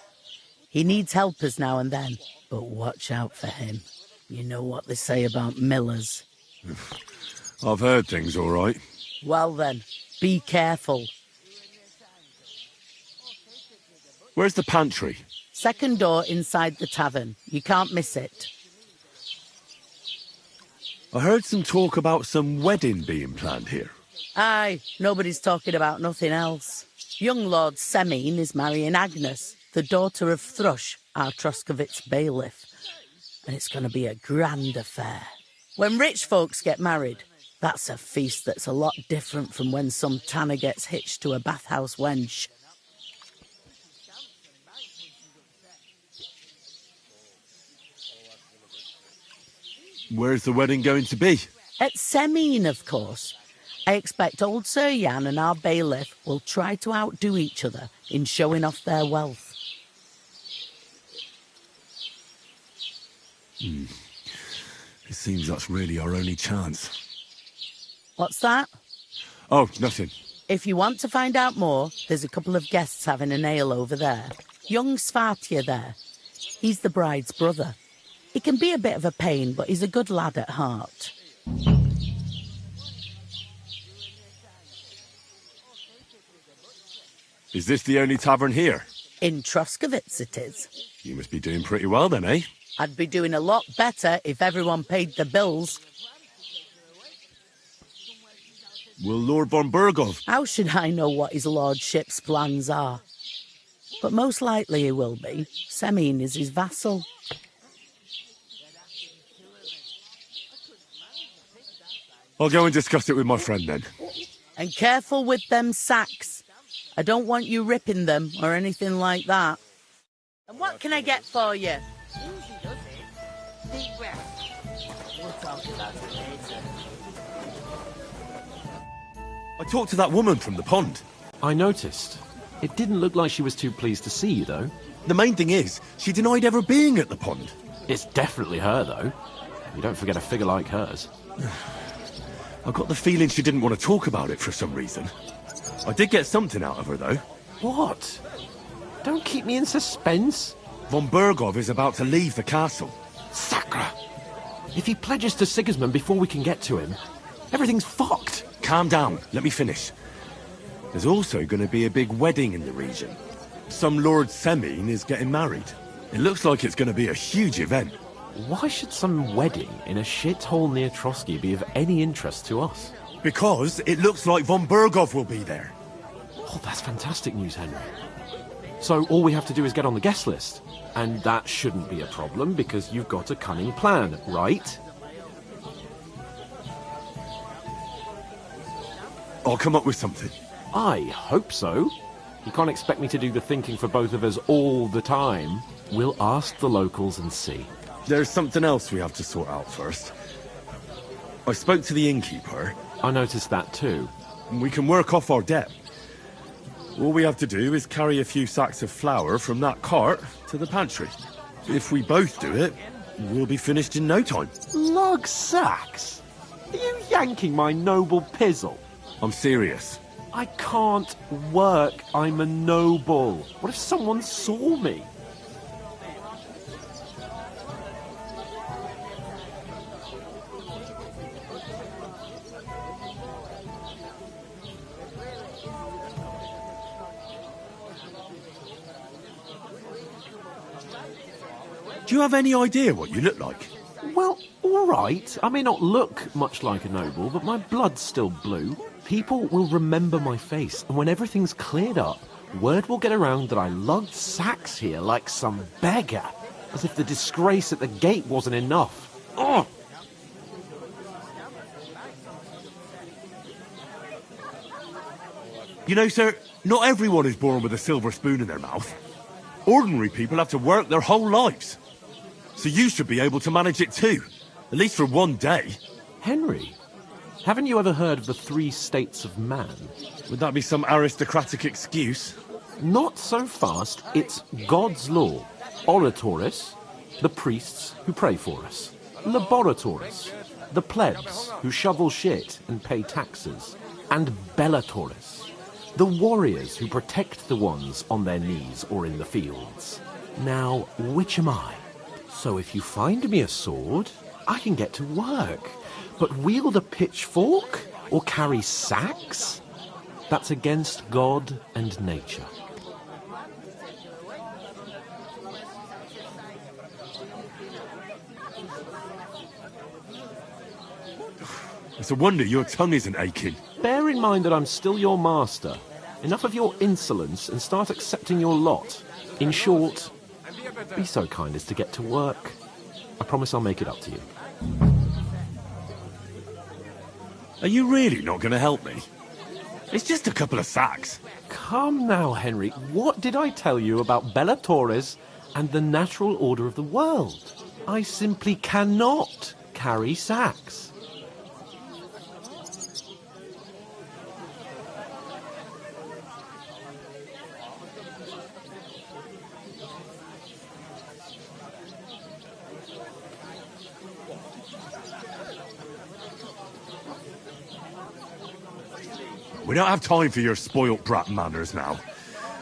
He needs helpers now and then, but watch out for him. You know what they say about millers. I've heard things, all right. Well then, be careful. Where's the pantry? Second door inside the tavern. You can't miss it. I heard some talk about some wedding being planned here. Aye, nobody's talking about nothing else. Young Lord Semine is marrying Agnes, the daughter of Thrush, our Troskovitz bailiff. And it's going to be a grand affair. When rich folks get married, that's a feast that's a lot different from when some tanner gets hitched to a bathhouse wench. Where's the wedding going to be? At Semine, of course. I expect old Sir Jan and our bailiff will try to outdo each other in showing off their wealth. It seems that's really our only chance. What's that? Oh, nothing. If you want to find out more, there's a couple of guests having an ale over there. Young Svartje there. He's the bride's brother. He can be a bit of a pain, but he's a good lad at heart. Is this the only tavern here? In Troskovitz it is. You must be doing pretty well then, eh? I'd be doing a lot better if everyone paid the bills. Will Lord von Burgov... How should I know what his lordship's plans are? But most likely he will be. Semine is his vassal. I'll go and discuss it with my friend then. And careful with them sacks. I don't want you ripping them or anything like that. And what can I get for you? Deep breath. We'll talk about it later. I talked to that woman from the pond. I noticed. It didn't look like she was too pleased to see you, though. The main thing is, she denied ever being at the pond. It's definitely her, though. You don't forget a figure like hers. I got the feeling she didn't want to talk about it for some reason. I did get something out of her, though. What? Don't keep me in suspense. Von Bergov is about to leave the castle. Sacre! If he pledges to Sigismund before we can get to him, everything's fucked. Calm down. Let me finish. There's also going to be a big wedding in the region. Some Lord Semine is getting married. It looks like it's going to be a huge event. Why should some wedding in a shithole near Trotsky be of any interest to us? Because it looks like Von Bergov will be there. Oh, that's fantastic news, Henry. So all we have to do is get on the guest list. And that shouldn't be a problem because you've got a cunning plan, right? I'll come up with something. I hope so. You can't expect me to do the thinking for both of us all the time. We'll ask the locals and see. There's something else we have to sort out first. I spoke to the innkeeper. I noticed that too. We can work off our debt. All we have to do is carry a few sacks of flour from that cart to the pantry. If we both do it, we'll be finished in no time. Lug sacks? Are you yanking my noble pizzle? I'm serious. I can't work. I'm a noble. What if someone saw me? Do you have any idea what you look like? Well, all right. I may not look much like a noble, but my blood's still blue. People will remember my face, and when everything's cleared up, word will get around that I lugged sacks here like some beggar, as if the disgrace at the gate wasn't enough. Ugh! You know, sir, not everyone is born with a silver spoon in their mouth. Ordinary people have to work their whole lives. So you should be able to manage it too, at least for one day. Henry, haven't you ever heard of the 3 states of man? Would that be some aristocratic excuse? Not so fast. It's God's law. Oratoris, the priests who pray for us. Laboratoris, the plebs who shovel shit and pay taxes. And Bellatoris, the warriors who protect the ones on their knees or in the fields. Now, which am I? So if you find me a sword, I can get to work. But wield a pitchfork or carry sacks? That's against God and nature. It's a wonder your tongue isn't aching. Bear in mind that I'm still your master. Enough of your insolence and start accepting your lot. In short, be so kind as to get to work. I promise I'll make it up to you. Are you really not going to help me? It's just a couple of sacks. Come now, Henry. What did I tell you about Bellatoris and the natural order of the world? I simply cannot carry sacks. We don't have time for your spoilt brat manners now.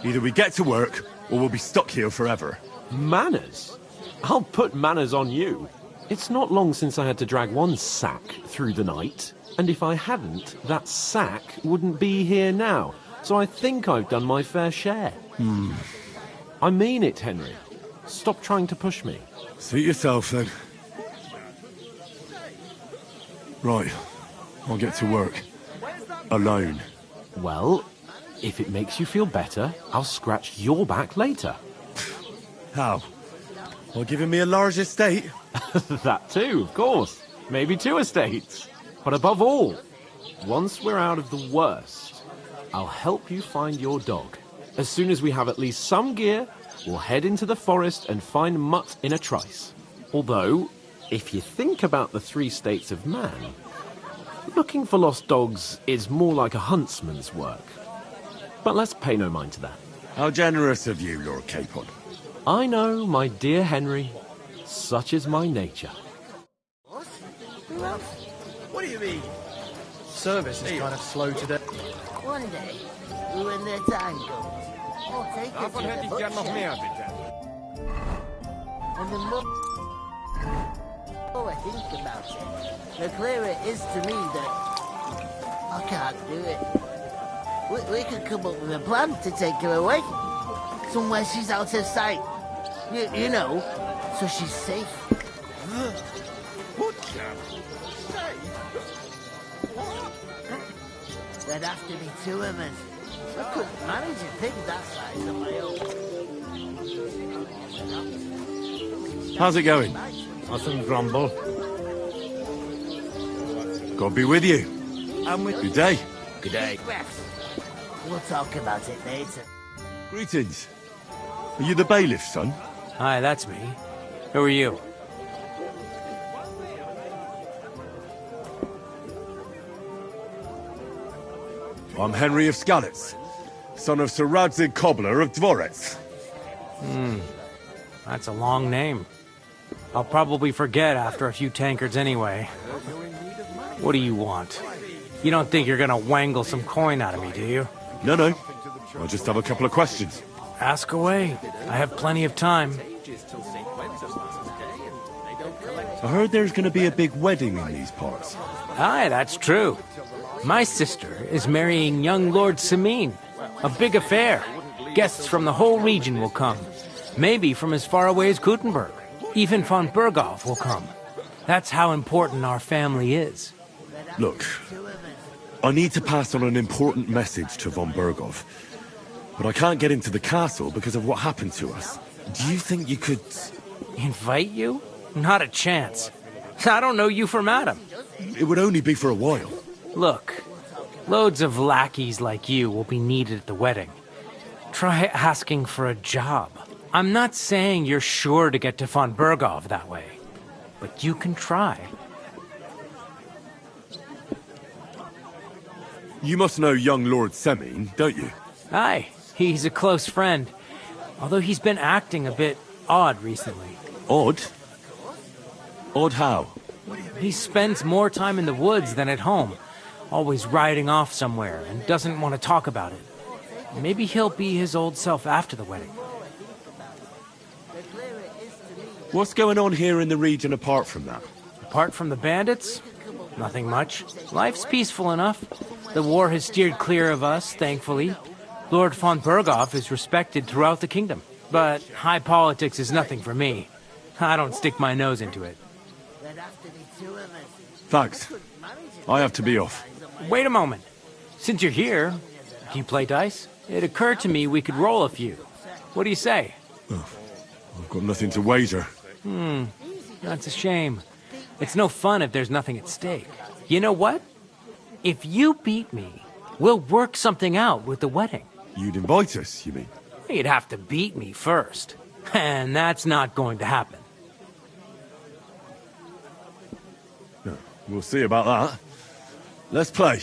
Either we get to work, or we'll be stuck here forever. Manners? I'll put manners on you. It's not long since I had to drag one sack through the night, and if I hadn't, that sack wouldn't be here now. So I think I've done my fair share. I mean it, Henry. Stop trying to push me. Suit yourself, then. Right. I'll get to work. Alone. Well, If it makes you feel better, I'll scratch your back later. How? While giving me a large estate? That too, of course. Maybe 2 estates. But above all, once we're out of the worst, I'll help you find your dog. As soon as we have at least some gear, we'll head into the forest and find Mutt in a trice. Although, if you think about the 3 states of man, looking for lost dogs is more like a huntsman's work. But let's pay no mind to that. How generous of you, Lord Capon. I know, my dear Henry. Such is my nature. What do you mean? Service is kind of slow today. One day, when their time comes, I'll take it to the butcher. And the more I think about it, the clearer it is to me that I can't do it. We could come up with a plan to take her away. Somewhere she's out of sight. You know, so she's safe. There'd have to be 2 of us. I couldn't manage a pig that size on my own. How's it going? Mustn't grumble. God be with you. Good day. Good day. We'll talk about it later. Greetings. Are you the bailiff's son? Hi, that's me. Who are you? I'm Henry of Skalitz, son of Sir Radzig Cobbler of Dvorets. That's a long name. I'll probably forget after a few tankards anyway. What do you want? You don't think you're gonna wangle some coin out of me, do you? No. I just have a couple of questions. Ask away. I have plenty of time. I heard there's going to be a big wedding in these parts. Aye, that's true. My sister is marrying young Lord Samine. A big affair. Guests from the whole region will come. Maybe from as far away as Gutenberg. Even von Berghoff will come. That's how important our family is. Look, I need to pass on an important message to von Berghoff. But I can't get into the castle because of what happened to us. Do you think you could... Invite you? Not a chance. I don't know you from Adam. It would only be for a while. Look, loads of lackeys like you will be needed at the wedding. Try asking for a job. I'm not saying you're sure to get to von Berghoff that way, but you can try. You must know young Lord Semine, don't you? Aye, he's a close friend. Although he's been acting a bit odd recently. Odd? Odd how? He spends more time in the woods than at home. Always riding off somewhere and doesn't want to talk about it. Maybe he'll be his old self after the wedding. What's going on here in the region apart from that? Apart from the bandits? Nothing much. Life's peaceful enough. The war has steered clear of us, thankfully. Lord von Berghoff is respected throughout the kingdom. But high politics is nothing for me. I don't stick my nose into it. Thanks. I have to be off. Wait a moment. Since you're here, do you play dice? It occurred to me we could roll a few. What do you say? Oh, I've got nothing to wager. That's a shame. It's no fun if there's nothing at stake. You know what? If you beat me, we'll work something out with the wedding. You'd invite us, you mean? You'd have to beat me first. And that's not going to happen. No, we'll see about that. Let's play.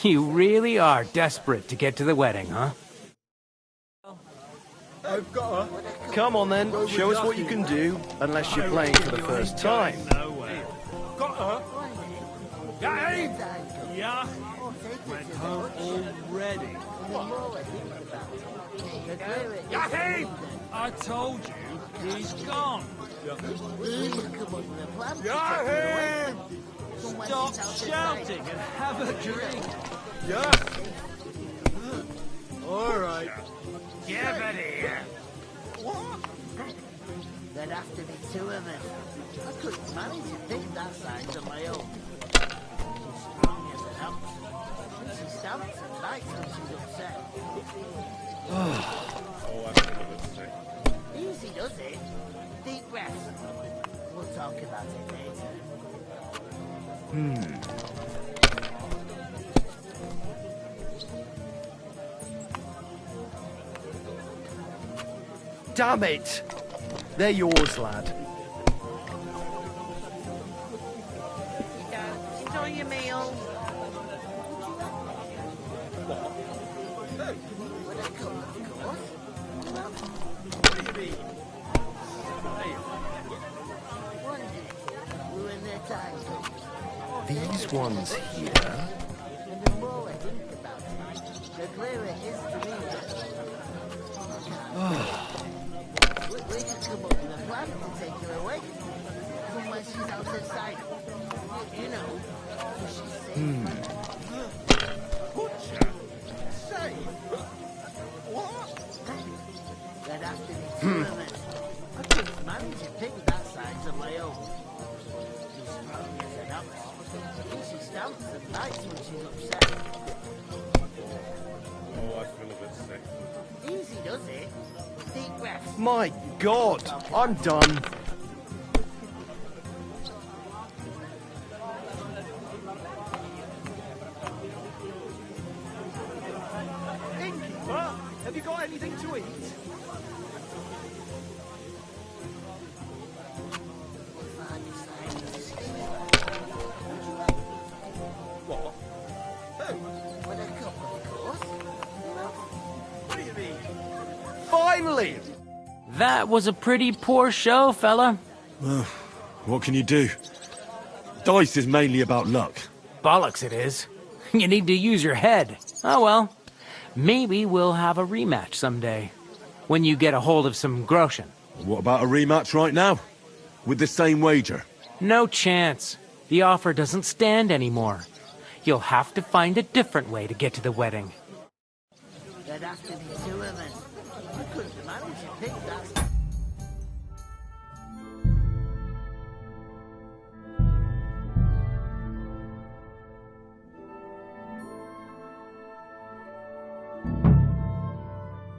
You really are desperate to get to the wedding, huh? I've got her. Come on then, show us what you can do, unless you're playing for the first time. Got her. Got him. Yeah. Went home already. Got him. I told you, he's gone. Got him. Stop shouting and have a drink. Yeah. All right. Give it here. There'd have to be 2 of us. I couldn't manage a pig that size on my own. She's strong as an ox. She stamps and bites when she's upset. Easy does it. Deep breaths. We'll talk about it later. Damn it! They're yours, lad. Enjoy your meal. These ones here. And the more I think about it, the clearer it is to me that we could come up with a plan to take her away. Somewhere she's out of sight. You know, so she's safe. Butcher? Safe? What? There'd have to be two of us. I couldn't manage a pig that size on my own. She's strong as an ox. She stamps and bites when she's upset. Oh, I feel a bit sick. Easy does it. Deep breaths. My God, I'm done. Innkeeper, have you got anything to eat? What? With a cup, of course. What do you mean? Finally! That was a pretty poor show, fella. Well, what can you do? Dice is mainly about luck. Bollocks it is. You need to use your head. Oh well. Maybe we'll have a rematch someday. When you get a hold of some groschen. What about a rematch right now? With the same wager? No chance. The offer doesn't stand anymore. You'll have to find a different way to get to the wedding. There'd have to be two of us. I couldn't manage a pig that.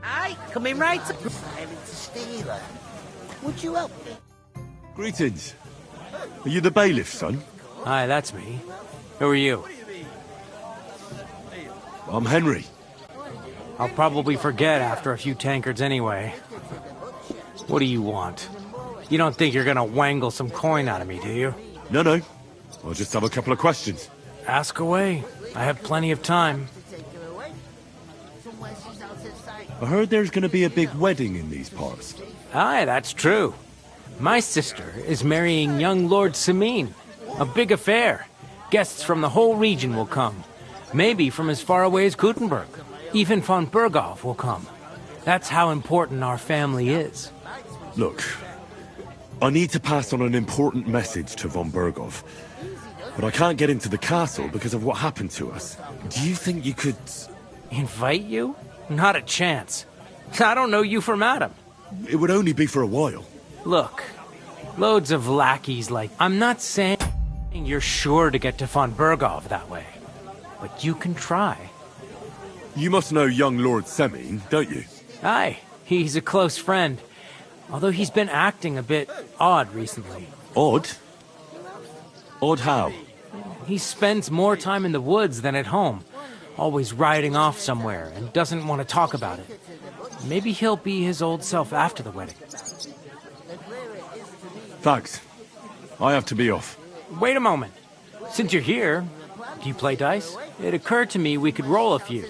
Aye, coming right up. Having to steal her. Would you help me? Greetings. Are you the bailiff, son? Hi, that's me. Who are you? I'm Henry. I'll probably forget after a few tankards anyway. What do you want? You don't think you're gonna wangle some coin out of me, do you? No. I'll just have a couple of questions. Ask away. I have plenty of time. I heard there's going to be a big wedding in these parts. Aye, that's true. My sister is marrying young Lord Sameen. A big affair. Guests from the whole region will come. Maybe from as far away as Gutenberg. Even von Berghoff will come. That's how important our family is. Look, I need to pass on an important message to von Berghoff. But I can't get into the castle because of what happened to us. Do you think you could... Invite you? Not a chance. I don't know you from Adam. It would only be for a while. Look, loads of lackeys like... I'm not saying you're sure to get to von Berghoff that way. But you can try. You must know young Lord Semine, don't you? Aye, he's a close friend. Although he's been acting a bit odd recently. Odd? Odd how? He spends more time in the woods than at home. Always riding off somewhere and doesn't want to talk about it. Maybe he'll be his old self after the wedding. Thanks. I have to be off. Wait a moment. Since you're here, do you play dice? It occurred to me we could roll a few.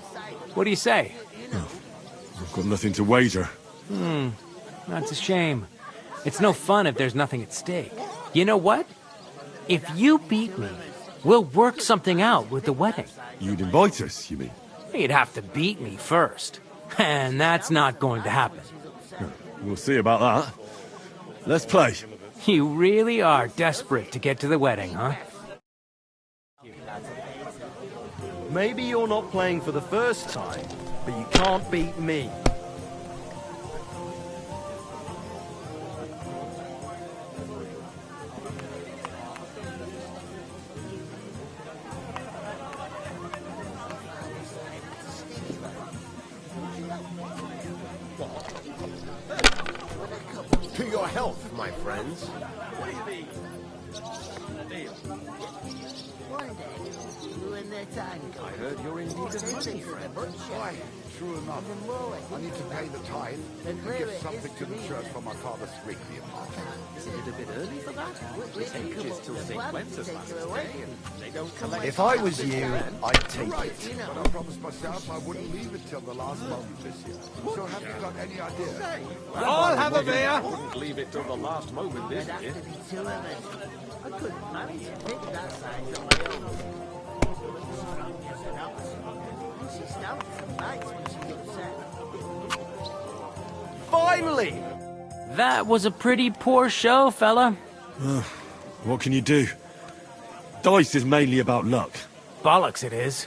What do you say? I've got nothing to wager. That's a shame. It's no fun if there's nothing at stake. You know what? If you beat me, we'll work something out with the wedding. You'd invite us, you mean? You'd have to beat me first. And that's not going to happen. We'll see about that. Let's play. You really are desperate to get to the wedding, huh? Maybe you're not playing for the first time, but you can't beat me. your health, my friends. What do you mean? I heard you're in need of money, friend. Why, true enough. I need to pay the tithe and give something to the church for my father's requiem. Isn't it a bit early for that? It ages till St. Wenceslas Day, and they don't collect... If I was you, I'd take it. But I promised myself I wouldn't leave it till the last moment this year. So have you got any idea? I'll have a beer. I wouldn't leave it till the last moment this year. I couldn't manage to pick that size on my own. She stamps some nights when she's upset. Finally! That was a pretty poor show, fella. What can you do? Dice is mainly about luck. Bollocks it is.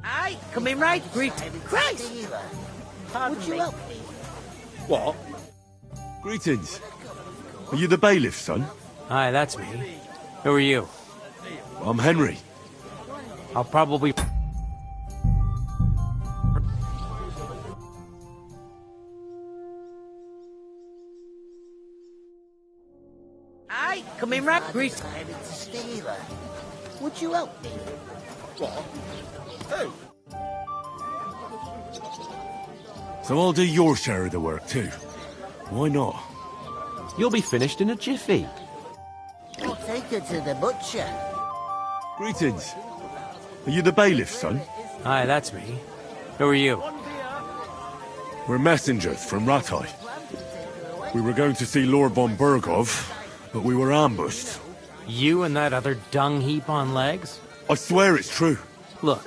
Aye, coming right. Great Christ! Would you help me? What? Greetings. Are you the bailiff, son? Hi, that's me. Who are you? I'm Henry. I'll probably... Aye, coming right. Great. It's a stealer. Would you help me? What? Who? So I'll do your share of the work too. Why not? You'll be finished in a jiffy. I'll take her to the butcher. Greetings. Are you the bailiff, son? Hi, that's me. Who are you? We're messengers from Ratai. We were going to see Lord von Bergov, but we were ambushed. You and that other dung heap on legs? I swear it's true. Look,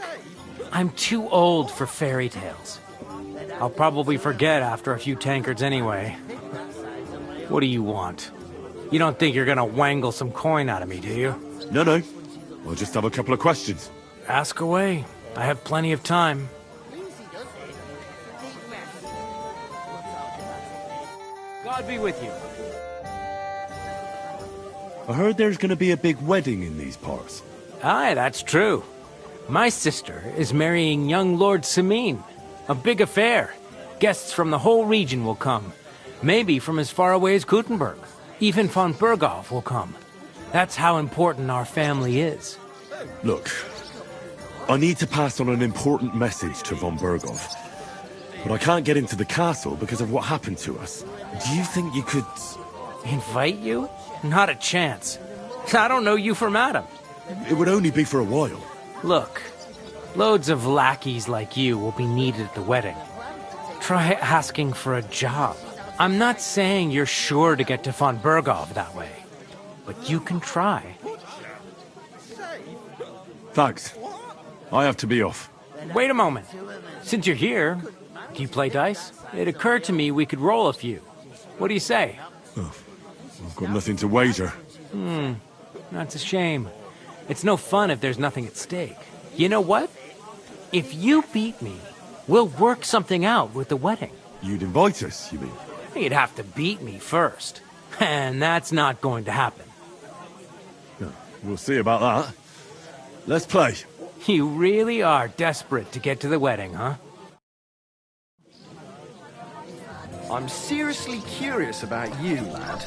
I'm too old for fairy tales. I'll probably forget after a few tankards anyway. What do you want? You don't think you're gonna wangle some coin out of me, do you? No. I'll just have a couple of questions. Ask away. I have plenty of time. God be with you. I heard there's gonna be a big wedding in these parts. Aye, that's true. My sister is marrying young Lord Sameen. A big affair. Guests from the whole region will come. Maybe from as far away as Gutenberg. Even von Berghoff will come. That's how important our family is. Look, I need to pass on an important message to von Berghoff. But I can't get into the castle because of what happened to us. Do you think you could... Invite you? Not a chance. I don't know you from Adam. It would only be for a while. Look, loads of lackeys like you will be needed at the wedding. Try asking for a job. I'm not saying you're sure to get to von Berghoff that way, but you can try. Thanks. I have to be off. Wait a moment. Since you're here, do you play dice? It occurred to me we could roll a few. What do you say? Oh, I've got nothing to wager. That's a shame. It's no fun if there's nothing at stake. You know what? If you beat me, we'll work something out with the wedding. You'd invite us, you mean? You'd have to beat me first. And that's not going to happen. We'll see about that. Let's play. You really are desperate to get to the wedding, huh? I'm seriously curious about you, lad.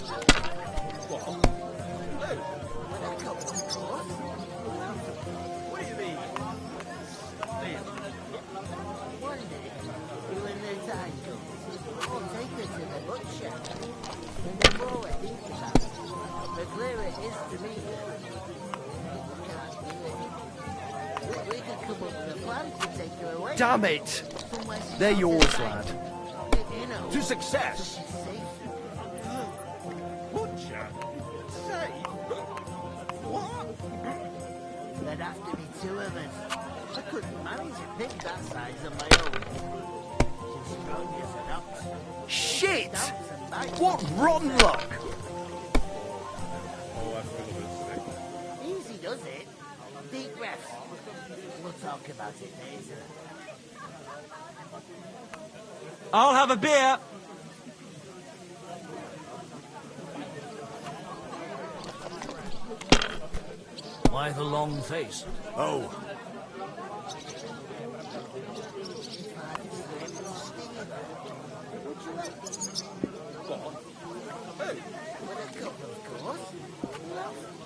Damn it! They're yours, lad. To success! There'd have to be two of us. I couldn't manage to pick that size on my own. Just strong as an ox. Shit! What rotten luck! Easy does it. Deep breaths. We'll talk about it later. I'll have a beer. Why the long face? Oh.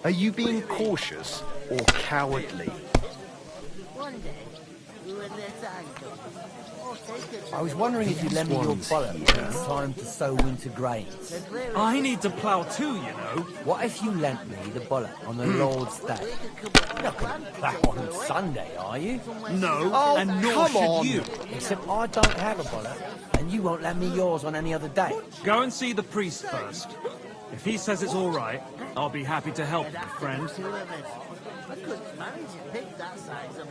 Are you being cautious or cowardly? I was wondering if you'd lend me your bullet when it's time to sow winter grains. I need to plough too, you know. What if you lent me the bullet on the Lord's Day? You're not going to plough on Sunday, are you? No, oh, and nor come should on. you. Except I don't have a bullet, and you won't lend me yours on any other day. Go and see the priest first. If he says it's all right, I'll be happy to help you, friend.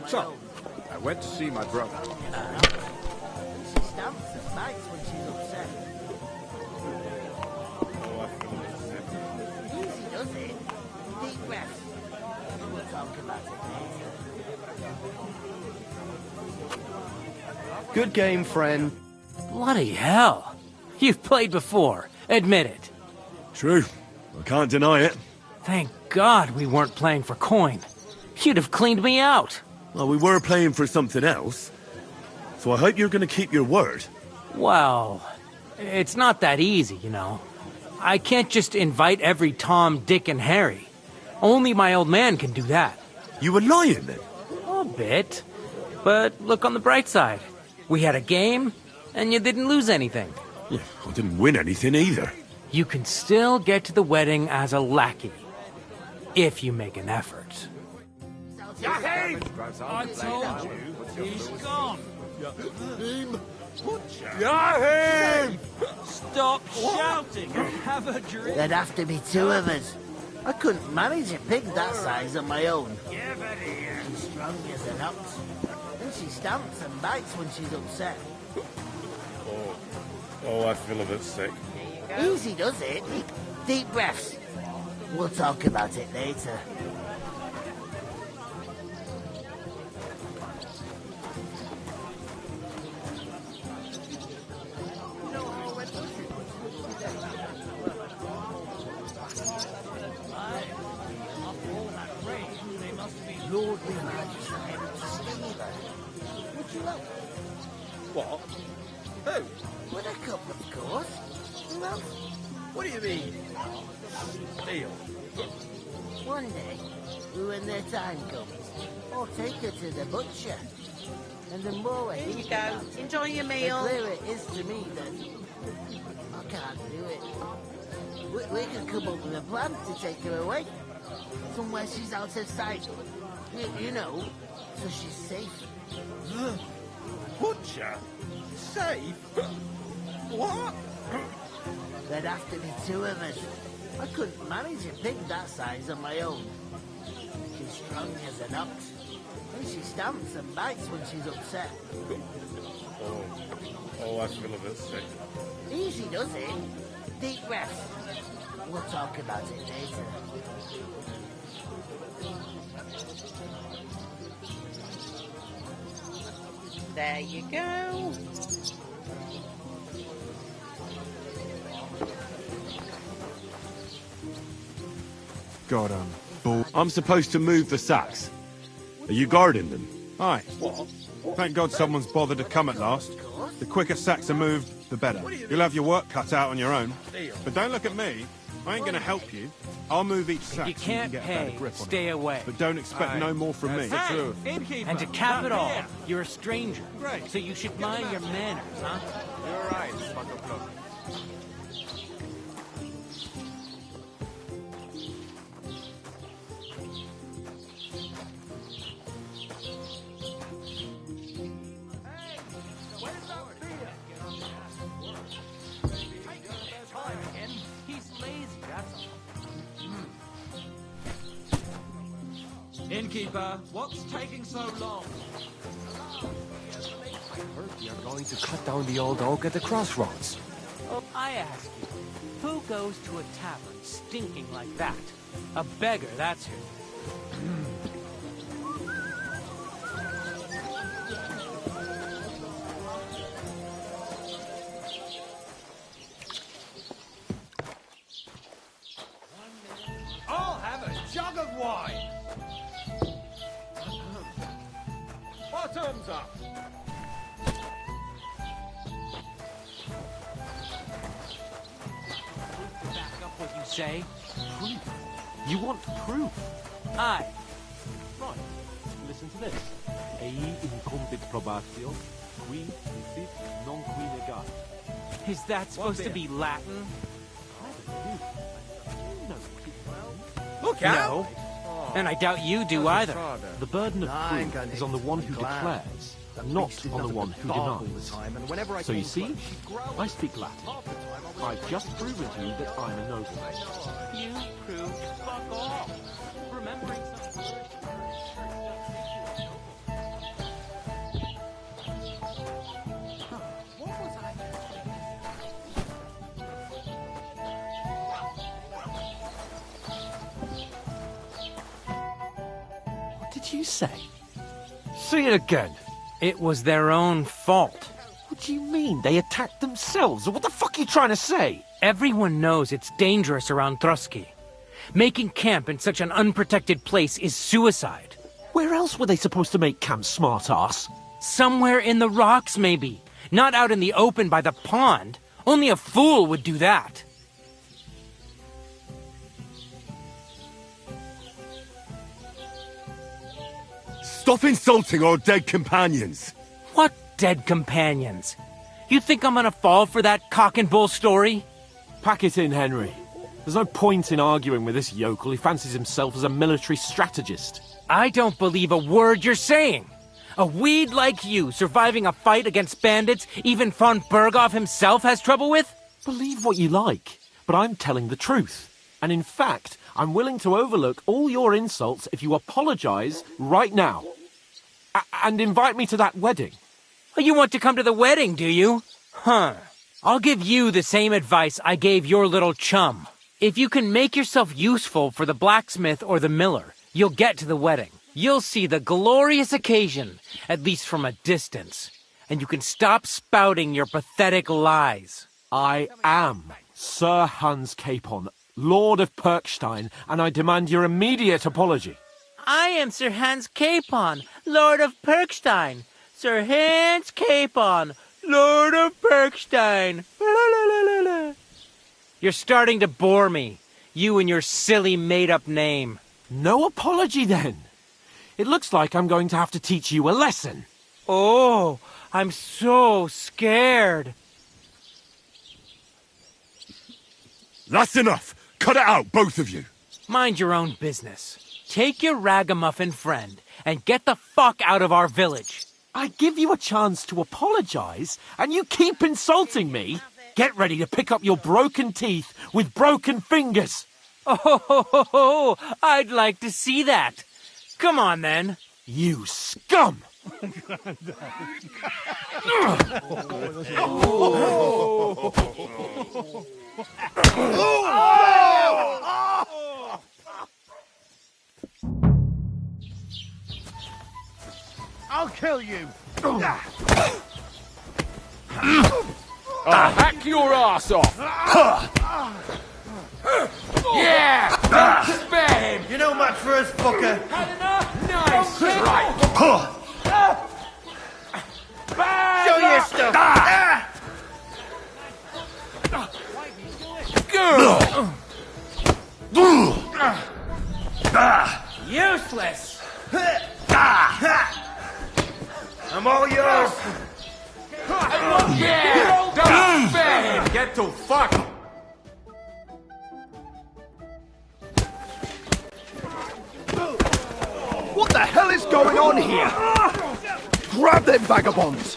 So, I went to see my brother. She stamps and bites when she's upset. Easy does it. Deep breaths. We'll talk about it later. Good game, friend. Bloody hell. You've played before. Admit it. True. I can't deny it. Thank God we weren't playing for coin. You'd have cleaned me out. Well, we were playing for something else. So I hope you're going to keep your word. Well, it's not that easy, you know. I can't just invite every Tom, Dick, and Harry. Only my old man can do that. You were lying then? A bit. But look on the bright side. We had a game, and you didn't lose anything. Yeah, I didn't win anything either. You can still get to the wedding as a lackey. If you make an effort. Yahim! I told you, he's gone. Yahim! Stop shouting and have a drink. There'd have to be two of us. I couldn't manage a pig that size on my own. She's strong as an ox. And she stamps and bites when she's upset. Oh, I feel a bit sick. Easy does it. Deep breaths. We'll talk about it later. Lordly Magistrate Stephen. Would you like? What? Who? Buttercup, of course. Who else? What do you mean? Steal. One day, when their time comes, I'll take her to the butcher. And the more I Here you think go. about it, Enjoy your the meal. clearer it is to me that I can't do it. We could come up with a plan to take her away. Somewhere she's out of sight. You know, so she's safe. The butcher? Safe? What? There'd have to be two of us. I couldn't manage a pig that size on my own. She's strong as an ox. And she stamps and bites when she's upset. Oh, I feel a bit sick. Easy does it. Deep breaths. We'll talk about it later. There you go. God, bull. I'm supposed to move the sacks. Are you guarding them? Aye. Thank God someone's bothered to come at last. The quicker sacks are moved, the better. You'll have your work cut out on your own. But don't look at me. I ain't gonna help you. I'll move each sack You so can't can get a better pay. grip on Stay it. away. But don't expect no more from me. Hey, innkeeper. And to cap it all, Here. you're a stranger. Great. So you should mind your manners, huh? You're right, Sputterplug. He's lazy, that's all. Innkeeper, what's taking so long? You're going to cut down the old oak at the crossroads. Oh, I ask you, who goes to a tavern stinking like that? A beggar, that's who. terms up. Back up what you say. Proof? You want proof? Aye. Right. Listen to this. Ei incumbit probatio, qui incit non qui negat. Is that supposed to be Latin? Look No. out! And I doubt you do either. The burden of proof is on the one who declares, not on the one who denies. So you see, I speak Latin. I've just proven to you that I'm a nobleman. You proved fuck off. Remembering some words. What did you say? Say it again. It was their own fault. What do you mean? They attacked themselves? What the fuck are you trying to say? Everyone knows it's dangerous around Trotsky. Making camp in such an unprotected place is suicide. Where else were they supposed to make camp, smart-ass? Somewhere in the rocks, maybe. Not out in the open by the pond. Only a fool would do that. Stop insulting our dead companions! What dead companions? You think I'm gonna fall for that cock and bull story? Pack it in, Henry. There's no point in arguing with this yokel. He fancies himself as a military strategist. I don't believe a word you're saying. A weed like you surviving a fight against bandits even von Berghoff himself has trouble with? Believe what you like, but I'm telling the truth. And in fact, I'm willing to overlook all your insults if you apologize right now. And invite me to that wedding. Well, you want to come to the wedding, do you? Huh. I'll give you the same advice I gave your little chum. If you can make yourself useful for the blacksmith or the miller, you'll get to the wedding. You'll see the glorious occasion, at least from a distance. And you can stop spouting your pathetic lies. I am Sir Hans Capon, Lord of Perkstein, and I demand your immediate apology. I am Sir Hans Capon, Lord of Perkstein. Sir Hans Capon, Lord of Perkstein. You're starting to bore me. You and your silly made-up name. No apology, then. It looks like I'm going to have to teach you a lesson. Oh, I'm so scared. That's enough! Cut it out, both of you! Mind your own business. Take your ragamuffin friend and get the fuck out of our village. I give you a chance to apologize, and you keep insulting me. Get ready to pick up your broken teeth with broken fingers. Oh, I'd like to see that. Come on, then. You scum! I'll kill you! I'll hack your ass off! Yeah! Don't spare him! You know much for us, fucker! Had enough? Nice! Right! Show your stuff! Useless! I'm all yours! Yeah! Don't spare him! Get to fuck! What the hell is going on here? Grab them vagabonds!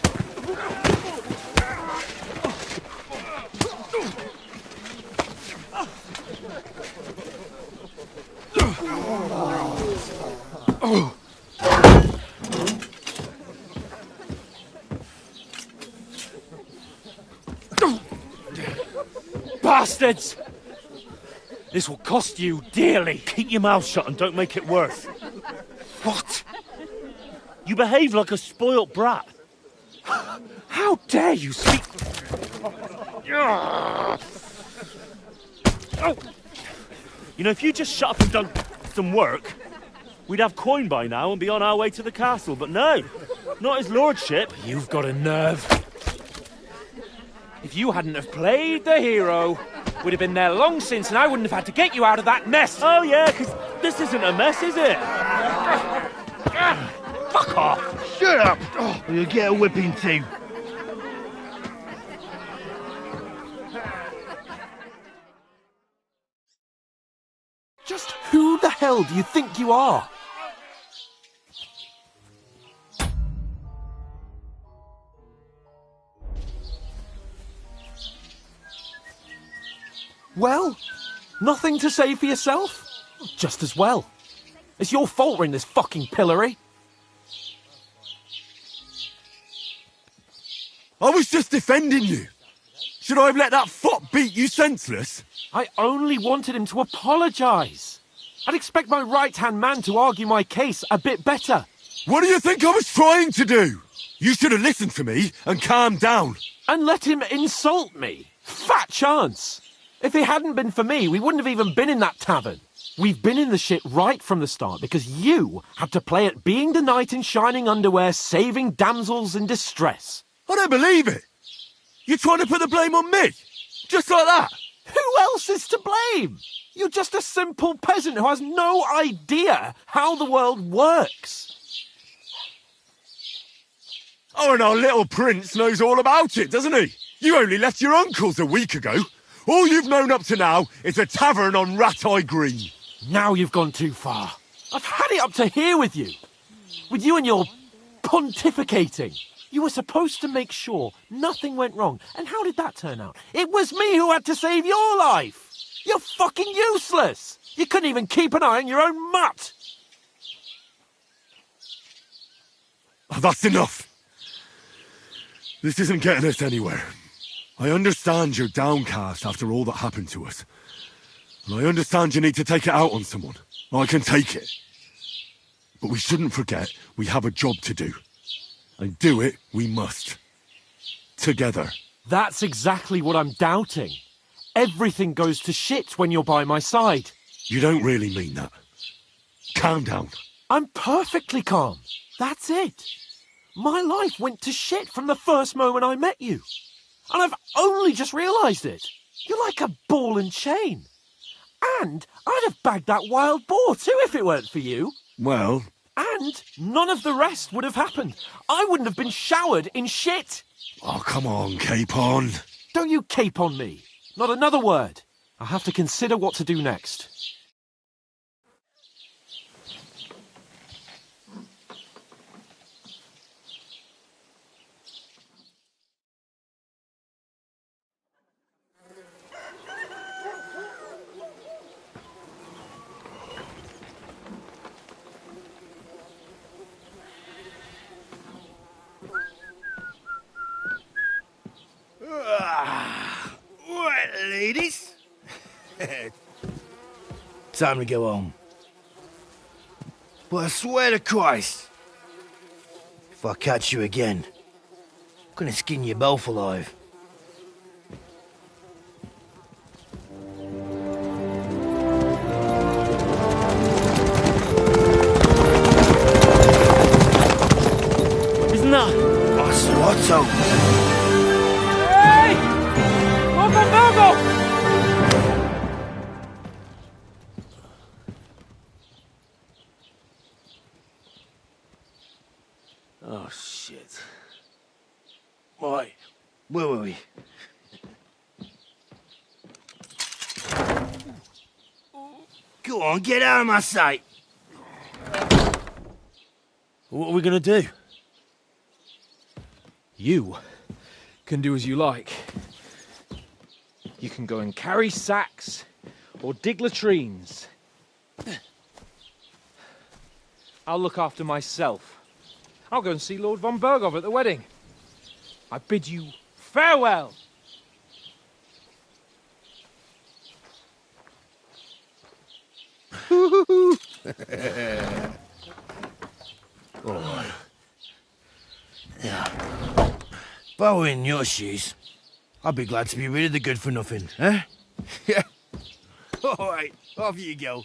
Bastards! This will cost you dearly. Keep your mouth shut and don't make it worse. What? You behave like a spoilt brat. How dare you speak... Oh. You know, if you just shut up and done some work, we'd have coin by now and be on our way to the castle, but no. Not his lordship. You've got a nerve. If you hadn't have played the hero, we'd have been there long since and I wouldn't have had to get you out of that mess. Oh, yeah, because this isn't a mess, is it? Fuck off. Shut up! Oh, you'll get a whipping too. Just who the hell do you think you are? Well, nothing to say for yourself? Just as well. It's your fault we're in this fucking pillory. I was just defending you. Should I have let that fop beat you senseless? I only wanted him to apologise. I'd expect my right-hand man to argue my case a bit better. What do you think I was trying to do? You should have listened to me and calmed down. And let him insult me? Fat chance. If it hadn't been for me, we wouldn't have even been in that tavern. We've been in the shit right from the start because you had to play at being the knight in shining underwear saving damsels in distress. I don't believe it. You're trying to put the blame on me? Just like that? Who else is to blame? You're just a simple peasant who has no idea how the world works. Oh, and our little prince knows all about it, doesn't he? You only left your uncle's a week ago. All you've known up to now is a tavern on Rat-Eye Green. Now you've gone too far. I've had it up to here with you. With you and your pontificating. You were supposed to make sure nothing went wrong. And how did that turn out? It was me who had to save your life. You're fucking useless. You couldn't even keep an eye on your own mutt. Oh, that's enough. This isn't getting us anywhere. I understand you're downcast after all that happened to us. And I understand you need to take it out on someone. I can take it. But we shouldn't forget we have a job to do. And do it we must. Together. That's exactly what I'm doubting. Everything goes to shit when you're by my side. You don't really mean that. Calm down. I'm perfectly calm. That's it. My life went to shit from the first moment I met you. And I've only just realised it. You're like a ball and chain. And I'd have bagged that wild boar too if it weren't for you. Well... And none of the rest would have happened. I wouldn't have been showered in shit. Oh, come on, Capon. Don't you cape on me. Not another word. I have to consider what to do next. Right, ladies. Time to go home. But I swear to Christ, if I catch you again, I'm gonna skin you both alive. Isn't that? Ocelotto. Hey! Go! Oh, shit. Right, where were we? Go on, get out of my sight. What are we gonna do? You can do as you like. You can go and carry sacks or dig latrines. I'll look after myself. I'll go and see Lord von Berghoff at the wedding. I bid you farewell. All right. Yeah. If I were in your shoes, I'd be glad to be rid of the good-for-nothing, eh? Yeah. All right, off you go.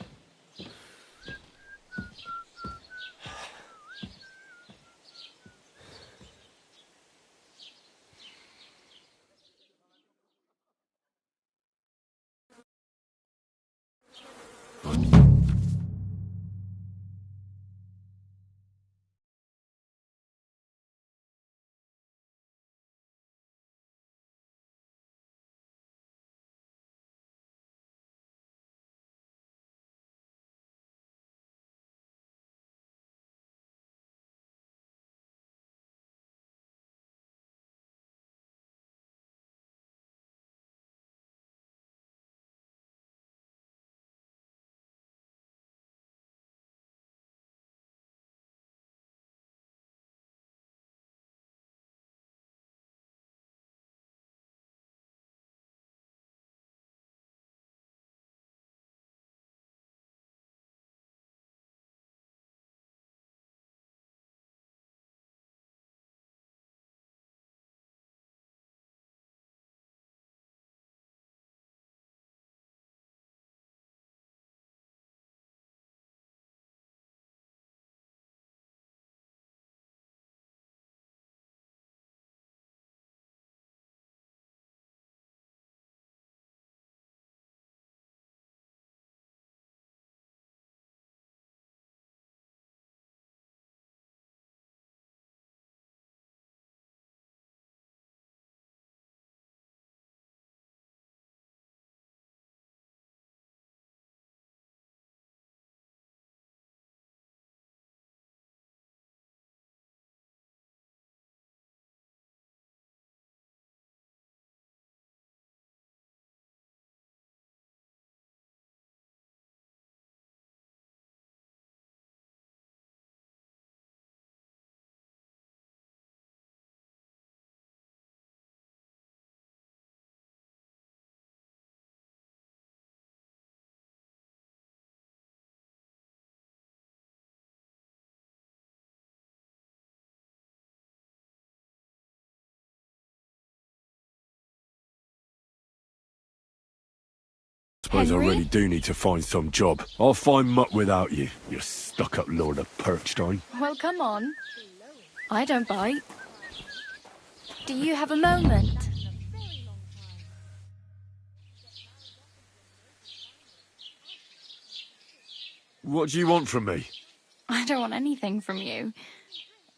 Suppose Henry? I really do need to find some job. I'll find muck without you, you stuck-up Lord of Perchstein. Well, come on. I don't bite. Do you have a moment? What do you want from me? I don't want anything from you.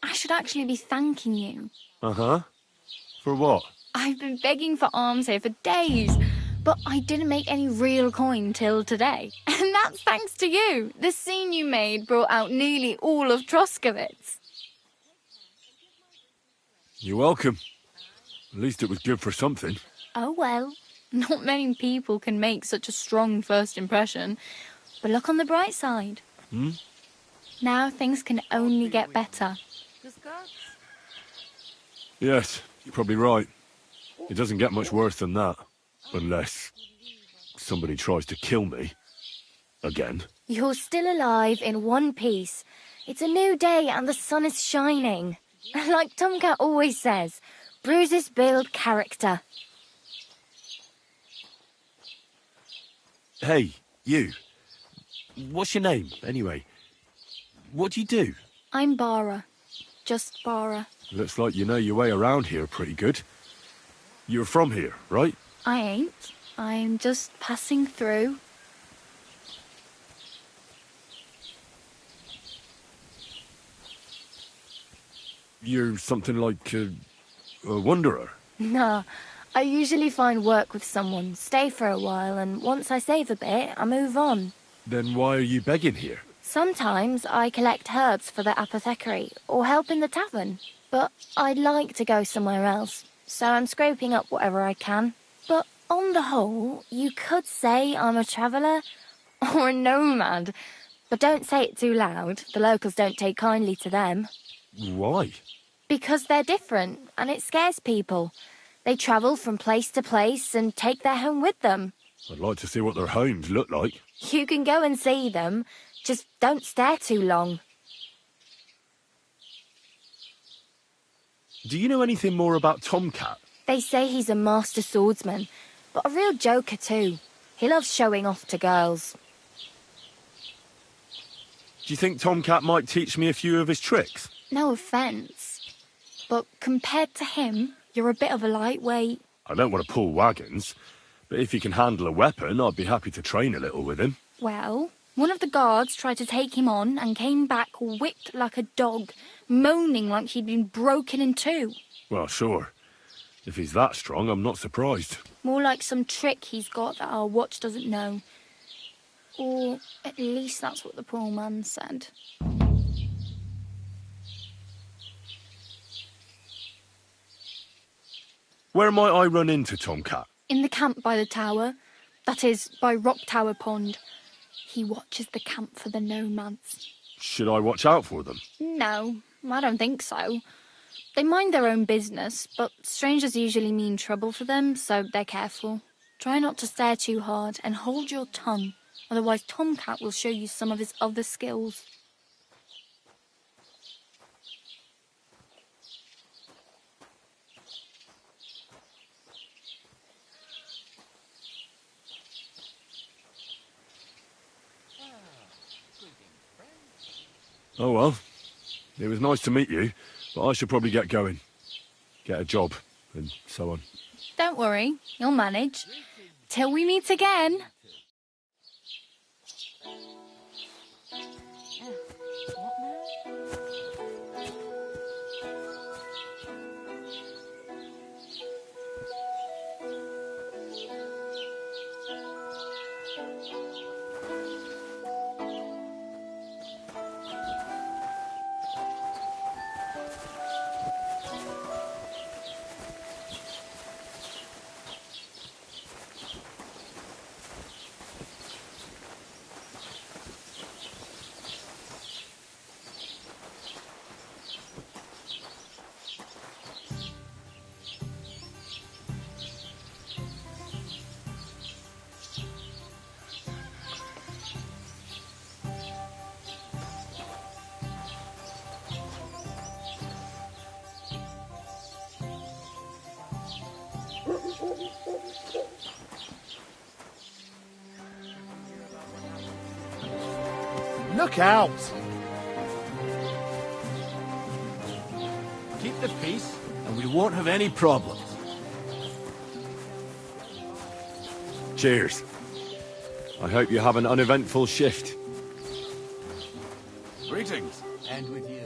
I should actually be thanking you. Uh-huh. For what? I've been begging for alms here for days, but I didn't make any real coin till today. And that's thanks to you. The scene you made brought out nearly all of Troskowitz. You're welcome. At least it was good for something. Oh well, not many people can make such a strong first impression. But look on the bright side. Hmm? Now things can only get better. Yes, you're probably right. It doesn't get much worse than that. Unless somebody tries to kill me. Again. You're still alive in one piece. It's a new day and the sun is shining. Like Tomcat always says, bruises build character. Hey, you. What's your name, anyway? What do you do? I'm Bara. Just Bara. Looks like you know your way around here pretty good. You're from here, right? I ain't. I'm just passing through. You're something like a wanderer. Nah, I usually find work with someone, stay for a while, and once I save a bit, I move on. Then why are you begging here? Sometimes I collect herbs for the apothecary, or help in the tavern. But I'd like to go somewhere else, so I'm scraping up whatever I can. But on the whole, you could say I'm a traveller, or a nomad. But don't say it too loud, the locals don't take kindly to them. Why? Because they're different, and it scares people. They travel from place to place and take their home with them. I'd like to see what their homes look like. You can go and see them, just don't stare too long. Do you know anything more about Tomcat? They say he's a master swordsman, but a real joker too. He loves showing off to girls. Do you think Tomcat might teach me a few of his tricks? No offence, but compared to him, you're a bit of a lightweight. I don't want to pull wagons, but if he can handle a weapon, I'd be happy to train a little with him. Well, one of the guards tried to take him on and came back whipped like a dog, moaning like he'd been broken in two. Well, sure. If he's that strong, I'm not surprised. More like some trick he's got that our watch doesn't know. Or at least that's what the poor man said. Where might I run into Tomcat? In the camp by the tower. That is, by Rock Tower Pond. He watches the camp for the nomads. Should I watch out for them? No, I don't think so. They mind their own business, but strangers usually mean trouble for them, so they're careful. Try not to stare too hard and hold your tongue, otherwise Tomcat will show you some of his other skills. Oh well. It was nice to meet you, but I should probably get going. Get a job, and so on. Don't worry, you'll manage. Till we meet again. Look out! Keep the peace, and we won't have any problems. Cheers. I hope you have an uneventful shift. Greetings. And with you.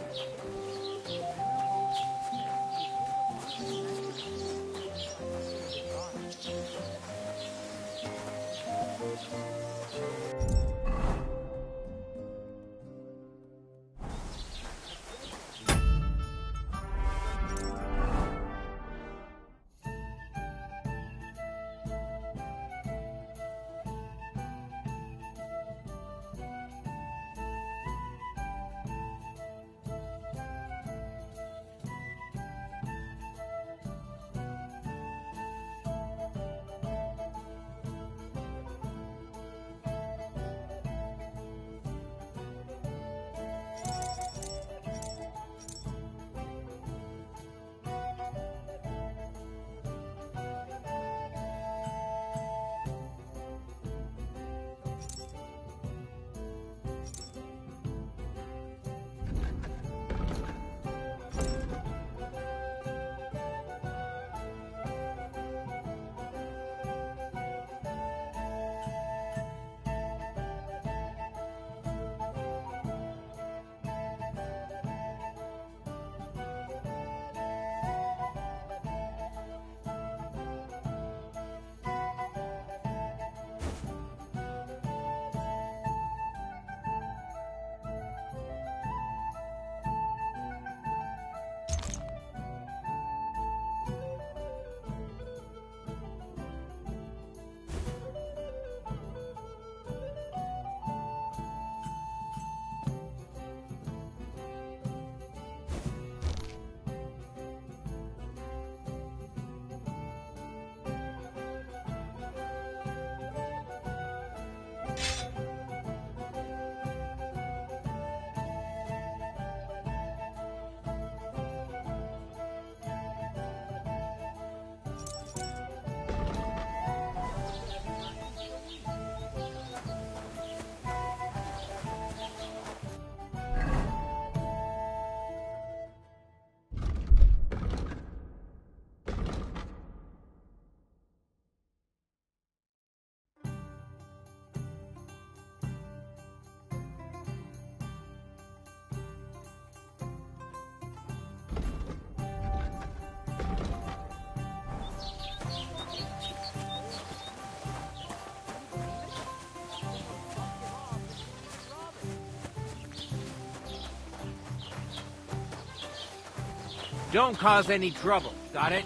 Don't cause any trouble, got it?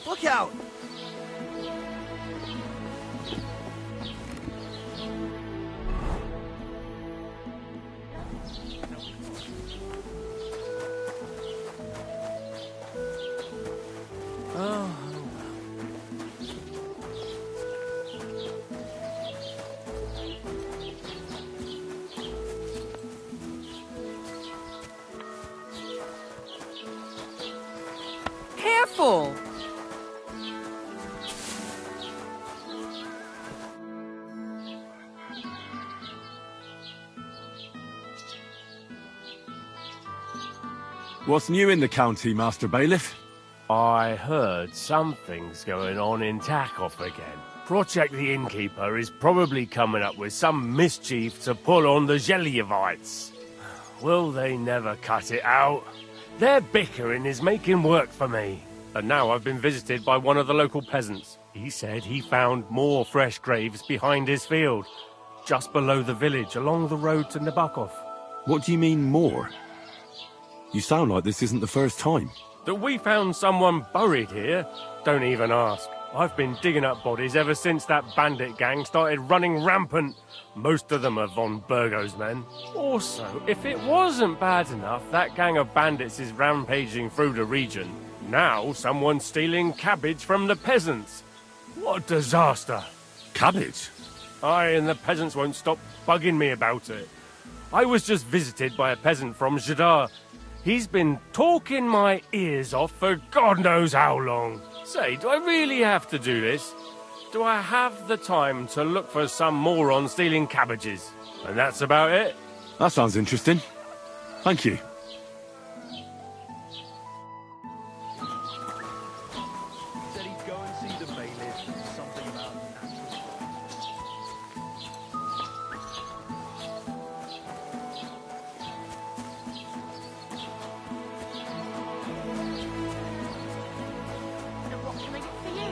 Look out! Oh. Careful! What's new in the county, Master Bailiff? I heard something's going on in Takoff again. Project the Innkeeper is probably coming up with some mischief to pull on the Zhelyevites. Will they never cut it out? Their bickering is making work for me. And now I've been visited by one of the local peasants. He said he found more fresh graves behind his field, just below the village, along the road to Nabokov. What do you mean, more? You sound like this isn't the first time. That we found someone buried here? Don't even ask. I've been digging up bodies ever since that bandit gang started running rampant. Most of them are von Burgo's men. Also, if it wasn't bad enough that gang of bandits is rampaging through the region, now someone's stealing cabbage from the peasants. What a disaster. Cabbage? Aye, and the peasants won't stop bugging me about it. I was just visited by a peasant from Jadar. He's been talking my ears off for God knows how long. Say, do I really have to do this? do I have the time to look for some moron stealing cabbages? And that's about it. That sounds interesting. Thank you. Said he'd go and see the bailiff and something about natural. And what can I get for you?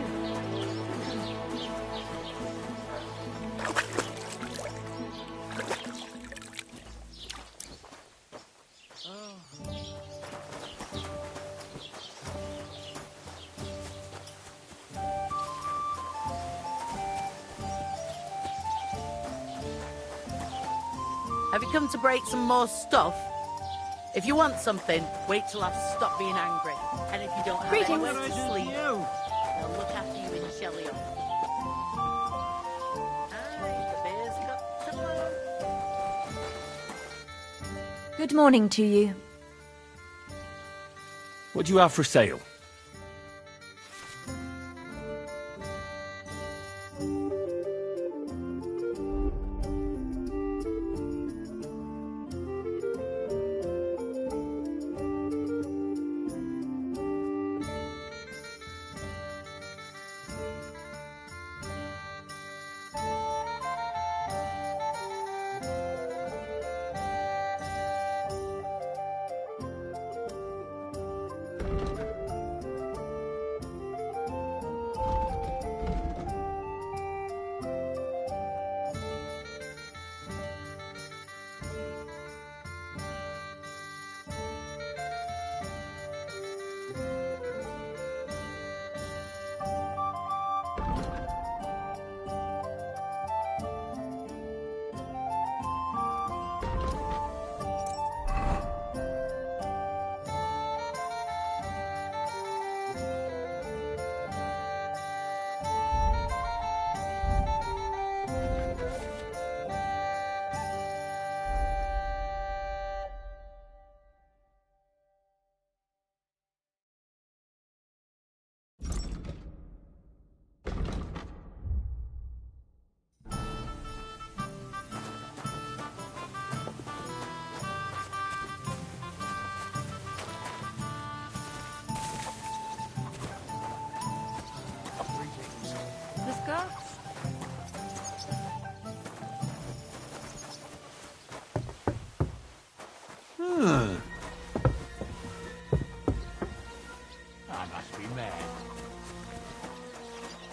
Have you come to break some more stuff? If you want something, wait till I've stopped being angry. And if you don't have Greetings. anywhere to sleep, they'll look after you in Shelley. Aye, the bear's got to go. Good morning to you. What do you have for sale? The Scots? I must be mad.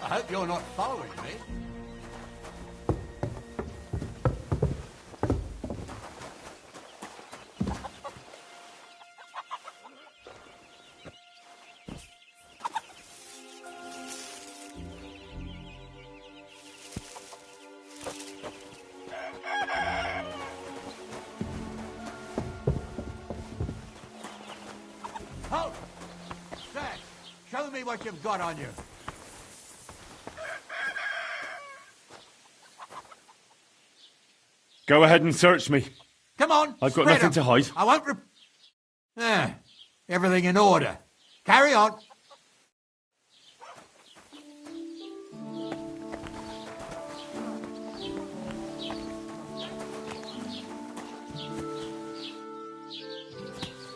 I hope you're not following me. Halt! Sack, show me what you've got on you. Go ahead and search me. Come on, I've got spread nothing 'em. to hide. I won't everything in order. Carry on.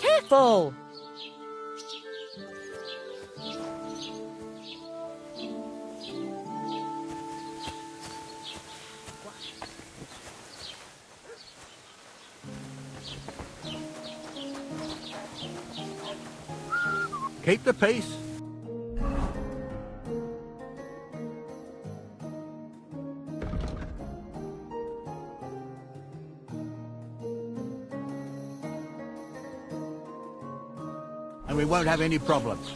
Careful! Keep the peace. And we won't have any problems.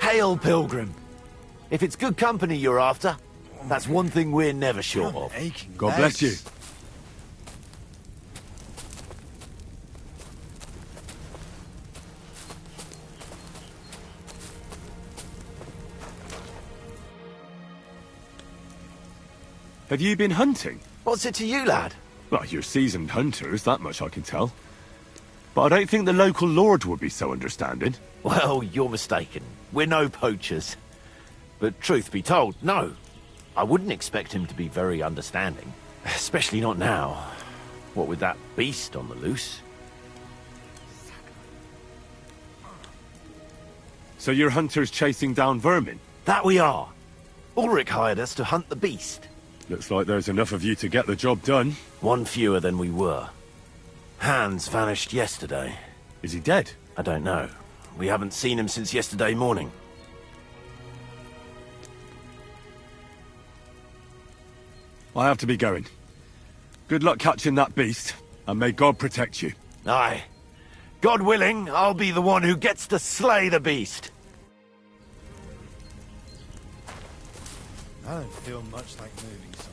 Hail, Pilgrim. If it's good company you're after, that's one thing we're never short of. God bless you. Have you been hunting? What's it to you, lad? Well, you're seasoned hunters, that much I can tell. But I don't think the local lord would be so understanding. Well, you're mistaken. We're no poachers. But truth be told, no. I wouldn't expect him to be very understanding. Especially not now. What with that beast on the loose. So you're hunters chasing down vermin? That we are. Ulrich hired us to hunt the beast. Looks like there's enough of you to get the job done. One fewer than we were. Hans vanished yesterday. Is he dead? I don't know. We haven't seen him since yesterday morning. I have to be going. Good luck catching that beast, and may God protect you. Aye. God willing, I'll be the one who gets to slay the beast. I don't feel much like moving, son.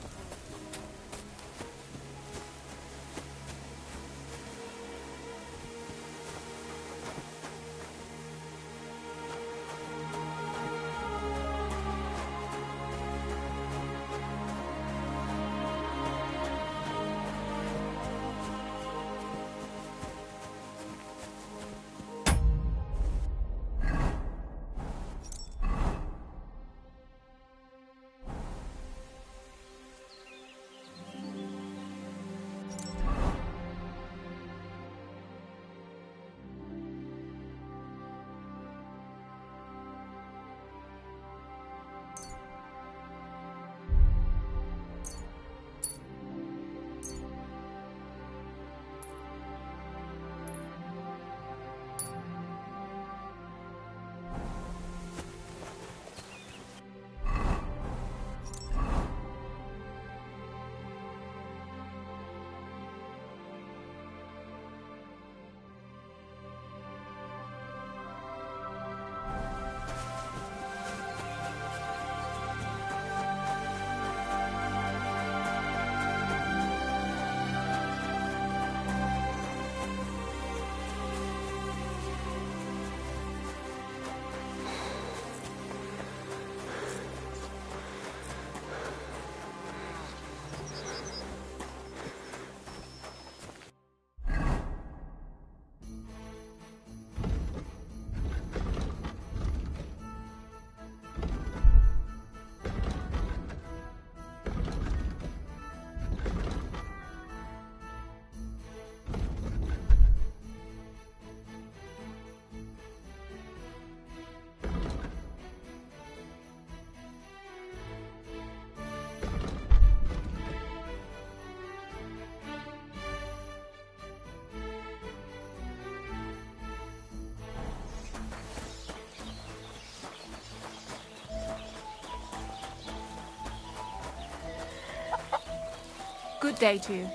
Good day to you.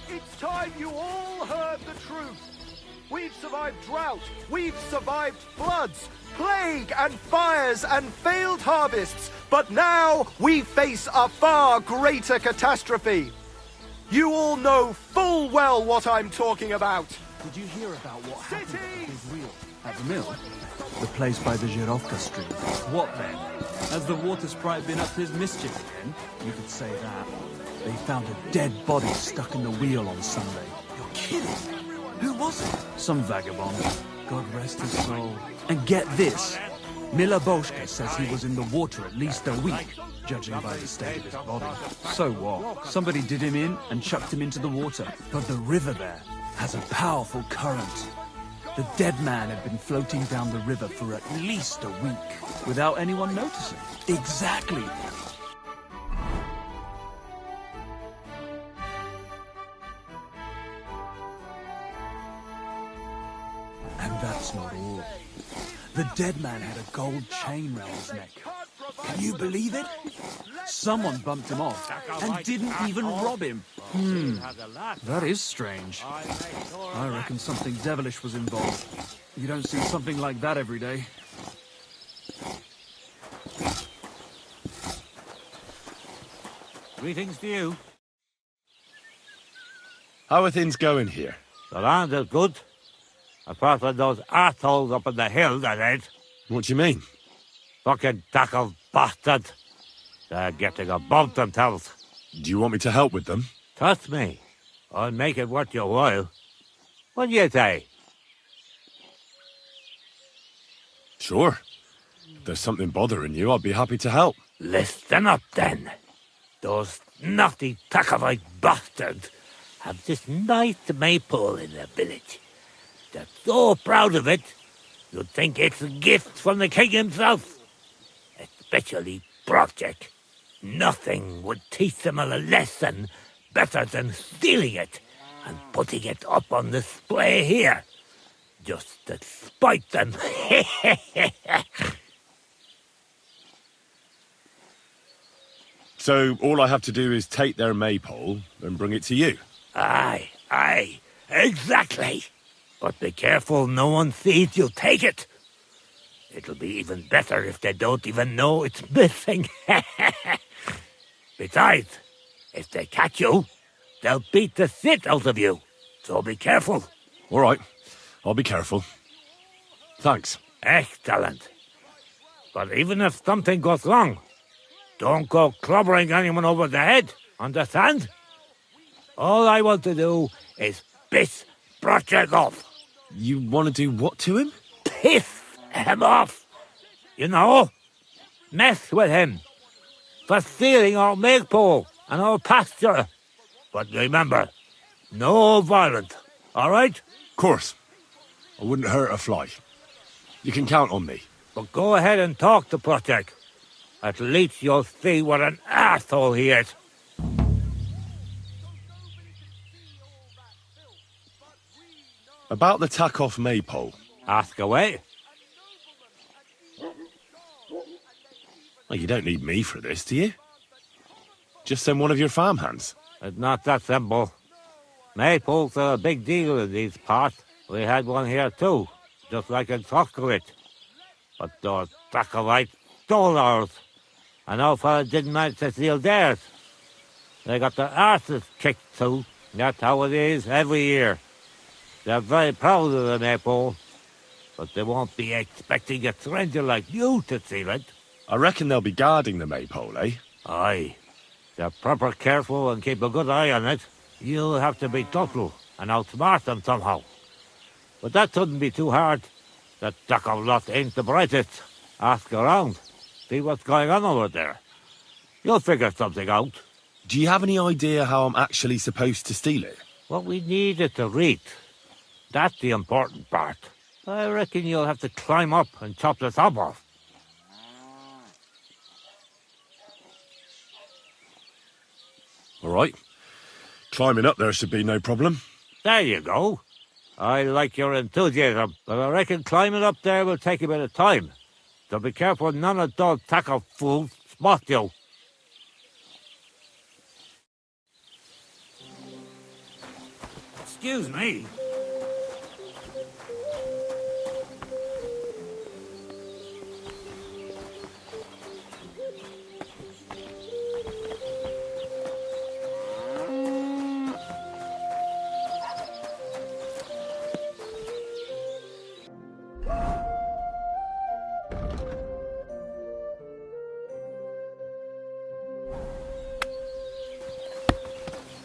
It's time you all heard the truth. We've survived drought, we've survived floods, plague and fires and failed harvests, but now we face a far greater catastrophe. You all know full well what I'm talking about. Did you hear about what happened at the big wheel? At the mill? The place by the Zhirovka stream. What then? Has the water sprite been up to his mischief again? You could say that. They found a dead body stuck in the wheel on Sunday. You're kidding? Who was it? Some vagabond. God rest his soul. And get this. Miller Boschka says he was in the water at least a week, judging by the state of his body. So what? Somebody did him in and chucked him into the water. But the river there has a powerful current. The dead man had been floating down the river for at least a week, without anyone noticing. Exactly. And that's not all. The dead man had a gold chain round his neck. Can you believe it? Someone bumped him off and didn't even rob him. That is strange. I reckon something devilish was involved. You don't see something like that every day. Greetings to you. How are things going here? The land is good. Apart from those arseholes up on the hill, that ain't. What do you mean? Fucking tackle bastard. They're getting above themselves. Do you want me to help with them? Trust me. I'll make it worth your while. What do you say? Sure. If there's something bothering you, I'd be happy to help. Listen up, then. Those naughty Takavite bastards have this nice maypole in their village. They're so proud of it, you'd think it's a gift from the king himself. Especially Project. Nothing would teach them a lesson better than stealing it and putting it up on display here. Just to spite them. So all I have to do is take their maypole and bring it to you? Aye, exactly. But be careful no one sees you take it. It'll be even better if they don't even know it's missing. Besides, if they catch you, they'll beat the shit out of you. So be careful. All right, I'll be careful. Thanks. Excellent. But even if something goes wrong, don't go clobbering anyone over the head, understand? All I want to do is piss Project off. You want to do what to him? Piss him off. You know? Mess with him. For stealing our maypole and our pasture. But remember, no violence, all right? Of course. I wouldn't hurt a fly. You can count on me. But go ahead and talk to Project. At least you'll see what an arsehole he is. About the tack-off maypole. Ask away. Well, you don't need me for this, do you? Just send one of your farmhands. It's not that simple. Maypoles are a big deal in these parts. We had one here too, just like in Skuro. But those Dracovites stole ours. And our fella didn't manage to steal theirs. They got their arses kicked too. That's how it is every year. They're very proud of the maypole, but they won't be expecting a stranger like you to steal it. I reckon they'll be guarding the maypole, eh? Aye. They're proper careful and keep a good eye on it. You'll have to be thoughtful and outsmart them somehow. But that shouldn't be too hard. That Duck lot ain't the brightest. Ask around. See what's going on over there. You'll figure something out. Do you have any idea how I'm actually supposed to steal it? What we need is to read. That's the important part. I reckon you'll have to climb up and chop the top off. All right. Climbing up there should be no problem. There you go. I like your enthusiasm, but I reckon climbing up there will take a bit of time. So be careful none of those tackle fools spot you. Excuse me.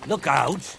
Look out!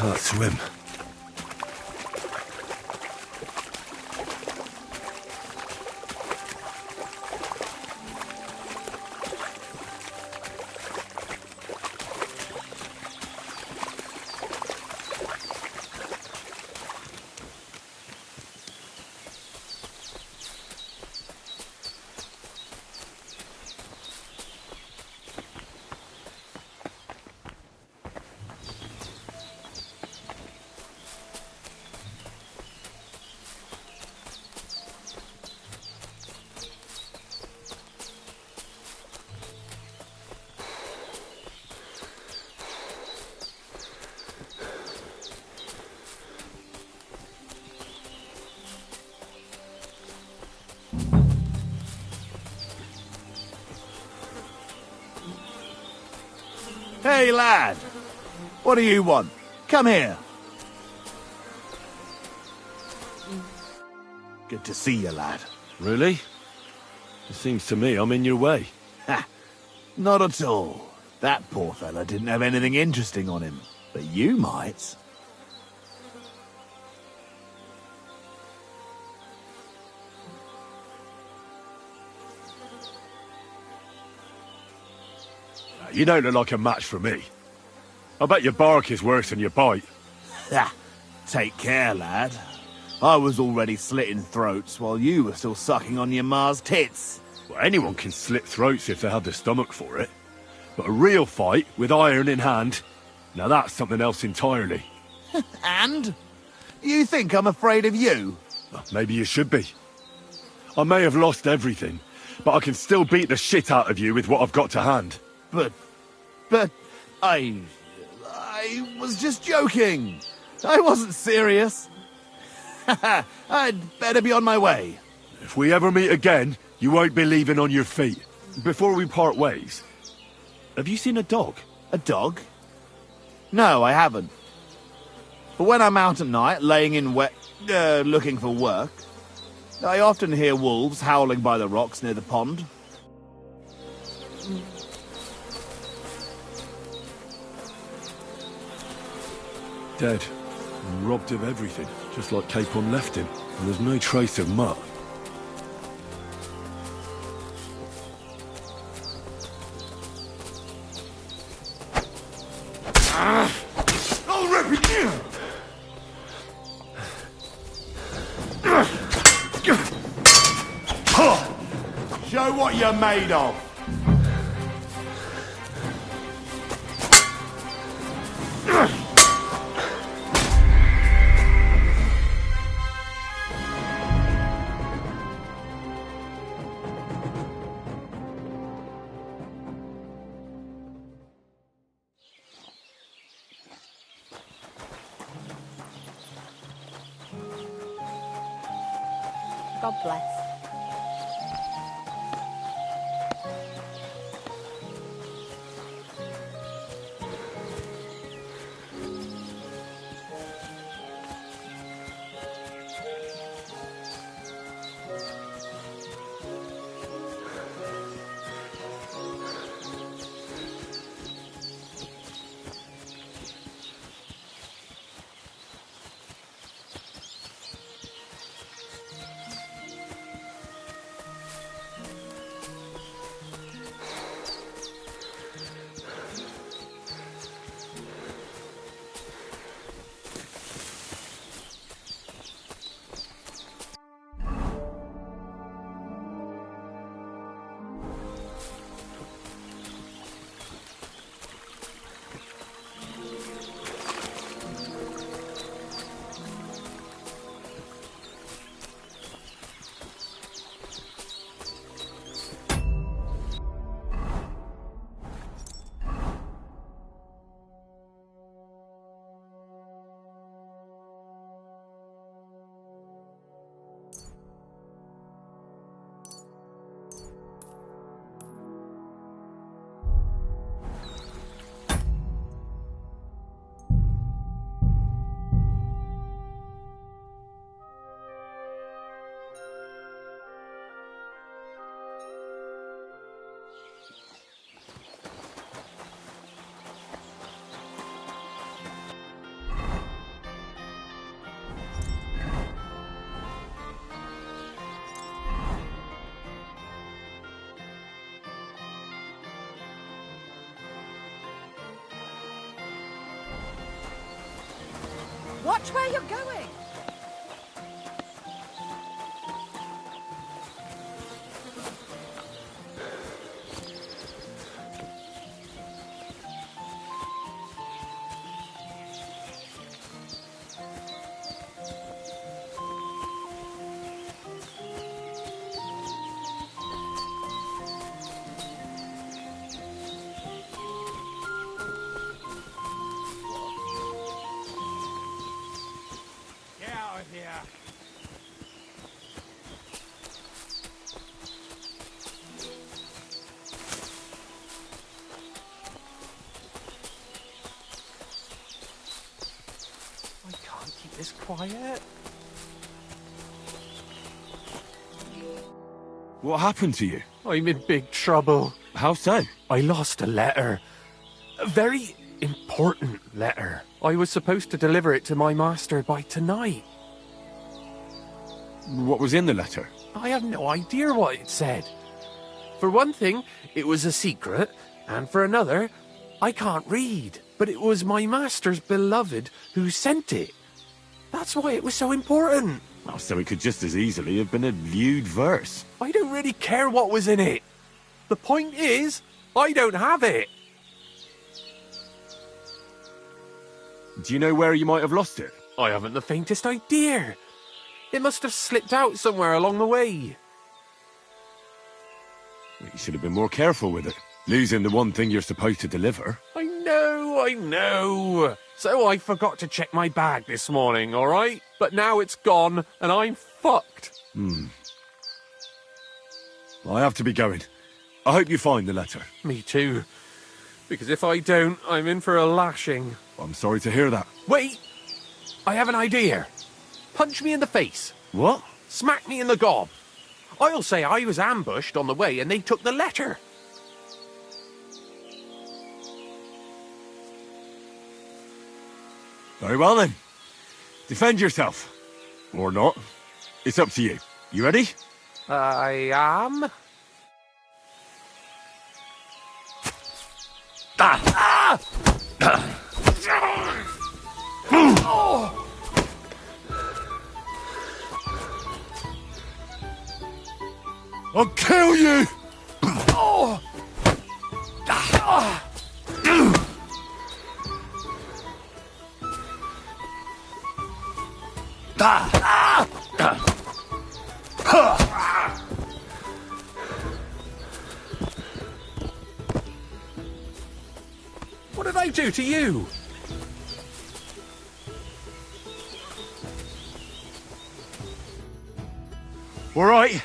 can't swim. Hey, lad! What do you want? Come here. Good to see you, lad. Really? It seems to me I'm in your way. Ha! Not at all. That poor fella didn't have anything interesting on him. But you might. You don't look like a match for me. I bet your bark is worse than your bite. Ha! Take care, lad. I was already slitting throats while you were still sucking on your ma's tits. Well, anyone can slit throats if they have the stomach for it. But a real fight, with iron in hand, now that's something else entirely. And? You think I'm afraid of you? Well, maybe you should be. I may have lost everything, but I can still beat the shit out of you with what I've got to hand. But I was just joking. I wasn't serious. I'd better be on my way. If we ever meet again, you won't be leaving on your feet. Before we part ways, have you seen a dog? A dog? No, I haven't. But when I'm out at night, laying in wet, looking for work, I often hear wolves howling by the rocks near the pond. Dead. And robbed of everything, just like Capon left him. And there's no trace of mutt. I'll rip it in! Show what you're made of. God bless. Watch where you're going. Get out of here. I can't keep this quiet. What happened to you? I'm in big trouble. How so? I lost a letter. A very important letter. I was supposed to deliver it to my master by tonight. What was in the letter? I have no idea what it said. For one thing, it was a secret, and for another, I can't read. But it was my master's beloved who sent it. That's why it was so important. Oh, so it could just as easily have been a lewd verse. I don't really care what was in it. The point is, I don't have it. Do you know where you might have lost it? I haven't the faintest idea. It must have slipped out somewhere along the way. Well, you should have been more careful with it. Losing the one thing you're supposed to deliver. I know. So I forgot to check my bag this morning, all right? But now it's gone, and I'm fucked. I have to be going. I hope you find the letter. Me too. Because if I don't, I'm in for a lashing. I'm sorry to hear that. Wait! I have an idea. Punch me in the face. What? Smack me in the gob. I'll say I was ambushed on the way and they took the letter. Very well then. Defend yourself. Or not. It's up to you. You ready? I am. I'll kill you! What did I do to you? All right.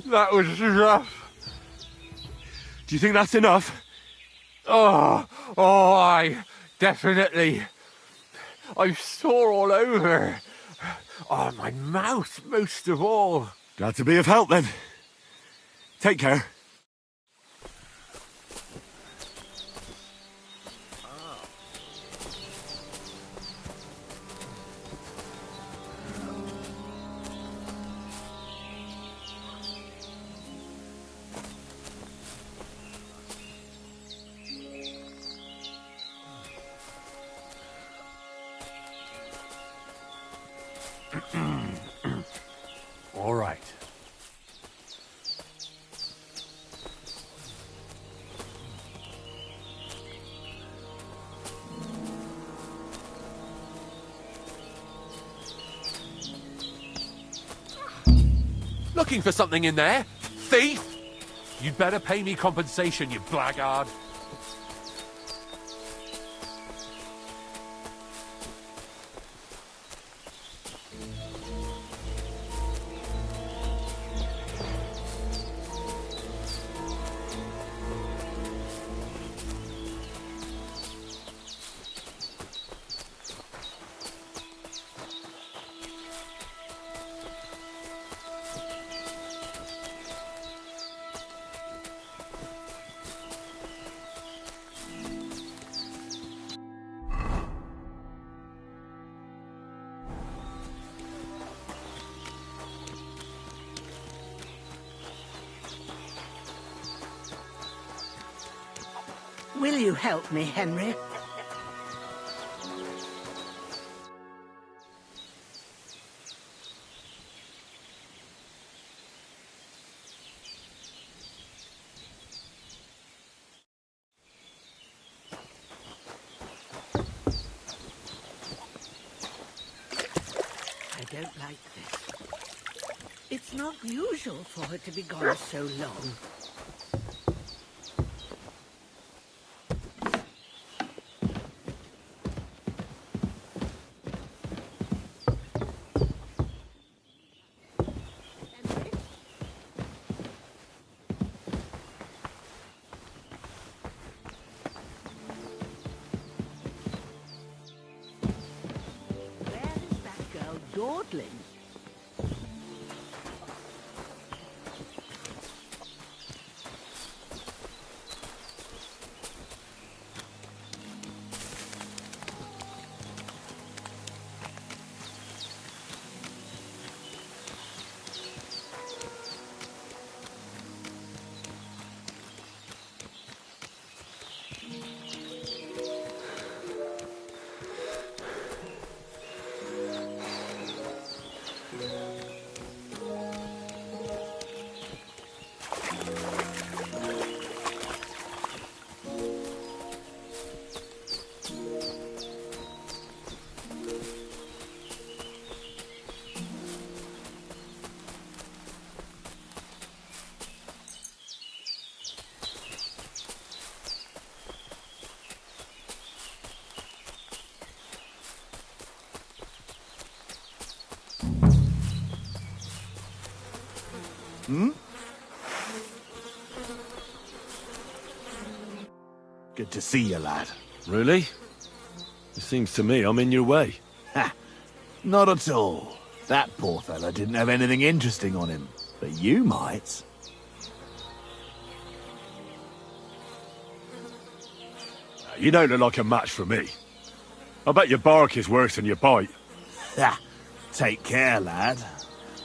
That was rough. Do you think that's enough? I definitely. I'm sore all over. Oh, my mouth most of all. Glad to be of help then. Take care. All right. Looking for something in there? Thief! You'd better pay me compensation, you blackguard. Will you help me, Henry? I don't like this. It's not usual for her to be gone so long. Dawdling. Hmm? Good to see you, lad. Really? It seems to me I'm in your way. Ha! Not at all. That poor fella didn't have anything interesting on him. But you might. You don't look like a match for me. I bet your bark is worse than your bite. Ha! Take care, lad.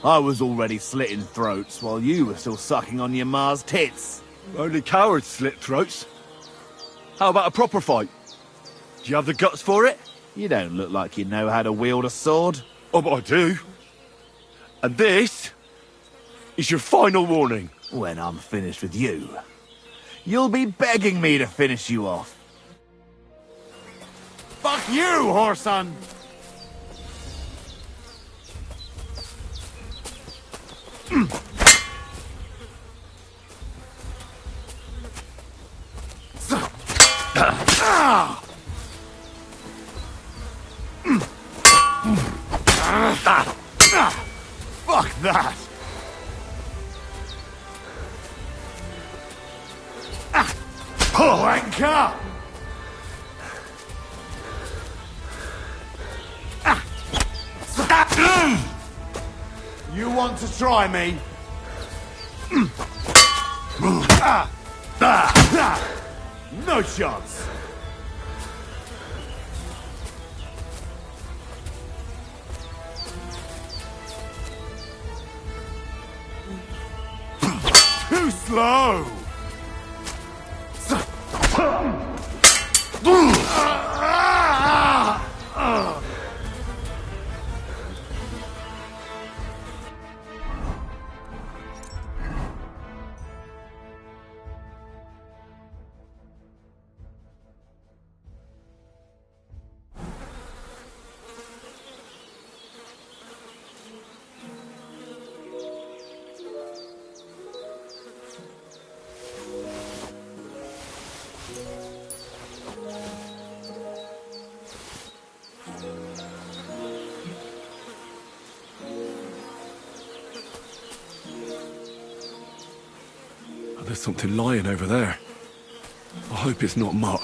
I was already slitting throats while you were still sucking on your ma's tits. Only cowards slit throats. How about a proper fight? Do you have the guts for it? You don't look like you know how to wield a sword. Oh, but I do. And this is your final warning. When I'm finished with you, you'll be begging me to finish you off. Fuck you, whoreson! Fuck that! Wanker! You want to try me? No chance! Too slow! There's something lying over there. I hope it's not Mutt.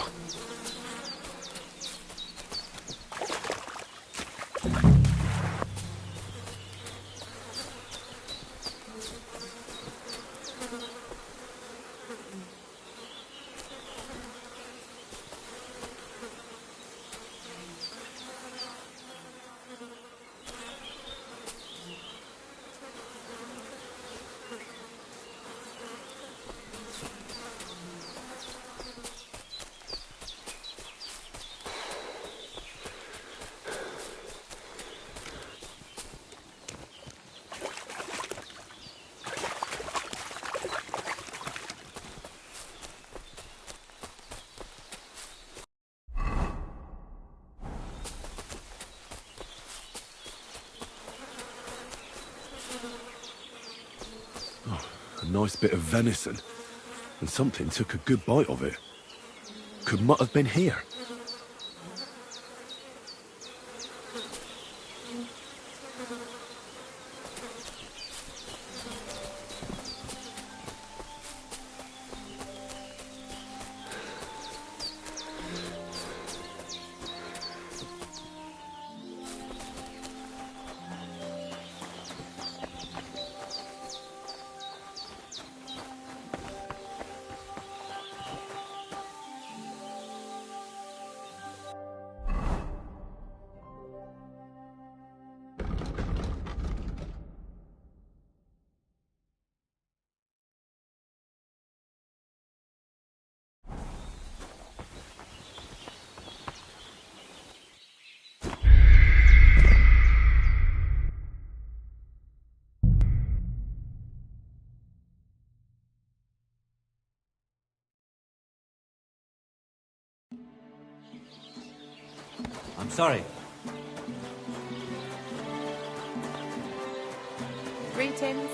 A nice bit of venison. And something took a good bite of it. Could Mutt have been here? I'm sorry. Greetings.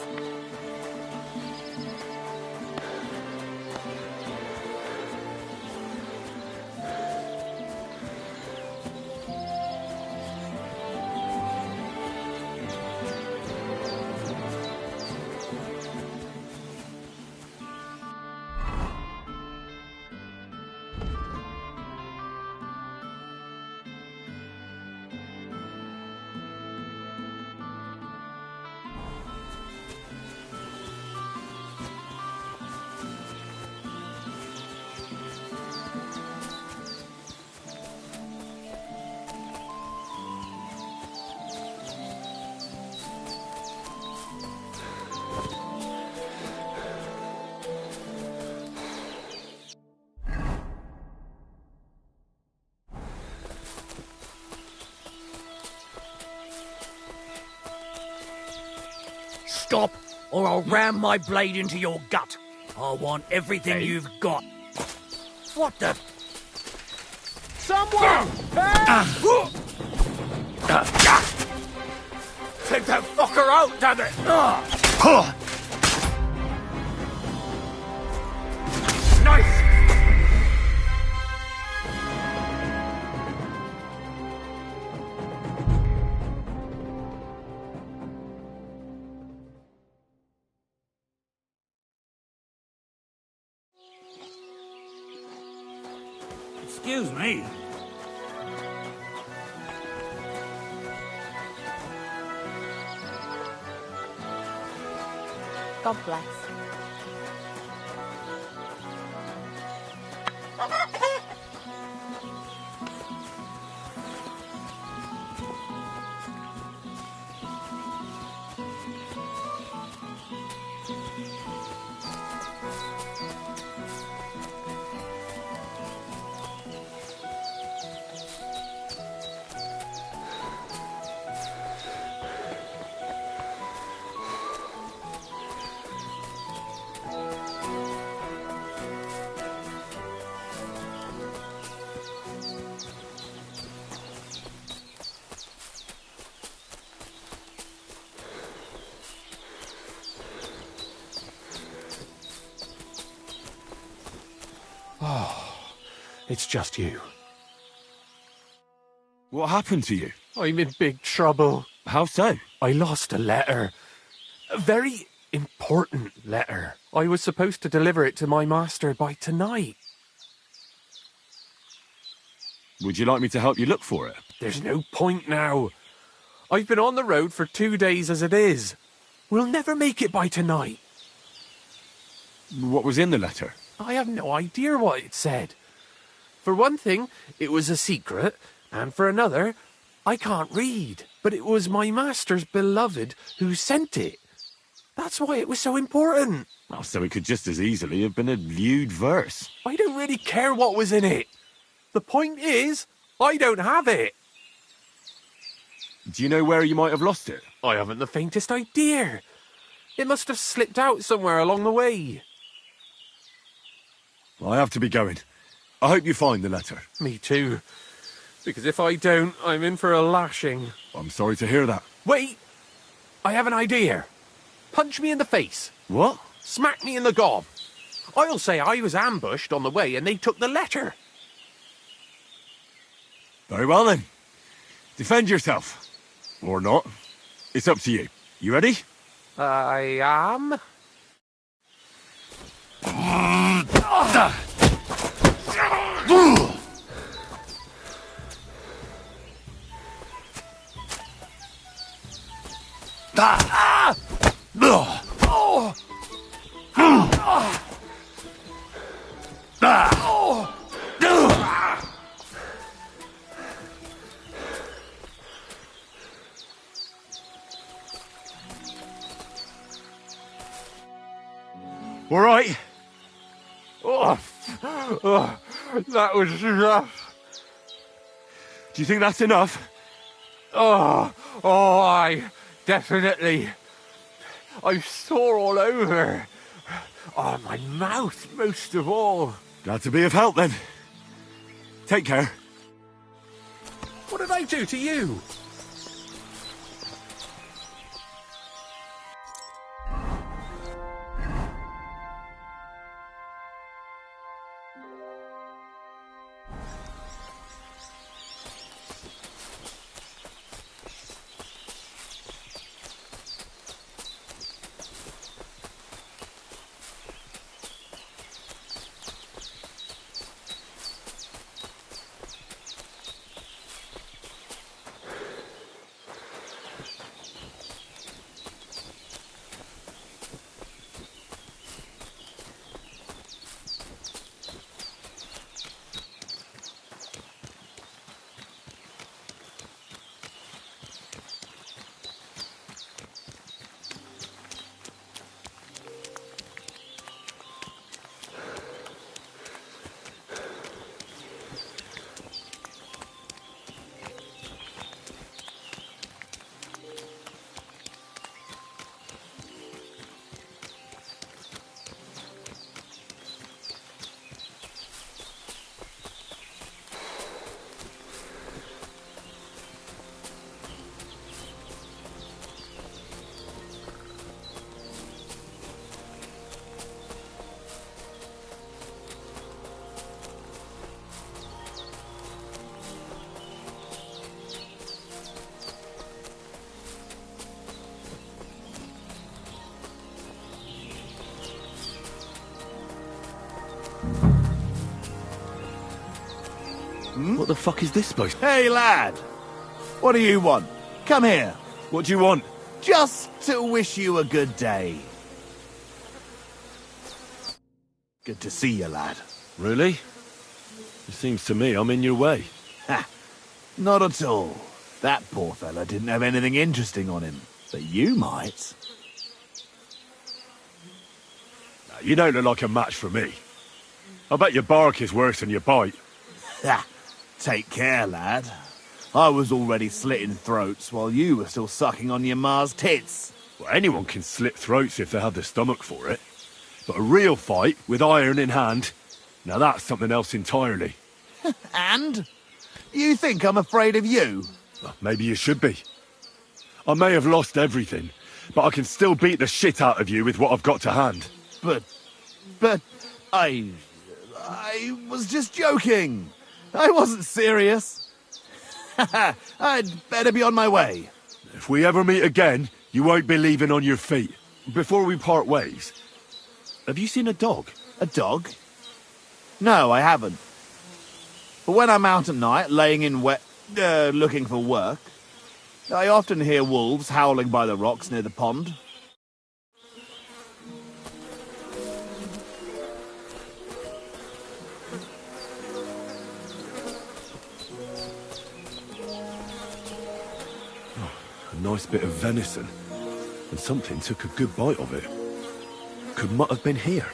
Stop, or I'll ram my blade into your gut. I want everything you've got. What the? Someone! Help! Take that fucker out, damn it! Nice! Excuse me. God bless. Oh, it's just you. What happened to you? I'm in big trouble. How so? I lost a letter. A very important letter. I was supposed to deliver it to my master by tonight. Would you like me to help you look for it? There's no point now. I've been on the road for 2 days as it is. We'll never make it by tonight. What was in the letter? I have no idea what it said. For one thing, it was a secret, and for another, I can't read. But it was my master's beloved who sent it. That's why it was so important. Oh, so it could just as easily have been a lewd verse. I don't really care what was in it. The point is, I don't have it. Do you know where you might have lost it? I haven't the faintest idea. It must have slipped out somewhere along the way. I have to be going. I hope you find the letter. Me too. Because if I don't, I'm in for a lashing. I'm sorry to hear that. Wait! I have an idea. Punch me in the face. What? Smack me in the gob. I'll say I was ambushed on the way and they took the letter. Very well then. Defend yourself. Or not. It's up to you. You ready? I am. All right. That was rough. Do you think that's enough? I definitely. I'm sore all over. Oh, my mouth most of all. Glad to be of help then. Take care. What did I do to you? What the fuck is this supposed to... Hey, lad! What do you want? Come here. What do you want? Just to wish you a good day. Good to see you, lad. Really? It seems to me I'm in your way. Ha! Not at all. That poor fella didn't have anything interesting on him. But you might. You don't look like a match for me. I bet your bark is worse than your bite. Ha! Take care, lad. I was already slitting throats while you were still sucking on your ma's tits. Well, anyone can slit throats if they have the stomach for it. But a real fight, with iron in hand, now that's something else entirely. And? You think I'm afraid of you? Well, maybe you should be. I may have lost everything, but I can still beat the shit out of you with what I've got to hand. But I was just joking. I wasn't serious. I'd better be on my way. If we ever meet again, you won't be leaving on your feet. Before we part ways, have you seen a dog? A dog? No, I haven't. But when I'm out at night, laying in looking for work, I often hear wolves howling by the rocks near the pond. A nice bit of venison, and something took a good bite of it. Could not have been here.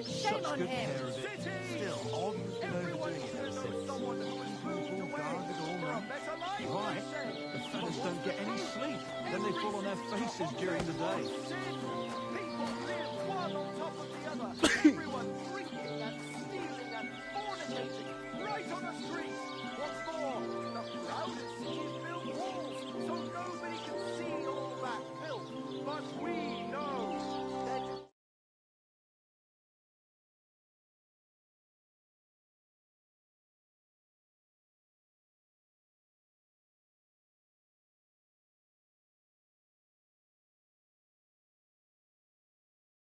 take such good care of it. Still, all you've been overdoing it ever since. All guarded all night. Right. The fellas don't get any sleep. Then they fall on their faces during the day. People live one on top of the other. Everyone